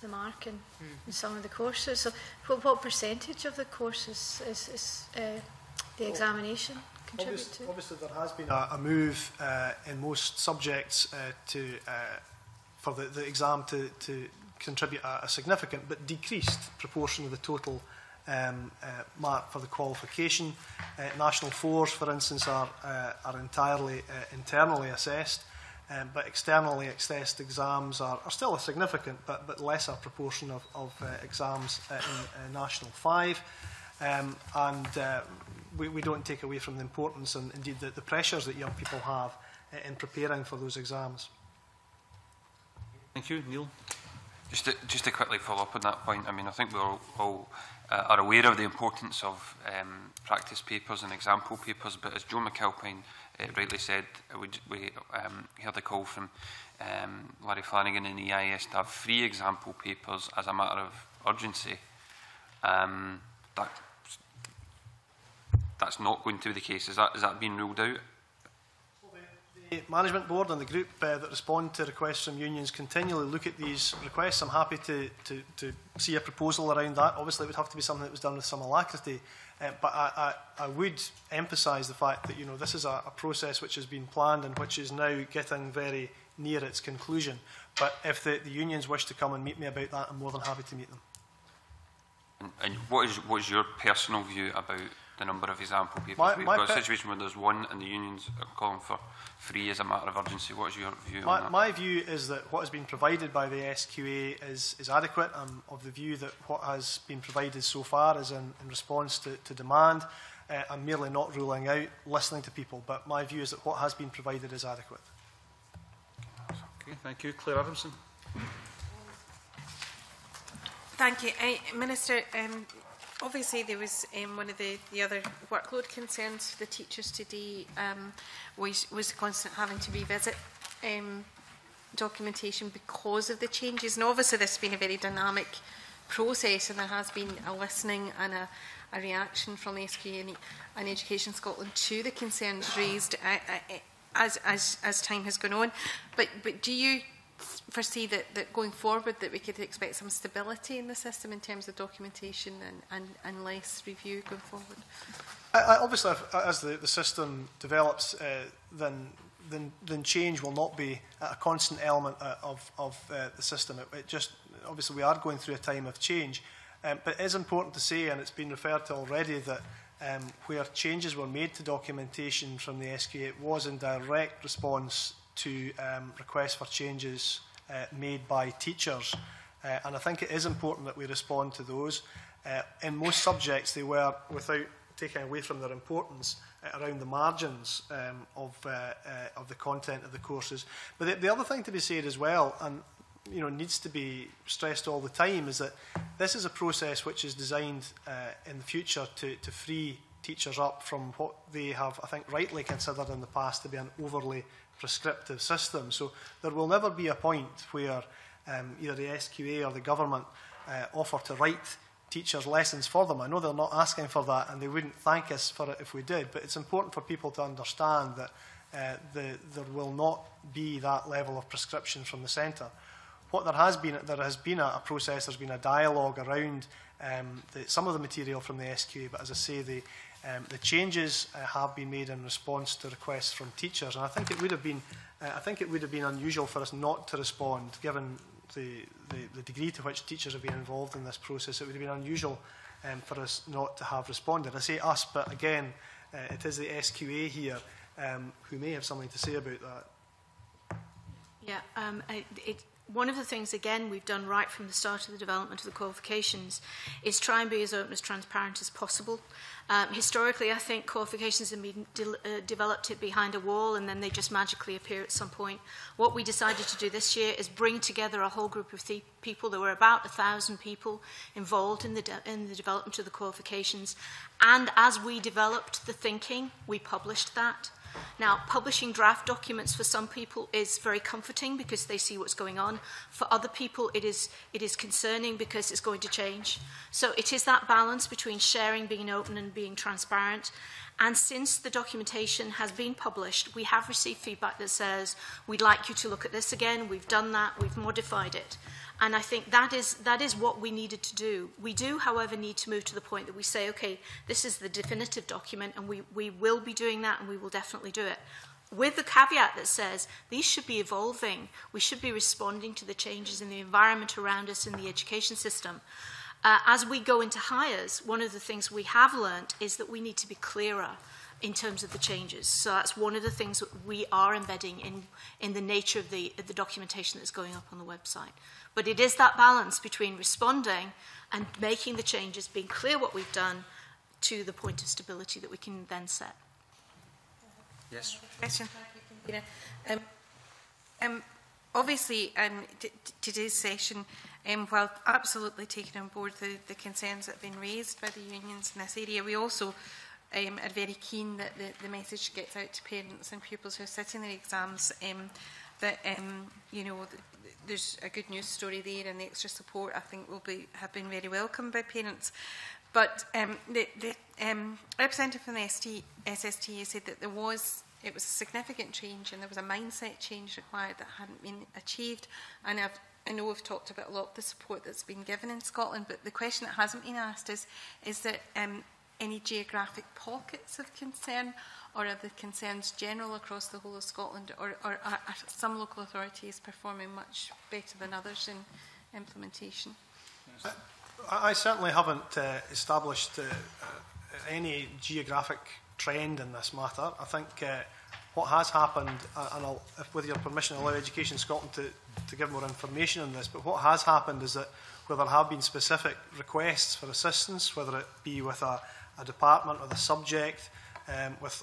The mark in some of the courses. So what percentage of the courses is the examination contribute to? Obviously there has been a move in most subjects for the exam to contribute a significant but decreased proportion of the total mark for the qualification. National 4s, for instance, are entirely internally assessed. But externally assessed exams are still a significant but lesser proportion of exams in National 5. We don't take away from the importance and indeed the pressures that young people have in preparing for those exams. Thank you. Neil? Just to quickly follow up on that point, I mean, I think we all are aware of the importance of practice papers and example papers, but as Joe McAlpine rightly said, we heard a call from Larry Flanagan in the EIS to have 3 example papers as a matter of urgency. That's not going to be the case. Is that being ruled out? The Management Board and the group that respond to requests from unions continually look at these requests. I'm happy to see a proposal around that. Obviously, it would have to be something that was done with some alacrity. But I would emphasise the fact that this is a process which has been planned and which is now getting very near its conclusion. But if the unions wish to come and meet me about that, I'm more than happy to meet them. And what is your personal view about the number of example papers? We've got a situation where there's 1 and the unions are calling for 3 as a matter of urgency. What is your view on that? My view is that what has been provided by the SQA is adequate. I'm of the view that what has been provided so far is in response to demand. I'm merely not ruling out listening to people, but my view is that what has been provided is adequate. Okay, thank you. Claire Adamson. Thank you. Minister, obviously there was one of the other workload concerns for the teachers today was constant having to revisit documentation because of the changes. And obviously this has been a very dynamic process, and there has been a listening and a reaction from the SQA and Education Scotland to the concerns raised as time has gone on. But do you foresee that going forward that we could expect some stability in the system in terms of documentation and less review going forward? Obviously, as the system develops, then change will not be a constant element of the system. It just, obviously, we are going through a time of change. But it is important to say, and it's been referred to already, that where changes were made to documentation from the SQA, it was in direct response to requests for changes made by teachers. And I think it is important that we respond to those. In most subjects, they were, without taking away from their importance, around the margins of the content of the courses. But the other thing to be said as well, and needs to be stressed all the time, is that this is a process which is designed in the future to free teachers up from what they have, I think, rightly considered in the past to be an overly prescriptive system. So there will never be a point where either the SQA or the government offer to write teachers lessons for them. I know they're not asking for that, and they wouldn't thank us for it if we did, but it's important for people to understand that there will not be that level of prescription from the centre. What there has been a process, there's been a dialogue around some of the material from the SQA, but as I say, the changes have been made in response to requests from teachers, and I think it would have been unusual for us not to respond, given the degree to which teachers have been involved in this process. It would have been unusual for us not to have responded. I say us, but again, it is the SQA here who may have something to say about that. Yeah, one of the things, again, we've done right from the start of the development of the qualifications is try and be as open, as transparent as possible. Historically, I think qualifications have been developed behind a wall and then they just magically appear at some point. What we decided to do this year is bring together a whole group of people. There were about 1,000 people involved in the development of the qualifications. And as we developed the thinking, we published that. Now, publishing draft documents for some people is very comforting because they see what's going on. For other people, it is concerning because it's going to change. So it is that balance between sharing, being open and being transparent. And since the documentation has been published, we have received feedback that says, we'd like you to look at this again, we've done that, we've modified it. And I think that is what we needed to do. We do, however, need to move to the point that we say, okay, this is the definitive document, and we will be doing that, and we will definitely do it. With the caveat that says these should be evolving. We should be responding to the changes in the environment around us in the education system. As we go into hires, one of the things we have learnt is that we need to be clearer in terms of the changes. So that's one of the things that we are embedding in the nature of the documentation that's going up on the website. But it is that balance between responding and making the changes, being clear what we've done, to the point of stability that we can then set. Yes. Question. Obviously, today's session, while absolutely taking on board the concerns that have been raised by the unions in this area, we also are very keen that the message gets out to parents and pupils who are sitting their exams that there's a good news story there, and the extra support I think have been very welcomed by parents. But the representative from the SSTA said that it was a significant change and there was a mindset change required that hadn't been achieved. And I know we've talked about a lot of the support that's been given in Scotland, but the question that hasn't been asked is there any geographic pockets of concern, or are the concerns general across the whole of Scotland, or are some local authorities performing much better than others in implementation? I certainly haven't established any geographic trend in this matter. I think what has happened, and with your permission, I'll allow Education Scotland to give more information on this, but what has happened is that where there have been specific requests for assistance, whether it be with a department or a subject, with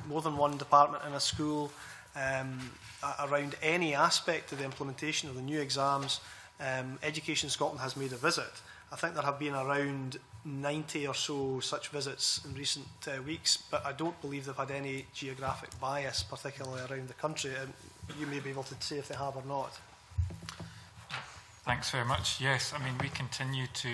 more than one department in a school, around any aspect of the implementation of the new exams, Education Scotland has made a visit. I think there have been around 90 or so such visits in recent weeks, but I don't believe they've had any geographic bias, particularly around the country. And you may be able to say if they have or not. Thanks very much. Yes, I mean, we continue to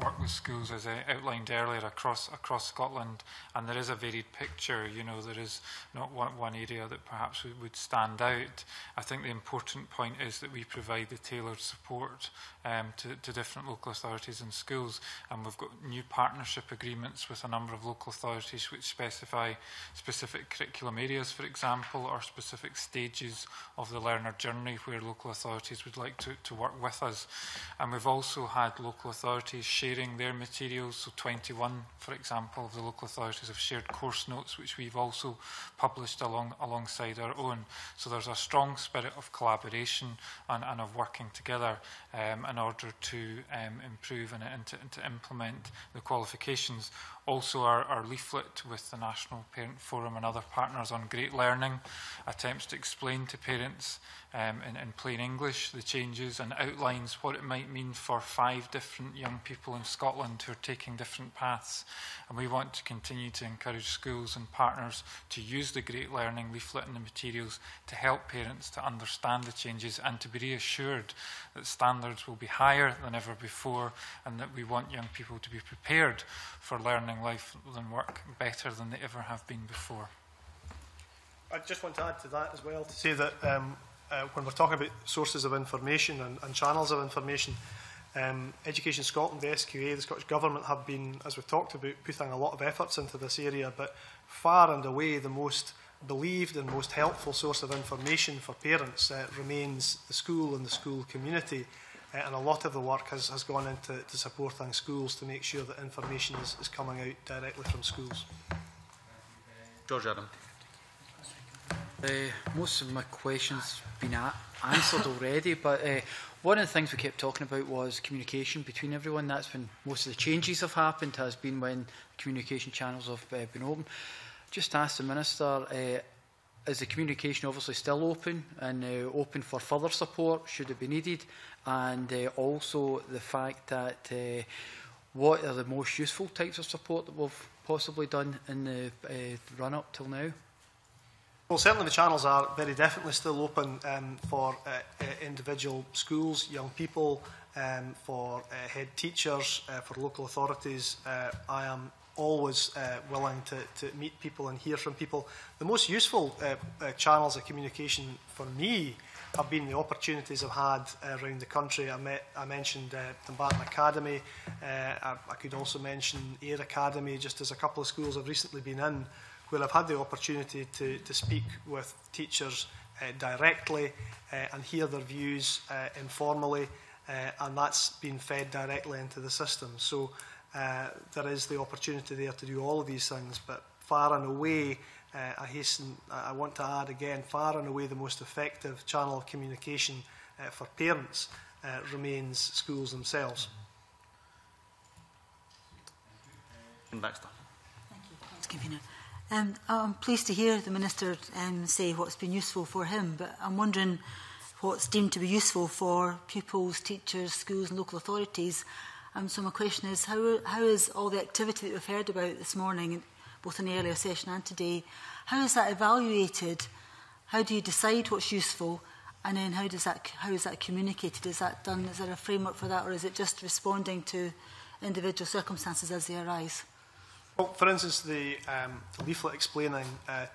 work with schools, as I outlined earlier, across Scotland, and there is a varied picture. You know, there is not one area that perhaps would stand out. I think the important point is that we provide the tailored support to different local authorities and schools, and we've got new partnership agreements with a number of local authorities which specify specific curriculum areas, for example, or specific stages of the learner journey where local authorities would like to work with us. And we've also had local authorities sharing their materials. So 21, for example, of the local authorities have shared course notes, which we've also published alongside our own. So there's a strong spirit of collaboration and of working together in order to improve and to implement the qualifications. Also, our leaflet with the National Parent Forum and other partners on Great Learning attempts to explain to parents in plain English the changes and outlines what it might mean for 5 different young people in Scotland who are taking different paths. And we want to continue to encourage schools and partners to use the Great Learning leaflet and the materials to help parents to understand the changes and to be reassured that standards will be higher than ever before, and that we want young people to be prepared for learning life and work better than they ever have been before. I just want to add to that as well, to say that when we're talking about sources of information and channels of information, Education Scotland, the SQA, the Scottish Government have been, as we've talked about, putting a lot of efforts into this area, but far and away the most believed and most helpful source of information for parents remains the school and the school community. And a lot of the work has gone into supporting schools to make sure that information is coming out directly from schools. George Adam. Most of my questions have been answered already, but one of the things we kept talking about was communication between everyone. That's when most of the changes have happened, has been when communication channels have been open. Just ask the Minister, is the communication obviously still open and open for further support should it be needed? And also the fact that what are the most useful types of support that we've possibly done in the run-up till now? Well, certainly the channels are very definitely still open for individual schools, young people, for head teachers, for local authorities. I am always willing to meet people and hear from people. The most useful channels of communication for me have been the opportunities I've had around the country. I mentioned Dumbarton Academy. I could also mention Ayr Academy, just as a couple of schools I've recently been in, where I've had the opportunity to speak with teachers directly and hear their views informally, and that's been fed directly into the system. So there is the opportunity there to do all of these things, but far and away, I want to add again, far and away the most effective channel of communication for parents remains schools themselves. Baxter. Thank you. Thanks, Convener. I'm pleased to hear the Minister say what's been useful for him, but I'm wondering what's deemed to be useful for pupils, teachers, schools and local authorities. So my question is, how is all the activity that we've heard about this morning, both in the earlier session and today, how is that evaluated? How do you decide what's useful? And then how is that communicated? Is that done? Is there a framework for that, or is it just responding to individual circumstances as they arise? Well, for instance, the leaflet explaining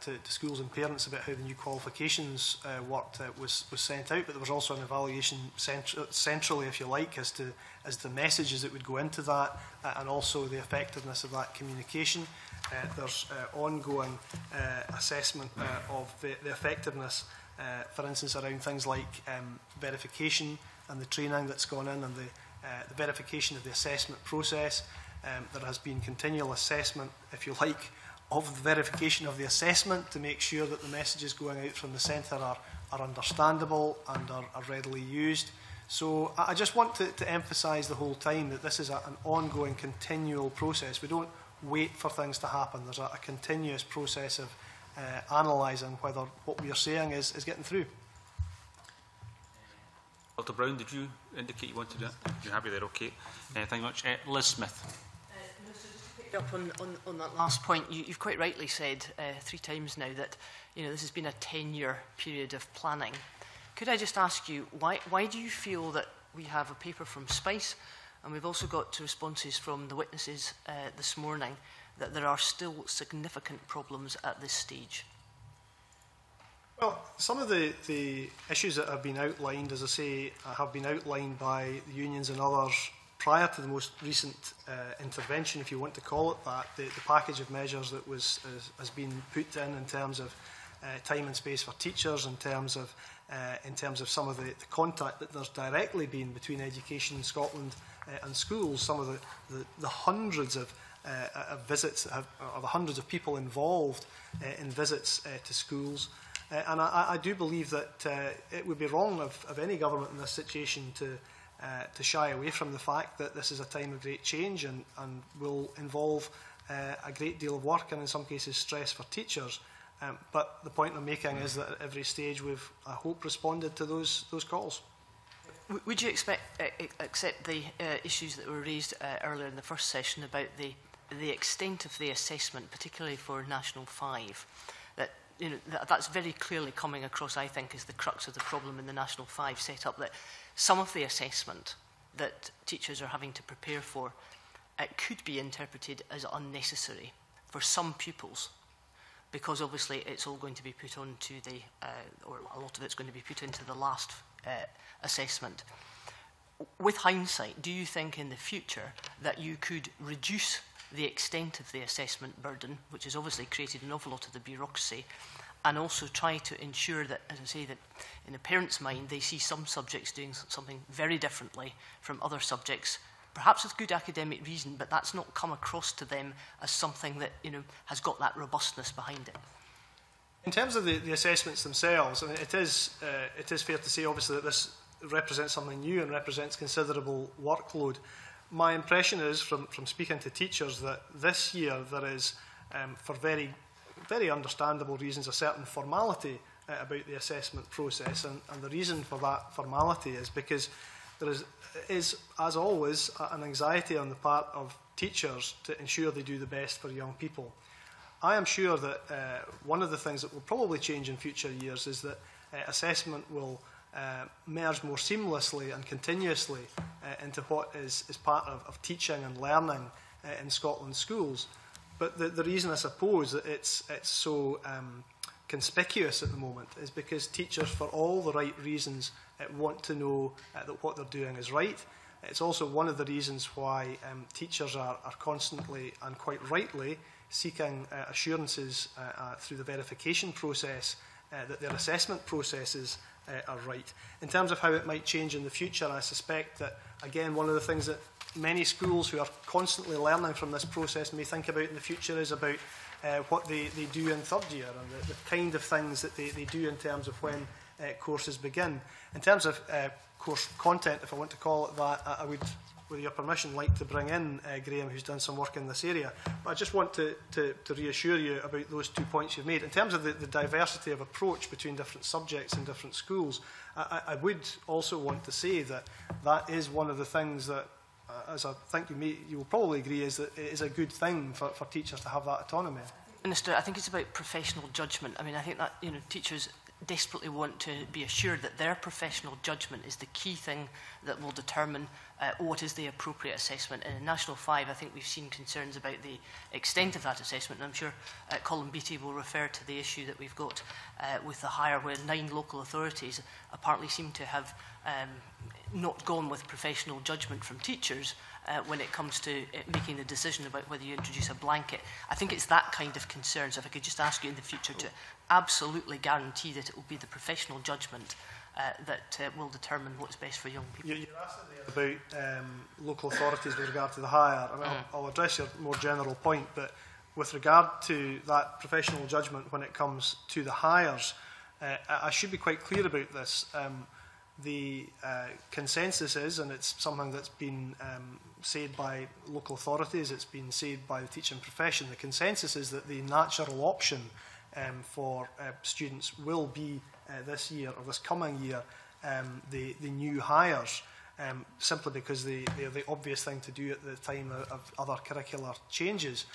to schools and parents about how the new qualifications worked was sent out, but there was also an evaluation centrally, if you like, as to the messages that would go into that, and also the effectiveness of that communication. There's ongoing assessment of the effectiveness, for instance, around things like verification and the training that's gone in, and the verification of the assessment process. There has been continual assessment, if you like, of the verification of the assessment to make sure that the messages going out from the centre are understandable and are readily used. So I just want to emphasise the whole time that this is an ongoing, continual process. We don't wait for things to happen. There's a continuous process of analysing whether what we are saying is getting through. Walter Brown, did you indicate you wanted to? You're happy there, okay. Thank you much. Liz Smith. Up on that last point, you've quite rightly said 3 times now that this has been a 10-year period of planning. Could I just ask you, why do you feel that we have a paper from SPICE, and we've also got responses from the witnesses this morning, that there are still significant problems at this stage? Well, some of the issues that have been outlined, as I say, have been outlined by the unions and others prior to the most recent intervention, if you want to call it that. The package of measures that has been put in terms of time and space for teachers, in terms of some of the contact that there's directly been between Education in Scotland and schools, some of the hundreds of visits that or the hundreds of people involved in visits to schools. And I do believe that it would be wrong of any government in this situation to shy away from the fact that this is a time of great change and will involve a great deal of work and in some cases stress for teachers. But the point I'm making is that at every stage we've, I hope, responded to those calls. Would you accept the issues that were raised earlier in the first session about the extent of the assessment, particularly for National 5? That that's very clearly coming across, I think, as the crux of the problem in the National 5 setup, that some of the assessment that teachers are having to prepare for could be interpreted as unnecessary for some pupils, because obviously it's all going to be put onto or a lot of it's going to be put into the last assessment. With hindsight, do you think in the future that you could reduce the extent of the assessment burden, which has obviously created an awful lot of the bureaucracy, and also try to ensure that, as I say, that in a parent's mind they see some subjects doing something very differently from other subjects, perhaps with good academic reason, but that's not come across to them as something that has got that robustness behind it? In terms of the assessments themselves, I mean, it is fair to say, obviously, that this represents something new and represents considerable workload. My impression is, from speaking to teachers, that this year there is, for very, very understandable reasons, a certain formality about the assessment process. And the reason for that formality is because there is, as always, an anxiety on the part of teachers to ensure they do the best for young people. I am sure that one of the things that will probably change in future years is that assessment will merge more seamlessly and continuously into what is part of teaching and learning in Scotland's schools. But the reason, I suppose, that it's so conspicuous at the moment is because teachers, for all the right reasons, want to know that what they're doing is right. It's also one of the reasons why teachers are constantly, and quite rightly, seeking assurances through the verification process that their assessment processes are right. In terms of how it might change in the future, I suspect that, again, one of the things that many schools who are constantly learning from this process may think about in the future is about what they do in third year and the kind of things that they do in terms of when courses begin. In terms of course content, if I want to call it that, I would, with your permission, like to bring in Graham, who's done some work in this area. But I just want to reassure you about those 2 points you've made. In terms of the diversity of approach between different subjects in different schools, I would also want to say that that is one of the things that, as I think you will probably agree, is that it is a good thing for teachers to have that autonomy. Minister, I think it's about professional judgment. I mean, I think that teachers desperately want to be assured that their professional judgment is the key thing that will determine what is the appropriate assessment. And in National 5, I think we've seen concerns about the extent of that assessment. And I'm sure Colin Beattie will refer to the issue that we've got with the hire, where 9 local authorities apparently seem to have not gone with professional judgment from teachers when it comes to making the decision about whether you introduce a blanket. I think it's that kind of concern. So if I could just ask you in the future to absolutely guarantee that it will be the professional judgment that will determine what's best for young people. You're asking about local authorities with regard to the hire. I mean, I'll address your more general point, but with regard to that professional judgment when it comes to the hires, I should be quite clear about this. The consensus is, and it's something that's been said by local authorities, it's been said by the teaching profession, the consensus is that the natural option for students will be this year, or this coming year, the new hires, simply because they are the obvious thing to do at the time of other curricular changes.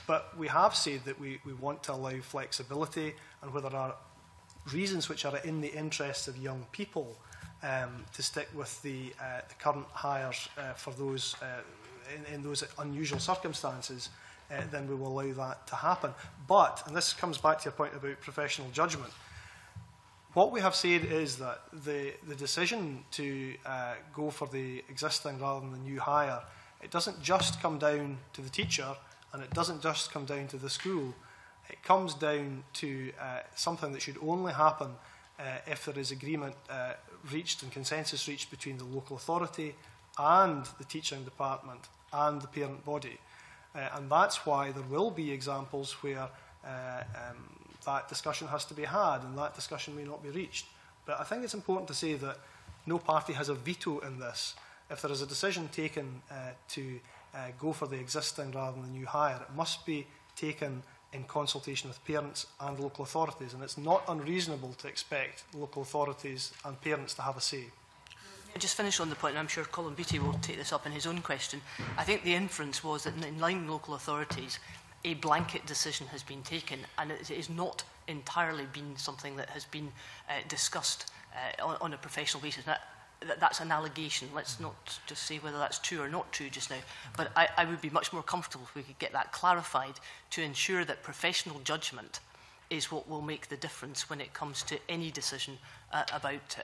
But we have said that we want to allow flexibility, and where there are reasons which are in the interests of young people, to stick with the current hires for those in those unusual circumstances, then we will allow that to happen. But, and this comes back to your point about professional judgment, what we have said is that the decision to go for the existing rather than the new hire, it doesn't just come down to the teacher, and it doesn't just come down to the school. It comes down to something that should only happen if there is agreement reached and consensus reached between the local authority and the teaching department and the parent body. And that's why there will be examples where that discussion has to be had and that discussion may not be reached. But I think it's important to say that no party has a veto in this. If there is a decision taken to go for the existing rather than the new hire, it must be taken in consultation with parents and local authorities, and it's not unreasonable to expect local authorities and parents to have a say. I'll just finish on the point, and I'm sure Colin Beattie will take this up in his own question. I think the inference was that in line with local authorities, a blanket decision has been taken, and it has not entirely been something that has been discussed on a professional basis. Now, that's an allegation. Let's not just say whether that's true or not true just now. But I would be much more comfortable if we could get that clarified to ensure that professional judgment is what will make the difference when it comes to any decision about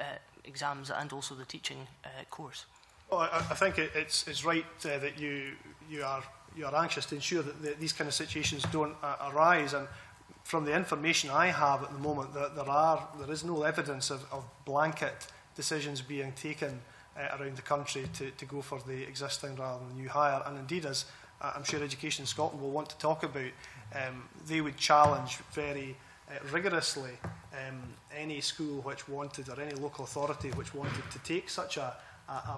exams and also the teaching course. Well, I think it's right that you are anxious to ensure that these kind of situations don't arise. And from the information I have at the moment, that there is no evidence of blanket decisions being taken around the country to go for the existing rather than the new hire. And indeed, as I'm sure Education Scotland will want to talk about, they would challenge very rigorously any school which wanted, or any local authority which wanted to take such a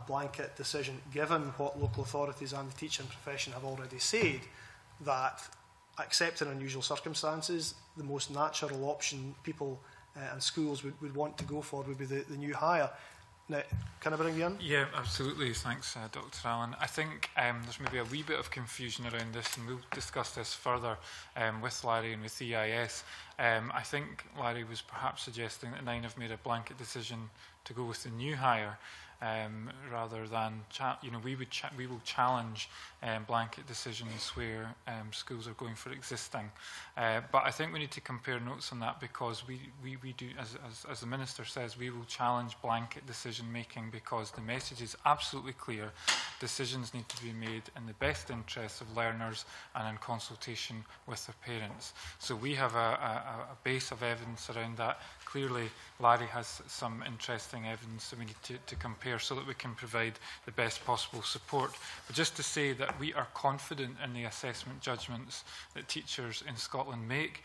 blanket decision, given what local authorities and the teaching profession have already said, that except in unusual circumstances, the most natural option people and schools would want to go for would be the new hire. Now, can I bring you in? Yeah, absolutely. Thanks, Dr. Allen. I think there's maybe a wee bit of confusion around this, and we'll discuss this further with Larry and with EIS. I think Larry was perhaps suggesting that Nine have made a blanket decision to go with the new hire, rather than, we will challenge blanket decisions where schools are going for existing. But I think we need to compare notes on that, because we do, as the Minister says, we will challenge blanket decision making, because the message is absolutely clear. Decisions need to be made in the best interests of learners and in consultation with their parents. So we have a base of evidence around that. Clearly, Larry has some interesting evidence that we need to compare so that we can provide the best possible support. But just to say that we are confident in the assessment judgments that teachers in Scotland make.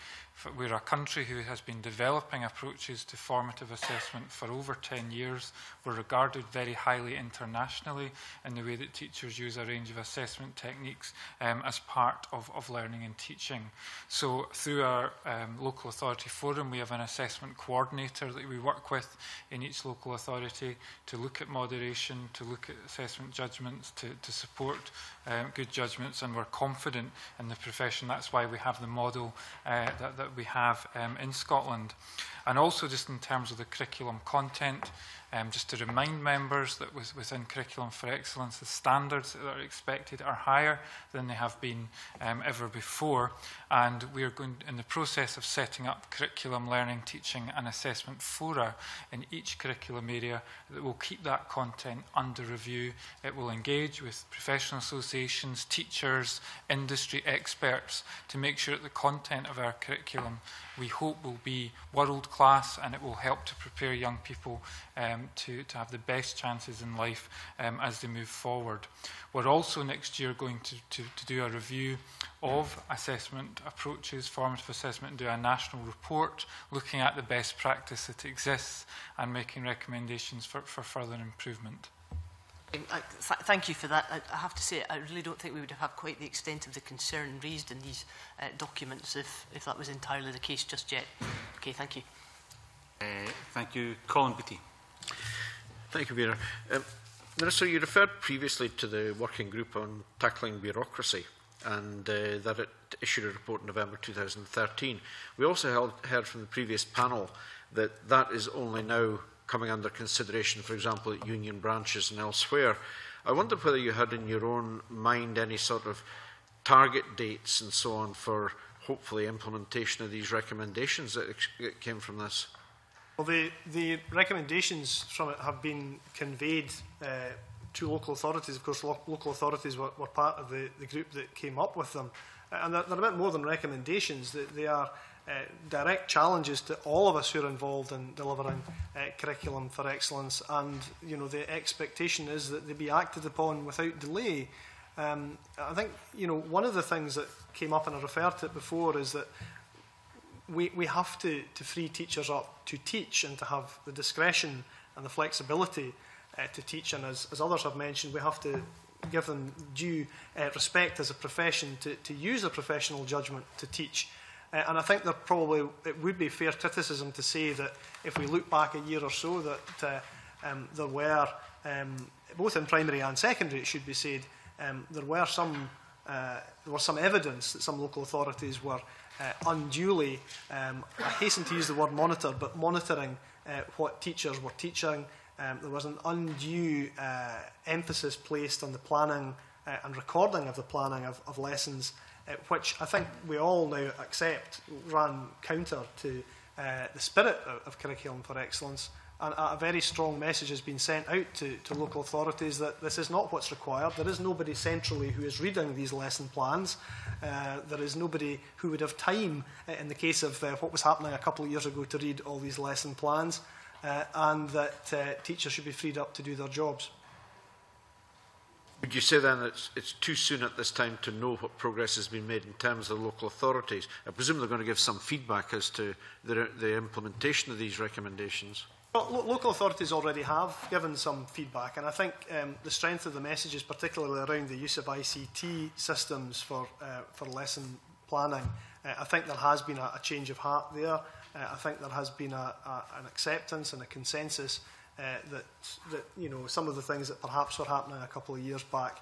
We're a country who has been developing approaches to formative assessment for over 10 years. We're regarded very highly internationally in the way that teachers use a range of assessment techniques as part of learning and teaching. So through our local authority forum, we have an assessment coordinator that we work with in each local authority to look at moderation, to look at assessment judgments, to support good judgments, and we're confident in the profession. That's why we have the model that we have in Scotland. And also, just in terms of the curriculum content, just to remind members that within Curriculum for Excellence, the standards that are expected are higher than they have been ever before. And we are going in the process of setting up curriculum, learning, teaching and assessment fora in each curriculum area that will keep that content under review. It will engage with professional associations, teachers, industry experts to make sure that the content of our curriculum, we hope, will be world class, and it will help to prepare young people to have the best chances in life as they move forward. We're also next year going to do a review of assessment approaches, formative assessment, and do a national report looking at the best practice that exists and making recommendations for further improvement. Thank you for that. I have to say, I really don't think we would have quite the extent of the concern raised in these documents if that was entirely the case just yet. Okay, thank you. Thank you. Colin Beattie. Thank you, Vera. Minister, you referred previously to the working group on tackling bureaucracy and that it issued a report in November 2013. We also heard from the previous panel that that is only now coming under consideration, for example, at union branches and elsewhere. I wonder whether you had in your own mind any sort of target dates and so on for hopefully implementation of these recommendations that came from this. Well, the recommendations from it have been conveyed to local authorities. Of course, local authorities were part of the group that came up with them. And they're a bit more than recommendations. They are direct challenges to all of us who are involved in delivering curriculum for excellence. And, you know, the expectation is that they be acted upon without delay. I think, you know, one of the things that came up, and I referred to it before, is that we have to free teachers up to teach and to have the discretion and the flexibility to teach. And as others have mentioned, we have to give them due respect as a profession to use their professional judgment to teach. And I think it would be fair criticism to say that if we look back a year or so, that there were, both in primary and secondary, it should be said, there was some evidence that some local authorities were unduly, I hasten to use the word monitor, but monitoring what teachers were teaching. There was an undue emphasis placed on the planning and recording of the planning of lessons, which I think we all now accept ran counter to the spirit of Curriculum for Excellence. And a very strong message has been sent out to local authorities that this is not what's required. There is nobody centrally who is reading these lesson plans. There is nobody who would have time, in the case of what was happening a couple of years ago, to read all these lesson plans, and that teachers should be freed up to do their jobs. Would you say then that it's too soon at this time to know what progress has been made in terms of local authorities? I presume they're going to give some feedback as to the implementation of these recommendations. Well, local authorities already have given some feedback, and I think the strength of the messages, particularly around the use of ICT systems for lesson planning, I think there has been a change of heart there. I think there has been an acceptance and a consensus that you know, some of the things that perhaps were happening a couple of years back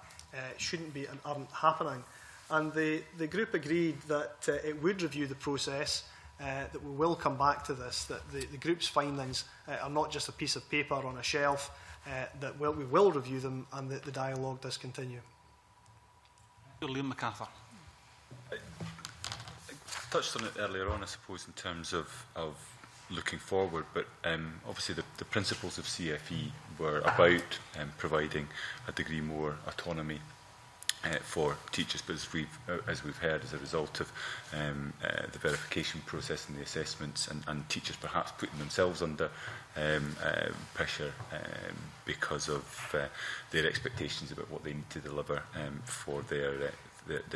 shouldn't be and aren't happening. And the group agreed that it would review the process. That we will come back to this, that the group's findings are not just a piece of paper on a shelf, that we will review them, and that the dialogue does continue. Liam MacArthur. I touched on it earlier on, I suppose, in terms of looking forward, but obviously the principles of CFE were about providing a degree more autonomy for teachers, but as we've heard, as a result of the verification process and the assessments, and teachers perhaps putting themselves under pressure because of their expectations about what they need to deliver for their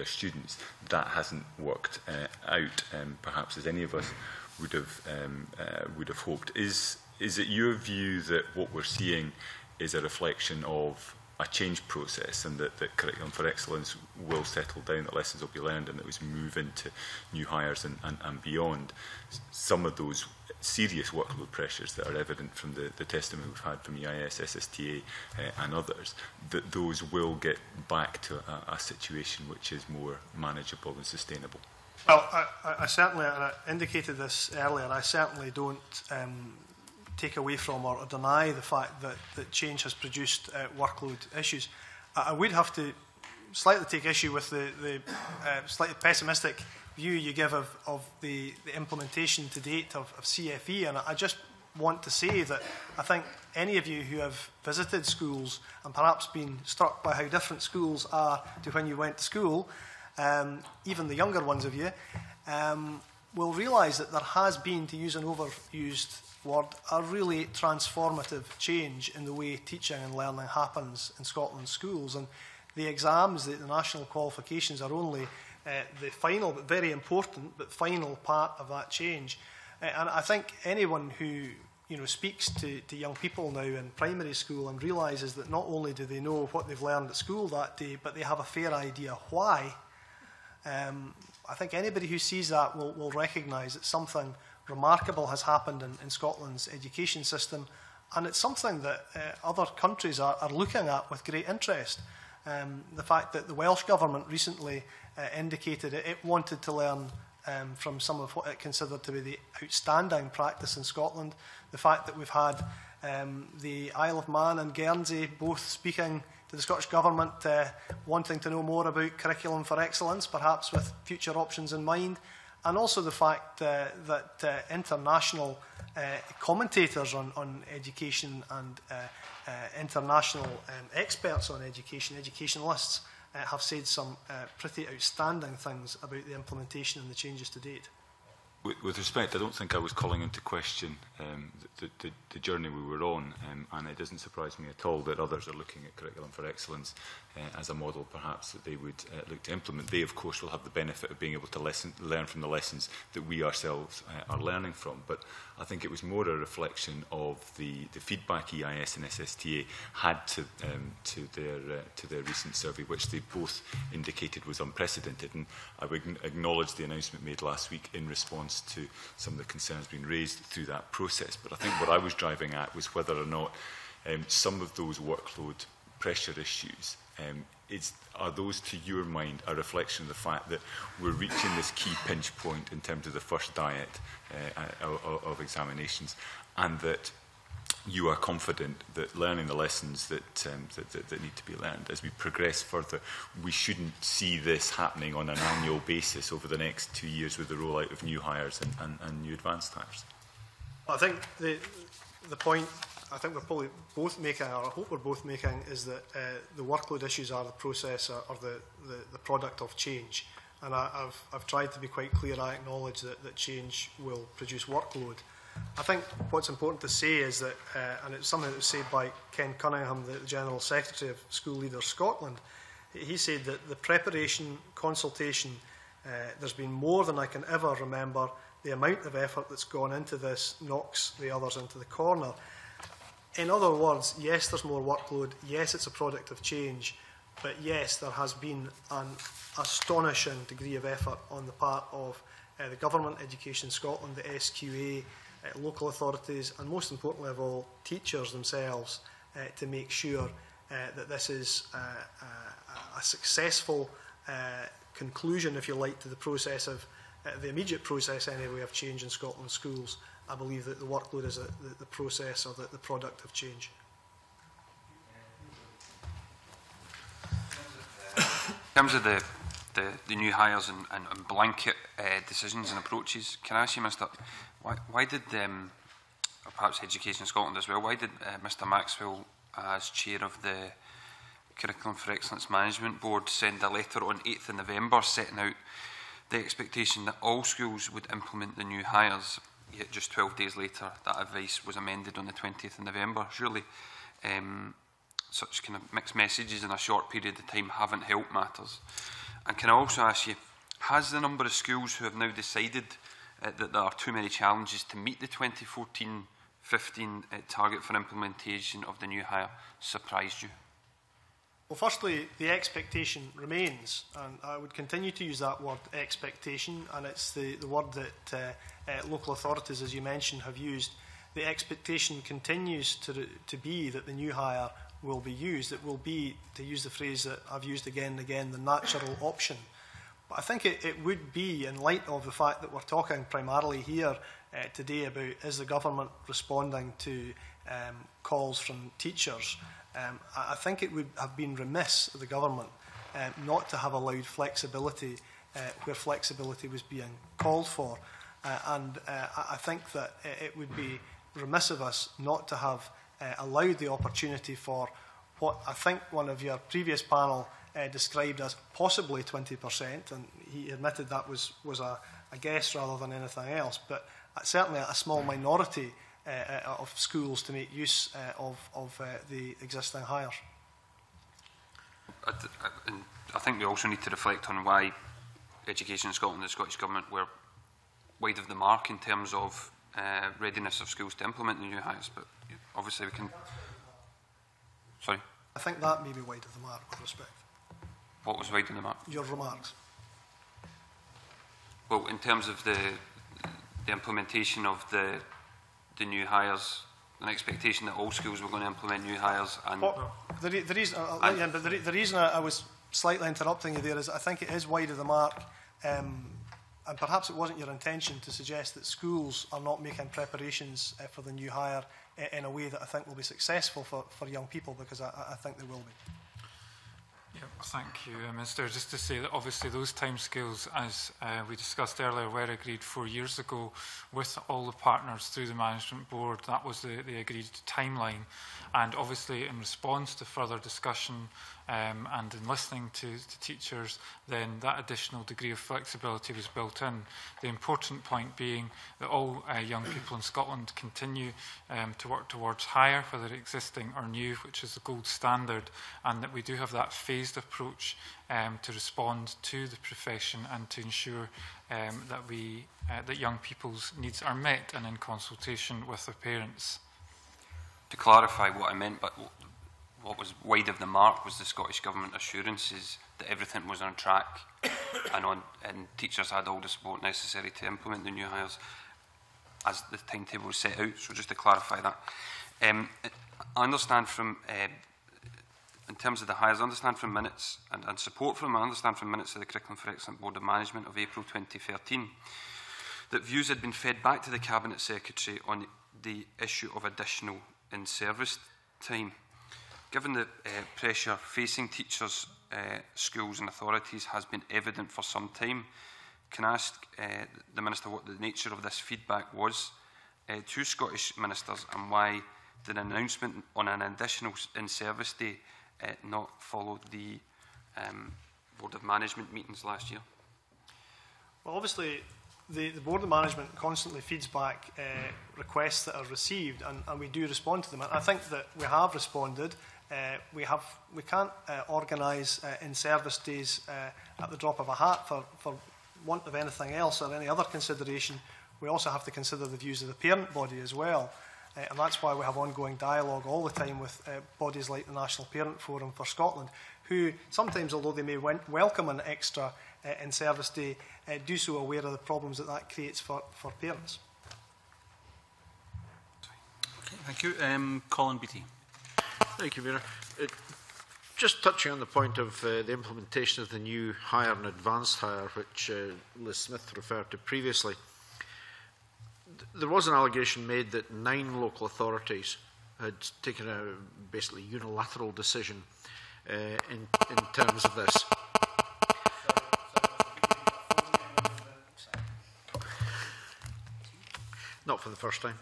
students, that hasn't worked out, perhaps as any of us would have hoped. Is it your view that what we're seeing is a reflection of a change process, and that Curriculum for Excellence will settle down, that lessons will be learned, and that we move into new hires and beyond? Some of those serious workload pressures that are evident from the testimony we've had from EIS, SSTA and others, that those will get back to a situation which is more manageable and sustainable? Well, I certainly, and I indicated this earlier, I certainly don't take away from or deny the fact that change has produced workload issues. I would have to slightly take issue with the slightly pessimistic view you give of the implementation to date of CFE, and I just want to say that I think any of you who have visited schools and perhaps been struck by how different schools are to when you went to school, even the younger ones of you, will realise that there has been, to use an overused word, a really transformative change in the way teaching and learning happens in Scotland's schools. And the exams, the national qualifications, are only the final, but very important, but final part of that change. And I think anyone who speaks to young people now in primary school and realises that not only do they know what they've learned at school that day, but they have a fair idea why, I think anybody who sees that will recognise that something remarkable has happened in Scotland's education system, and it's something that other countries are looking at with great interest. The fact that the Welsh Government recently indicated it wanted to learn from some of what it considered to be the outstanding practice in Scotland. The fact that we've had the Isle of Man and Guernsey both speaking to the Scottish Government, wanting to know more about curriculum for excellence, perhaps with future options in mind, and also the fact that international commentators on education and international experts on education, educationalists, have said some pretty outstanding things about the implementation and the changes to date. With respect, I don't think I was calling into question the journey we were on, and it doesn't surprise me at all that others are looking at curriculum for excellence as a model perhaps that they would look to implement. They, of course, will have the benefit of being able to learn from the lessons that we ourselves are learning from. But I think it was more a reflection of the feedback EIS and SSTA had to their recent survey, which they both indicated was unprecedented. And I would acknowledge the announcement made last week in response to some of the concerns being raised through that process. But I think what I was driving at was whether or not some of those workload pressure issues, are those, to your mind, a reflection of the fact that we're reaching this key pinch point in terms of the first diet of examinations, and that you are confident that learning the lessons that need to be learned as we progress further, we shouldn't see this happening on an annual basis over the next 2 years with the rollout of new hires and new advanced hires? I think the point I think we're probably both making, or I hope we're both making, is that the workload issues are the process or the product of change. And I've tried to be quite clear. I acknowledge that change will produce workload. I think what's important to say is that, and it's something that was said by Ken Cunningham, the General Secretary of School Leaders Scotland, he said that the preparation, consultation, there's been more than I can ever remember. The amount of effort that's gone into this knocks the others into the corner. In other words, yes, there's more workload. Yes, it's a product of change. But yes, there has been an astonishing degree of effort on the part of the Government, Education Scotland, the SQA, local authorities, and most importantly of all, teachers themselves, to make sure that this is a successful conclusion, if you like, to the process of the immediate process anyway of change in Scotland's schools. I believe that the workload is the process or the product of change. In terms of the new hires and blanket decisions and approaches, can I ask you, Mr. Why did, or perhaps Education Scotland as well, why did Mr. Maxwell, as chair of the Curriculum for Excellence Management Board, send a letter on 8th of November setting out the expectation that all schools would implement the new hires, yet just 12 days later that advice was amended on the 20th of November? Surely such kind of mixed messages in a short period of time haven't helped matters. And can I also ask you, has the number of schools who have now decided that there are too many challenges to meet the 2014-15 target for implementation of the new hire surprised you? Well, firstly, the expectation remains, and I would continue to use that word, expectation, and it's the word that local authorities, as you mentioned, have used. The expectation continues to be that the new hire will be used. It will be, to use the phrase that I've used again and again, the natural option. But I think it would be, in light of the fact that we're talking primarily here today about is the government responding to calls from teachers, I think it would have been remiss of the government not to have allowed flexibility where flexibility was being called for. And I think that it would be remiss of us not to have allowed the opportunity for what I think one of your previous panel described as possibly 20%, and he admitted that was a guess rather than anything else, but certainly a small minority of schools to make use of the existing hires. I think we also need to reflect on why Education in Scotland and the Scottish Government were wide of the mark in terms of readiness of schools to implement the new hires, but obviously we can... Sorry? I think that may be wide of the mark, with respect. What was wide of the mark? Your remarks. Well, in terms of the implementation of the new hires, an expectation that all schools were going to implement new hires? And well, the reason, but the reason I was slightly interrupting you there is I think it is wide of the mark, and perhaps it wasn't your intention to suggest that schools are not making preparations for the new hire in a way that I think will be successful for young people, because I think they will be. Yeah, thank you, Minister. Just to say that obviously those timescales, as we discussed earlier, were agreed 4 years ago with all the partners through the Management Board. That was the agreed timeline. And obviously in response to further discussion and in listening to teachers, then that additional degree of flexibility was built in. The important point being that all young people in Scotland continue to work towards hire, whether existing or new, which is the gold standard, and that we do have that phased approach to respond to the profession and to ensure that young people's needs are met and in consultation with their parents. to clarify what I meant, but what was wide of the mark was the Scottish Government assurances that everything was on track and teachers had all the support necessary to implement the new hires as the timetable was set out. So just to clarify that. I understand from, in terms of the hires, I understand from minutes and support from, I understand from minutes of the Curriculum for Excellent Board of Management of April 2013 that views had been fed back to the Cabinet Secretary on the issue of additional in-service time. Given the pressure facing teachers, schools and authorities has been evident for some time, can I ask the Minister what the nature of this feedback was to Scottish ministers, and why did an announcement on an additional in-service day not follow the Board of Management meetings last year? Well, obviously, the Board of Management constantly feeds back requests that are received, and we do respond to them. I think that we have responded. We can't organise in-service days at the drop of a hat for want of anything else or any other consideration. We also have to consider the views of the parent body as well. And that's why we have ongoing dialogue all the time with bodies like the National Parent Forum for Scotland, who sometimes, although they may welcome an extra in-service day, do so aware of the problems that creates for parents. Okay, thank you. Colin Beattie. Thank you, Mayor. Just touching on the point of the implementation of the new hire and advanced hire, which Liz Smith referred to previously, there was an allegation made that 9 local authorities had taken a basically unilateral decision in terms of this. Not for the first time.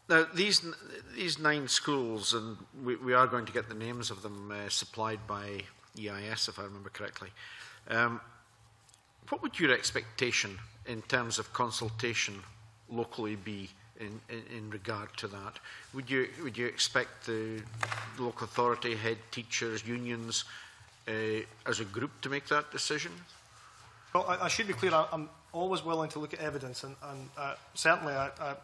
Now, these 9 schools, and we are going to get the names of them supplied by EIS, if I remember correctly. What would your expectation in terms of consultation locally be in regard to that? Would you expect the local authority, head teachers, unions, as a group to make that decision? Well, I should be clear. I'm always willing to look at evidence, and certainly, I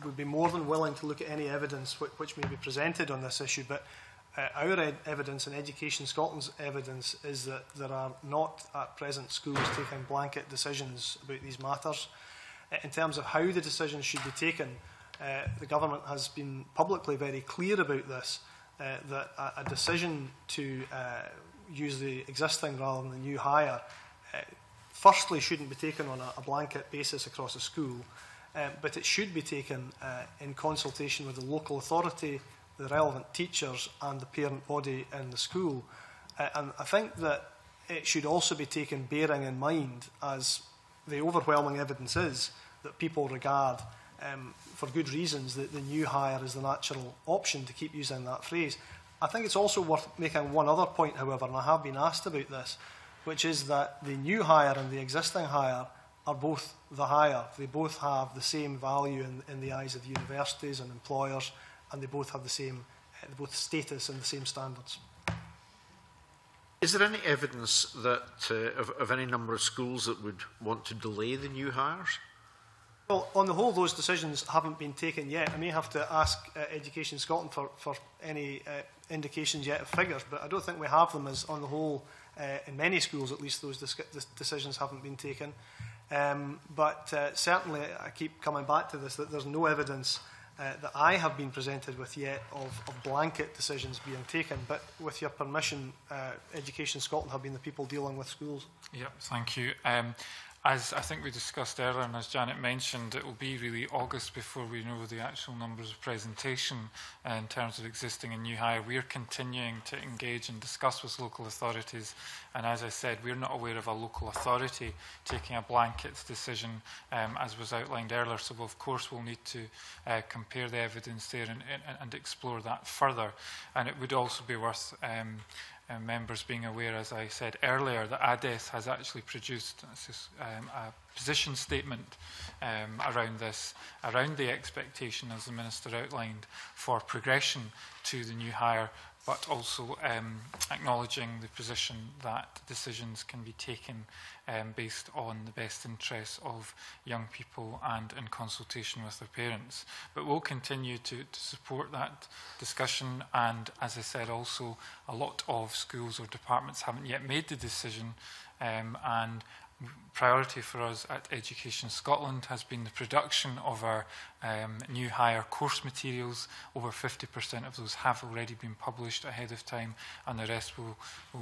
would be more than willing to look at any evidence which may be presented on this issue. But our evidence and Education Scotland's evidence is that there are not at present schools taking blanket decisions about these matters. In terms of how the decisions should be taken, the government has been publicly very clear about this, that a decision to use the existing rather than the new hire firstly shouldn't be taken on a blanket basis across a school, but it should be taken in consultation with the local authority, the relevant teachers and the parent body in the school. And I think that it should also be taken bearing in mind, as the overwhelming evidence is, that people regard, for good reasons, that the new hire is the natural option, to keep using that phrase. I think it's also worth making one other point, however, and I have been asked about this, which is that the new hire and the existing hire are both the hire. They both have the same value in the eyes of universities and employers, and they both have the same both status and the same standards. Is there any evidence that of any number of schools that would want to delay the new hires? Well, on the whole, those decisions haven't been taken yet. I may have to ask Education Scotland for any indications yet of figures, but I don't think we have them, as on the whole, in many schools at least, those decisions haven't been taken. But certainly, I keep coming back to this, that there's no evidence that I have been presented with yet of blanket decisions being taken. But with your permission, Education Scotland have been the people dealing with schools. Yep, thank you. As I think we discussed earlier, and as Janet mentioned, it will be really August before we know the actual numbers of presentation in terms of existing and new hire. We're continuing to engage and discuss with local authorities, and as I said, we're not aware of a local authority taking a blanket decision as was outlined earlier, so of course we'll need to compare the evidence there and explore that further. And it would also be worth members being aware, as I said earlier, that ADES has actually produced a position statement around this, around the expectation, as the Minister outlined, for progression to the new hire, but also acknowledging the position that decisions can be taken based on the best interests of young people and in consultation with their parents. But we'll continue to support that discussion, and as I said also, a lot of schools or departments haven't yet made the decision, and priority for us at Education Scotland has been the production of our new hire course materials. Over 50% of those have already been published ahead of time, and the rest will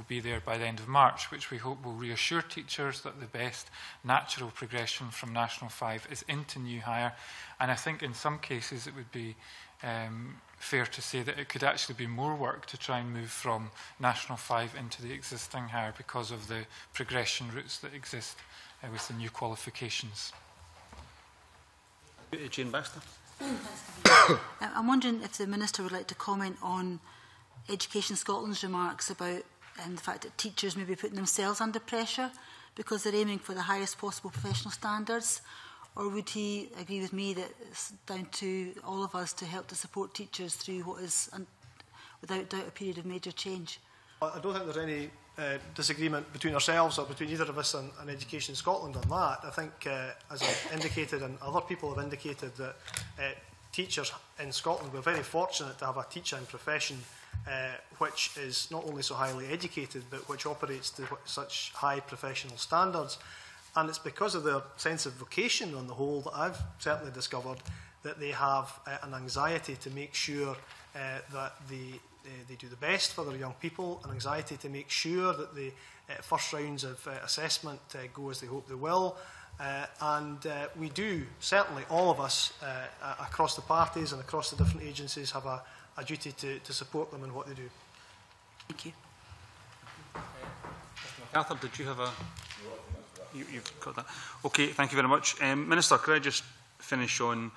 be there by the end of March, which we hope will reassure teachers that the best natural progression from National 5 is into new hire. And I think in some cases it would be fair to say that it could actually be more work to try and move from National 5 into the existing hire because of the progression routes that exist with the new qualifications. Jane Baxter. I'm wondering if the Minister would like to comment on Education Scotland's remarks about the fact that teachers may be putting themselves under pressure because they're aiming for the highest possible professional standards. Or would he agree with me that it's down to all of us to help to support teachers through what is, without doubt, a period of major change? I don't think there's any disagreement between ourselves or between either of us and Education Scotland on that. I think, as I've indicated and other people have indicated, that teachers in Scotland, we're very fortunate to have a teaching profession which is not only so highly educated, but which operates to such high professional standards. And it's because of their sense of vocation on the whole that I've certainly discovered that they have an anxiety to make sure that they do the best for their young people, an anxiety to make sure that the first rounds of assessment go as they hope they will. And we do, certainly all of us across the parties and across the different agencies, have a duty to support them in what they do. Thank you. Arthur, did you have a... You've got that. Okay, thank you very much. Minister, could I just finish on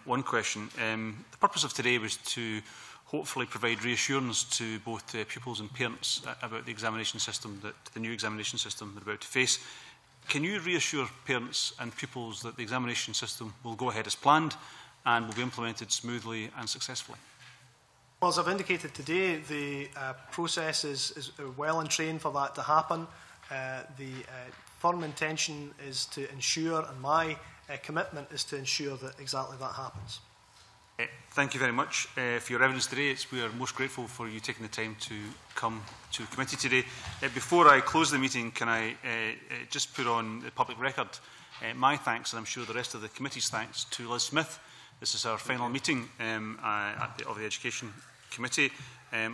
one question? The purpose of today was to hopefully provide reassurance to both pupils and parents about the examination system, the new examination system they're about to face. Can you reassure parents and pupils that the examination system will go ahead as planned and will be implemented smoothly and successfully? Well, as I've indicated today, the process is well and trained for that to happen. The firm intention is to ensure, and my commitment is to ensure that exactly that happens. Thank you very much for your evidence today. We are most grateful for you taking the time to come to committee today. Before I close the meeting, can I just put on the public record my thanks, and I'm sure the rest of the committee's thanks, to Liz Smith. This is our final meeting of the Education Committee.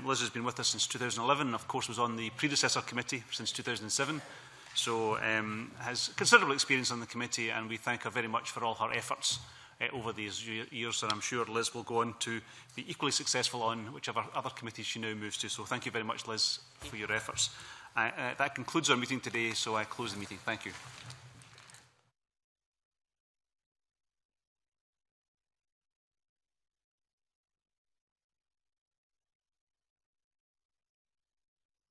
Liz has been with us since 2011, of course was on the predecessor committee since 2007, so has considerable experience on the committee, and we thank her very much for all her efforts over these years, and I'm sure Liz will go on to be equally successful on whichever other committees she now moves to. So thank you very much, Liz, for your efforts. That concludes our meeting today, so I close the meeting. Thank you.